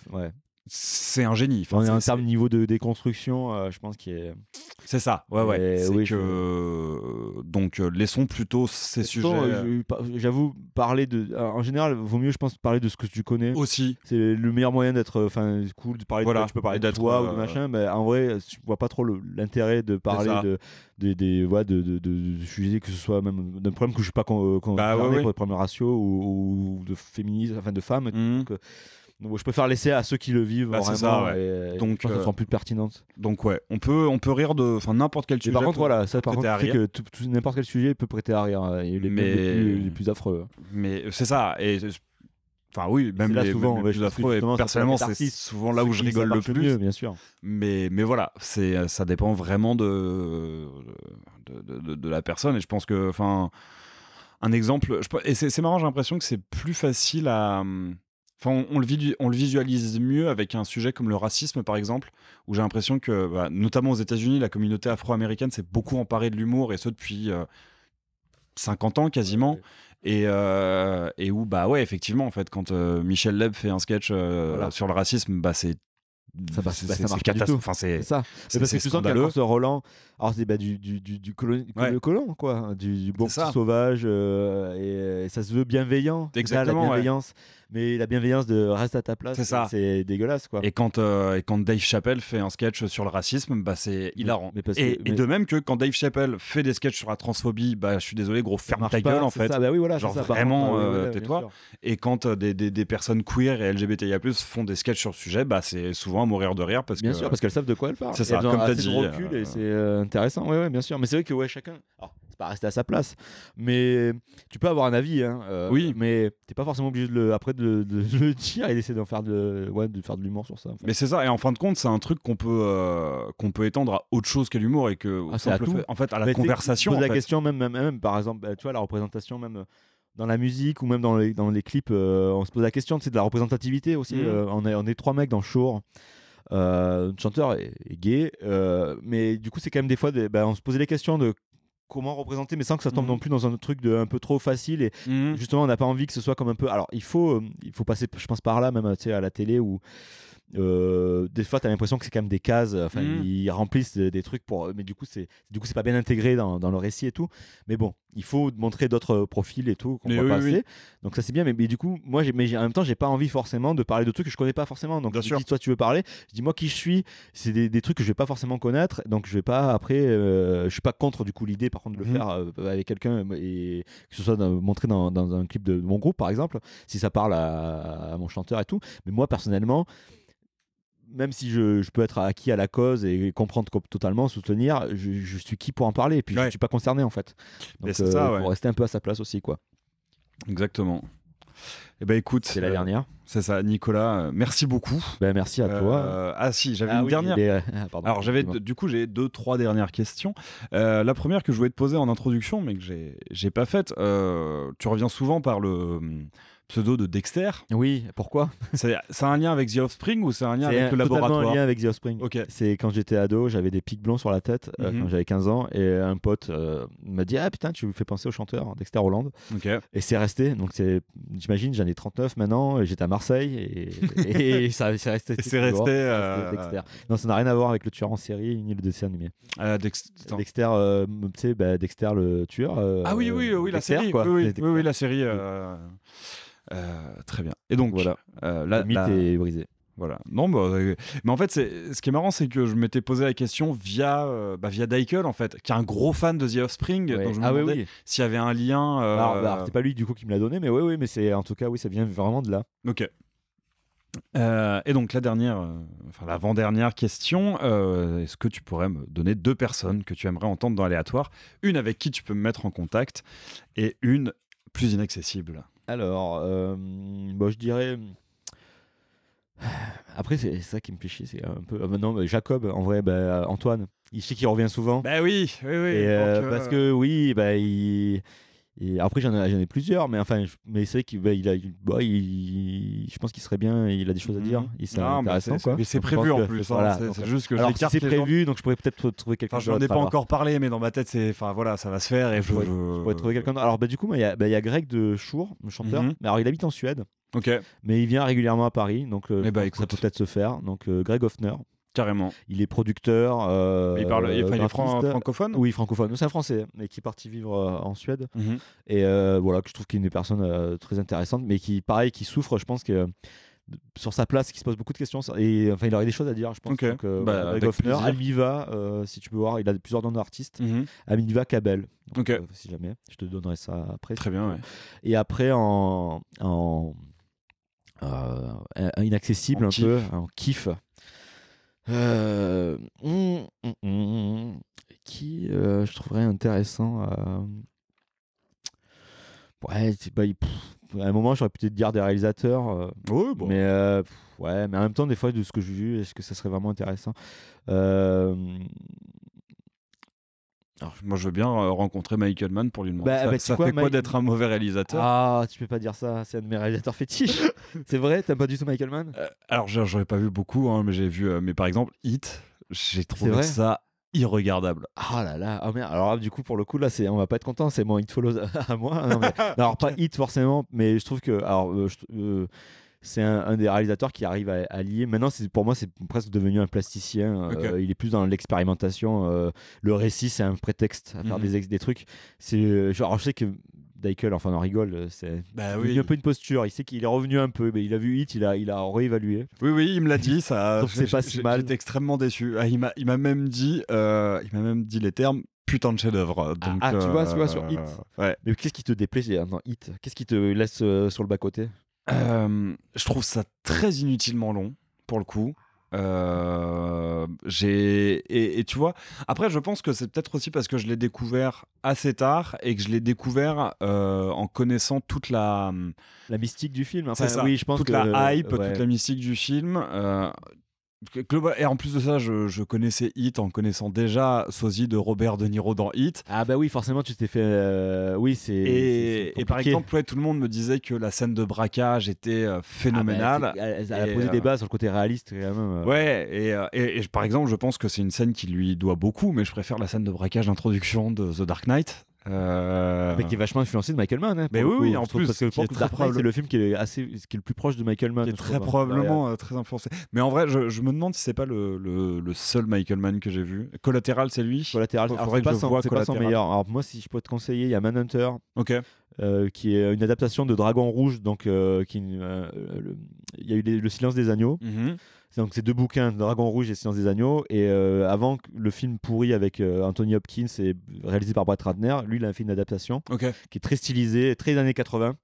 c'est un génie. Enfin, en termes de niveau de déconstruction, je pense qu'il est... C'est ça, ouais. Donc, laissons plutôt ces sujets. J'avoue, parler de... En général, vaut mieux, je pense, parler de ce que tu connais. Aussi. C'est le meilleur moyen d'être cool, de parler de... Tu peux parler de toi ou de machin, mais en vrai, je vois pas trop l'intérêt de parler de sujets, que ce soit même d'un problème que je suis pas concerné pour les problèmes raciaux ou de féminisme, enfin de femmes. Donc, je préfère laisser à ceux qui le vivent vraiment, ça, et donc je pense qu'elles sont plus pertinentes. Donc ouais, on peut rire de n'importe quel sujet. Par contre voilà, ça par contre c'est que n'importe quel sujet peut prêter à rire, les plus affreux. Mais c'est ça, et enfin oui, même les plus affreux, et personnellement c'est souvent là où je rigole le plus, mieux, bien sûr. Mais voilà, ça dépend vraiment de la personne, et je pense que un exemple, et c'est marrant, j'ai l'impression que c'est plus facile à... Enfin, on le visualise mieux avec un sujet comme le racisme, par exemple, où j'ai l'impression que, notamment aux États-Unis, la communauté afro-américaine s'est beaucoup emparée de l'humour, et ce depuis 50 ans quasiment. Et où, effectivement, en fait, quand Michel Leb fait un sketch sur le racisme, c'est ça marche pas du tout. Enfin, c'est ça. C'est parce que tu sens qu'il y a ce Roland, alors c'est du colon, quoi, du bon petit sauvage, et ça se veut bienveillant. Exactement, la bienveillance. Mais la bienveillance de reste à ta place, c'est dégueulasse, quoi. Et quand Dave Chappelle fait un sketch sur le racisme, c'est hilarant. Et de même que quand Dave Chappelle fait des sketchs sur la transphobie, je suis désolé, gros, ferme ta gueule, en fait. Genre vraiment, tais-toi. Et quand des personnes queer et LGBTIA+, font des sketchs sur le sujet, c'est souvent à mourir de rire, parce sûr, parce qu'elles savent de quoi elles parlent. C'est ça, comme t'as dit. De recul, et c'est intéressant, bien sûr. Mais c'est vrai que chacun... Alors, pas rester à sa place. Mais tu peux avoir un avis, hein, oui. mais t'es pas forcément obligé de le dire et d'essayer de faire de l'humour sur ça. En fait. Mais c'est ça, et en fin de compte, c'est un truc qu'on peut étendre à autre chose que l'humour et que c'est à tout. en fait, à la conversation. Tu poses la question même par exemple, tu vois, la représentation même. Dans la musique ou même dans les clips, on se pose la question de la représentativité aussi. On est 3 mecs dans Shore. Le chanteur est gay, mais du coup, c'est quand même des fois, on se posait les questions de comment représenter, mais sans que ça tombe non plus dans un truc un peu trop facile. Et justement, on n'a pas envie que ce soit comme un peu. Alors, il faut passer, je pense, par là, même à la télé où. Des fois, tu as l'impression que c'est quand même des cases. Enfin, ils remplissent des trucs mais du coup, c'est pas bien intégré dans le récit et tout. Mais bon, il faut montrer d'autres profils et tout qu'on voit pas assez. Donc ça, c'est bien. Mais du coup, moi, en même temps, j'ai pas envie forcément de parler de trucs que je connais pas forcément. Donc, je dis, toi, tu veux parler. Je dis, moi, qui je suis. C'est des trucs que je vais pas forcément connaître. Donc, je vais pas après. Je suis pas contre du coup l'idée, par contre, de le faire avec quelqu'un et que ce soit montré dans un clip de mon groupe, par exemple, si ça parle à mon chanteur et tout. Mais moi, personnellement. Même si je peux être acquis à la cause et comprendre totalement, soutenir, je suis qui pour en parler et puis je ne suis pas concerné en fait. Donc il faut rester un peu à sa place aussi quoi. Exactement. Eh ben écoute, c'est la dernière. C'est ça, Nicolas. Merci beaucoup. Merci à toi. Ah si, j'avais une dernière. Pardon, alors j'ai 2-3 dernières questions. La première que je voulais te poser en introduction, mais que j'ai pas faite. Tu reviens souvent par le pseudo de Dexter. Oui, pourquoi? C'est un lien avec The Offspring ou c'est un lien avec le laboratoire? C'est un lien avec The Offspring. Okay. C'est quand j'étais ado, j'avais des pics blonds sur la tête quand j'avais 15 ans et un pote m'a dit ah putain tu me fais penser au chanteur Dexter Holland. Okay. Et c'est resté. Donc j'imagine j'en ai 39 maintenant et j'étais à Marseille et ça c'est resté. C'est resté Dexter. Non, ça n'a rien à voir avec le tueur en série ni le dessin animé. Dexter, tu sais, Dexter le tueur. Ah oui, Dexter, la série. Quoi. Oui, la série. Très bien. Et donc, voilà. Le mythe est brisé. Voilà. Non, mais en fait, ce qui est marrant, c'est que je m'étais posé la question via Daikel, en fait, qui est un gros fan de The Offspring. Ouais. Donc je me demandais s'il y avait un lien. Alors, c'est pas lui du coup qui me l'a donné, mais oui, mais c'est en tout cas, oui, ça vient vraiment de là. Ok. Et donc l'avant-dernière question, est-ce que tu pourrais me donner 2 personnes que tu aimerais entendre dans Aléatoire, une avec qui tu peux me mettre en contact et une plus inaccessible? Alors, je dirais. Après, c'est ça qui me fait chier, c'est un peu. Non, Jacob, en vrai, Antoine, je sais qu'il revient souvent. Bah oui. Parce que oui, et après j'en ai plusieurs, mais enfin, mais c'est vrai je pense qu'il serait bien, il a des choses à dire. C'est intéressant, quoi. Mais c'est prévu en plus. C'est juste que c'est prévu, donc je pourrais peut-être trouver quelqu'un. J'en ai pas encore parlé, mais dans ma tête, ça va se faire et je pourrais trouver quelqu'un. Alors du coup, il y a Greg de Chour, le chanteur. Mais alors il habite en Suède. Ok. Mais il vient régulièrement à Paris, donc ça peut peut-être se faire. Donc Greg Hoffner. Carrément. Il est producteur. Il est francophone? Oui, francophone. C'est un Français, mais qui est parti vivre en Suède. Et voilà, que je trouve qu'il est une personne très intéressante, mais qui souffre, je pense que sur sa place, qui se pose beaucoup de questions. Et enfin, il aurait des choses à dire, je pense. Okay. Donc, Greg Hoffner, Amiva, si tu peux voir, il a plusieurs noms d'artistes. Amiva Kabel. Donc, si jamais, je te donnerai ça après. Très bien, ouais. Et après, en inaccessible, peu, en kiff. Qui je trouverais intéressant à un moment j'aurais peut-être dire des réalisateurs mais mais en même temps des fois de ce que j'ai vu est-ce que ça serait vraiment intéressant Alors, moi je veux bien rencontrer Michael Mann pour lui demander ça fait quoi d'être un mauvais réalisateur. Ah, tu peux pas dire ça, c'est un de mes réalisateurs fétiches. C'est vrai, t'aimes pas du tout Michael Mann? Alors j'aurais pas vu beaucoup, mais j'ai vu mais par exemple Hit, j'ai trouvé ça irregardable. Ah là là, oh merde. Alors là, du coup pour le coup là on va pas être content, c'est mon Hit Follows à moi. Non, mais, alors pas Hit forcément, mais je trouve que c'est un des réalisateurs qui arrive à lier. Maintenant, pour moi, c'est presque devenu un plasticien. Il est plus dans l'expérimentation. Le récit, c'est un prétexte à faire des trucs. Alors, je sais que Daikel, enfin, on en rigole. C'est un peu une posture. Il sait qu'il est revenu un peu. Mais il a vu Hit, il a réévalué. Oui, il me l'a dit. Ça. Donc, c'est pas si mal. J'étais extrêmement déçu. Il m'a même dit les termes. Putain de chef-d'œuvre. Tu vois sur Hit. Ouais. Mais qu'est-ce qui te déplaît dans Hit? Qu'est-ce qui te laisse sur le bas-côté? Je trouve ça très inutilement long, pour le coup. Et tu vois, après, je pense que c'est peut-être aussi parce que je l'ai découvert assez tard et que je l'ai découvert en connaissant toute la mystique du film. Enfin, c'est ça. Oui, je pense toute la hype, toute la mystique du film. Et en plus de ça, je connaissais Hit en connaissant déjà Sosie de Robert De Niro dans Hit. Ah bah oui, forcément, tu t'es fait... Oui, c'est... Et par exemple, tout le monde me disait que la scène de braquage était phénoménale. Elle a posé des bases sur le côté réaliste, quand même. Ouais, et par exemple, je pense que c'est une scène qui lui doit beaucoup, mais je préfère la scène de braquage d'introduction de The Dark Knight. Mais qui est vachement influencé de Michael Mann. Hein, mais oui, en plus. Parce que Dark Knight, c'est le film qui est le plus proche de Michael Mann. Qui est très probablement très influencé. Mais en vrai, je me demande si c'est pas le seul Michael Mann que j'ai vu. Collateral, c'est lui. Collateral, c'est pas son meilleur. Alors moi, si je peux te conseiller, il y a Manhunter. Ok. Qui est une adaptation de Dragon Rouge. Donc, il y a eu Le Silence des Agneaux. Mm-hmm. Donc c'est 2 bouquins, Dragon Rouge et Silence des Agneaux. Et avant le film pourri avec Anthony Hopkins et réalisé par Brett Ratner, lui il a fait une adaptation qui est très stylisée, très années 80,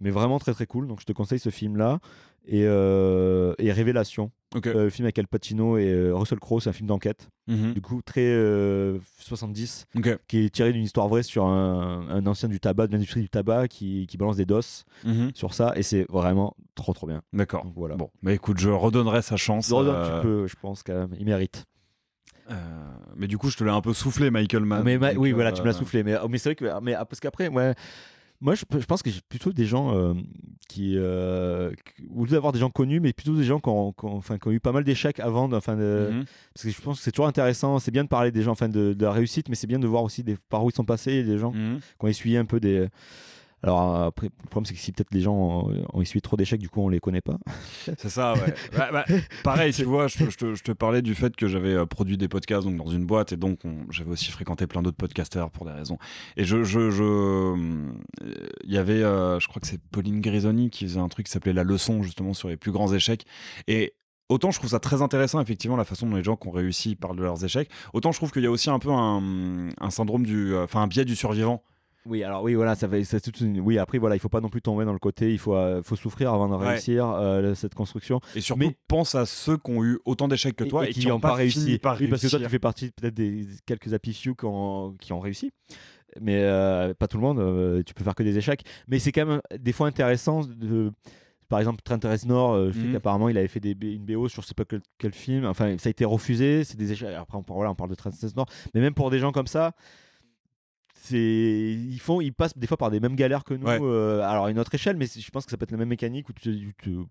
mais vraiment très très cool. Donc je te conseille ce film-là. Et Révélation, film avec Al Pacino et Russell Crowe, c'est un film d'enquête. Mm-hmm. Du coup très 70, qui est tiré d'une histoire vraie sur un ancien du tabac, de l'industrie du tabac qui balance des doses sur ça, et c'est vraiment trop trop bien. D'accord. Donc, voilà. Bon, mais écoute, je redonnerai sa chance. Tu peux, je pense quand même, il mérite. Mais du coup, je te l'ai un peu soufflé, Michael Mann. Oui, voilà, tu me l'as soufflé. Mais c'est vrai que, parce qu'après, moi, je pense que j'ai plutôt des gens au lieu d'avoir des gens connus, mais plutôt des gens qui ont eu pas mal d'échecs avant. Parce que je pense que c'est toujours intéressant. C'est bien de parler des gens, de la réussite, mais c'est bien de voir aussi par où ils sont passés, des gens qui ont essuyé un peu des. Alors après, le problème c'est que si peut-être les gens ont essuyé trop d'échecs, du coup on les connaît pas. C'est ça, ouais. Pareil, tu vois, je te parlais du fait que j'avais produit des podcasts donc, dans une boîte, et donc j'avais aussi fréquenté plein d'autres podcasteurs pour des raisons. Et il y avait, je crois que c'est Pauline Grisoni qui faisait un truc qui s'appelait La Leçon, justement, sur les plus grands échecs. Et autant je trouve ça très intéressant, effectivement, la façon dont les gens qui ont réussi parlent de leurs échecs, autant je trouve qu'il y a aussi un peu un syndrome un biais du survivant. Oui, alors oui, voilà, oui, après voilà, il faut pas non plus tomber dans le côté, il faut souffrir avant de réussir cette construction. Et surtout, pense à ceux qui ont eu autant d'échecs que toi et qui n'ont pas réussi. Parce que toi, tu fais partie peut-être des quelques happy few qui ont réussi. Mais pas tout le monde, tu peux faire que des échecs. Mais c'est quand même des fois intéressant de. Par exemple, Trent Reznor, je sais qu'apparemment il avait fait une BO sur je sais pas quel film. Enfin, ça a été refusé. C'est des échecs. Après, on parle de Trent Reznor. Mais même pour des gens comme ça. Ils passent des fois par des mêmes galères que nous, alors à une autre échelle, mais je pense que ça peut être la même mécanique où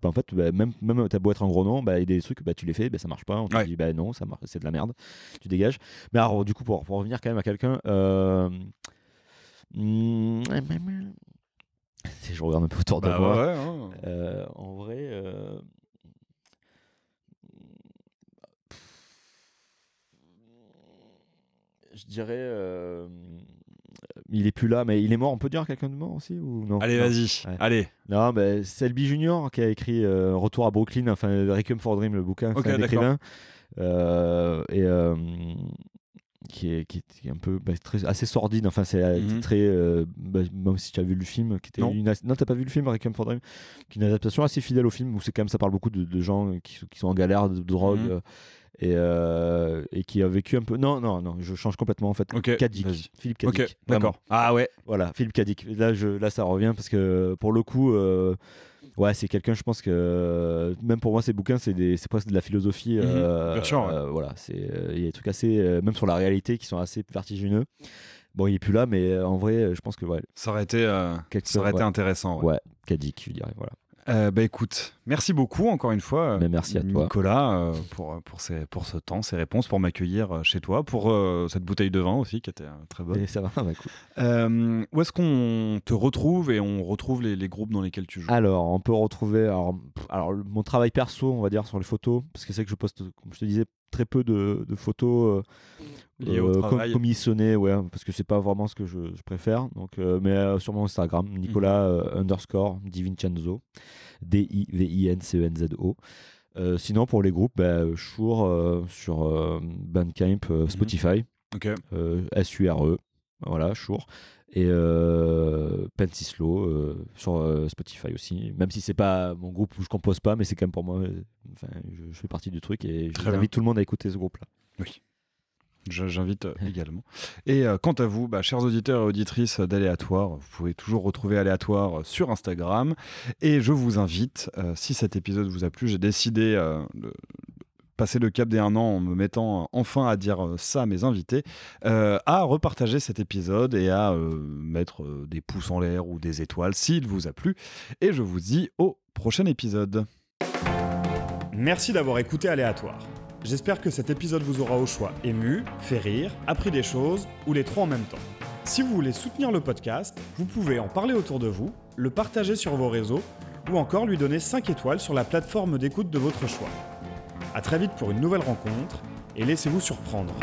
en fait, même t'as beau être un gros nom, il y a des trucs, tu les fais, ça marche pas, on te dit non, ça marche, c'est de la merde, tu dégages. Mais alors du coup, pour revenir quand même à quelqu'un, je regarde un peu autour de moi. En vrai, je dirais. Il est plus là, mais il est mort. On peut dire quelqu'un de mort aussi ou non? Allez, vas-y. Allez. Non, Selby Junior qui a écrit Retour à Brooklyn, Requiem for a Dream, le bouquin, c'est un écrivain, qui est un peu assez sordide. C'est très. Même si tu as vu le film, qui était non, t'as pas vu le film Requiem for a Dream, qui est une adaptation assez fidèle au film où c'est quand même ça parle beaucoup de gens qui sont en galère de drogue. Et qui a vécu un peu. Non, je change complètement en fait. Cadic, Philippe Cadic. D'accord. Ah ouais. Voilà, Philippe Cadic. Là, ça revient parce que pour le coup, c'est quelqu'un. Je pense que même pour moi, ces bouquins, c'est presque de la philosophie. Bien sûr. Voilà, il y a des trucs assez, même sur la réalité, qui sont assez vertigineux. Bon, il est plus là, mais en vrai, je pense que ça aurait été intéressant. Ouais, Cadic, je dirais. Voilà. Écoute, merci beaucoup encore une fois, merci à toi, Nicolas, pour ce temps, ces réponses, pour m'accueillir chez toi, pour cette bouteille de vin aussi qui était très bonne. Et ça va, cool. Où est-ce qu'on te retrouve et on retrouve les groupes dans lesquels tu joues? Alors, on peut retrouver alors mon travail perso, on va dire, sur les photos, parce que c'est que je poste, comme je te disais, très peu de photos commissionnées, parce que c'est pas vraiment ce que je préfère. Donc, mais sur mon Instagram, Nicolas _DiVincenzo, DIVINCENZO. Sinon, pour les groupes, Shure sur Bandcamp, Spotify, SURE, voilà, Shure. Et Pentislow sur Spotify aussi, même si c'est pas mon groupe où je compose pas, mais c'est quand même pour moi, je fais partie du truc et j'invite tout le monde à écouter ce groupe là. Oui, j'invite également. Et quant à vous, chers auditeurs et auditrices d'Aléatoire, vous pouvez toujours retrouver Aléatoire sur Instagram, et je vous invite, si cet épisode vous a plu, j'ai décidé de passer le cap des 1 an en me mettant enfin à dire ça à mes invités, à repartager cet épisode et à mettre des pouces en l'air ou des étoiles s'il vous a plu. Et je vous dis au prochain épisode. Merci d'avoir écouté Aléatoire. J'espère que cet épisode vous aura au choix ému, fait rire, appris des choses ou les 3 en même temps. Si vous voulez soutenir le podcast, vous pouvez en parler autour de vous, le partager sur vos réseaux ou encore lui donner 5 étoiles sur la plateforme d'écoute de votre choix. À très vite pour une nouvelle rencontre et laissez-vous surprendre.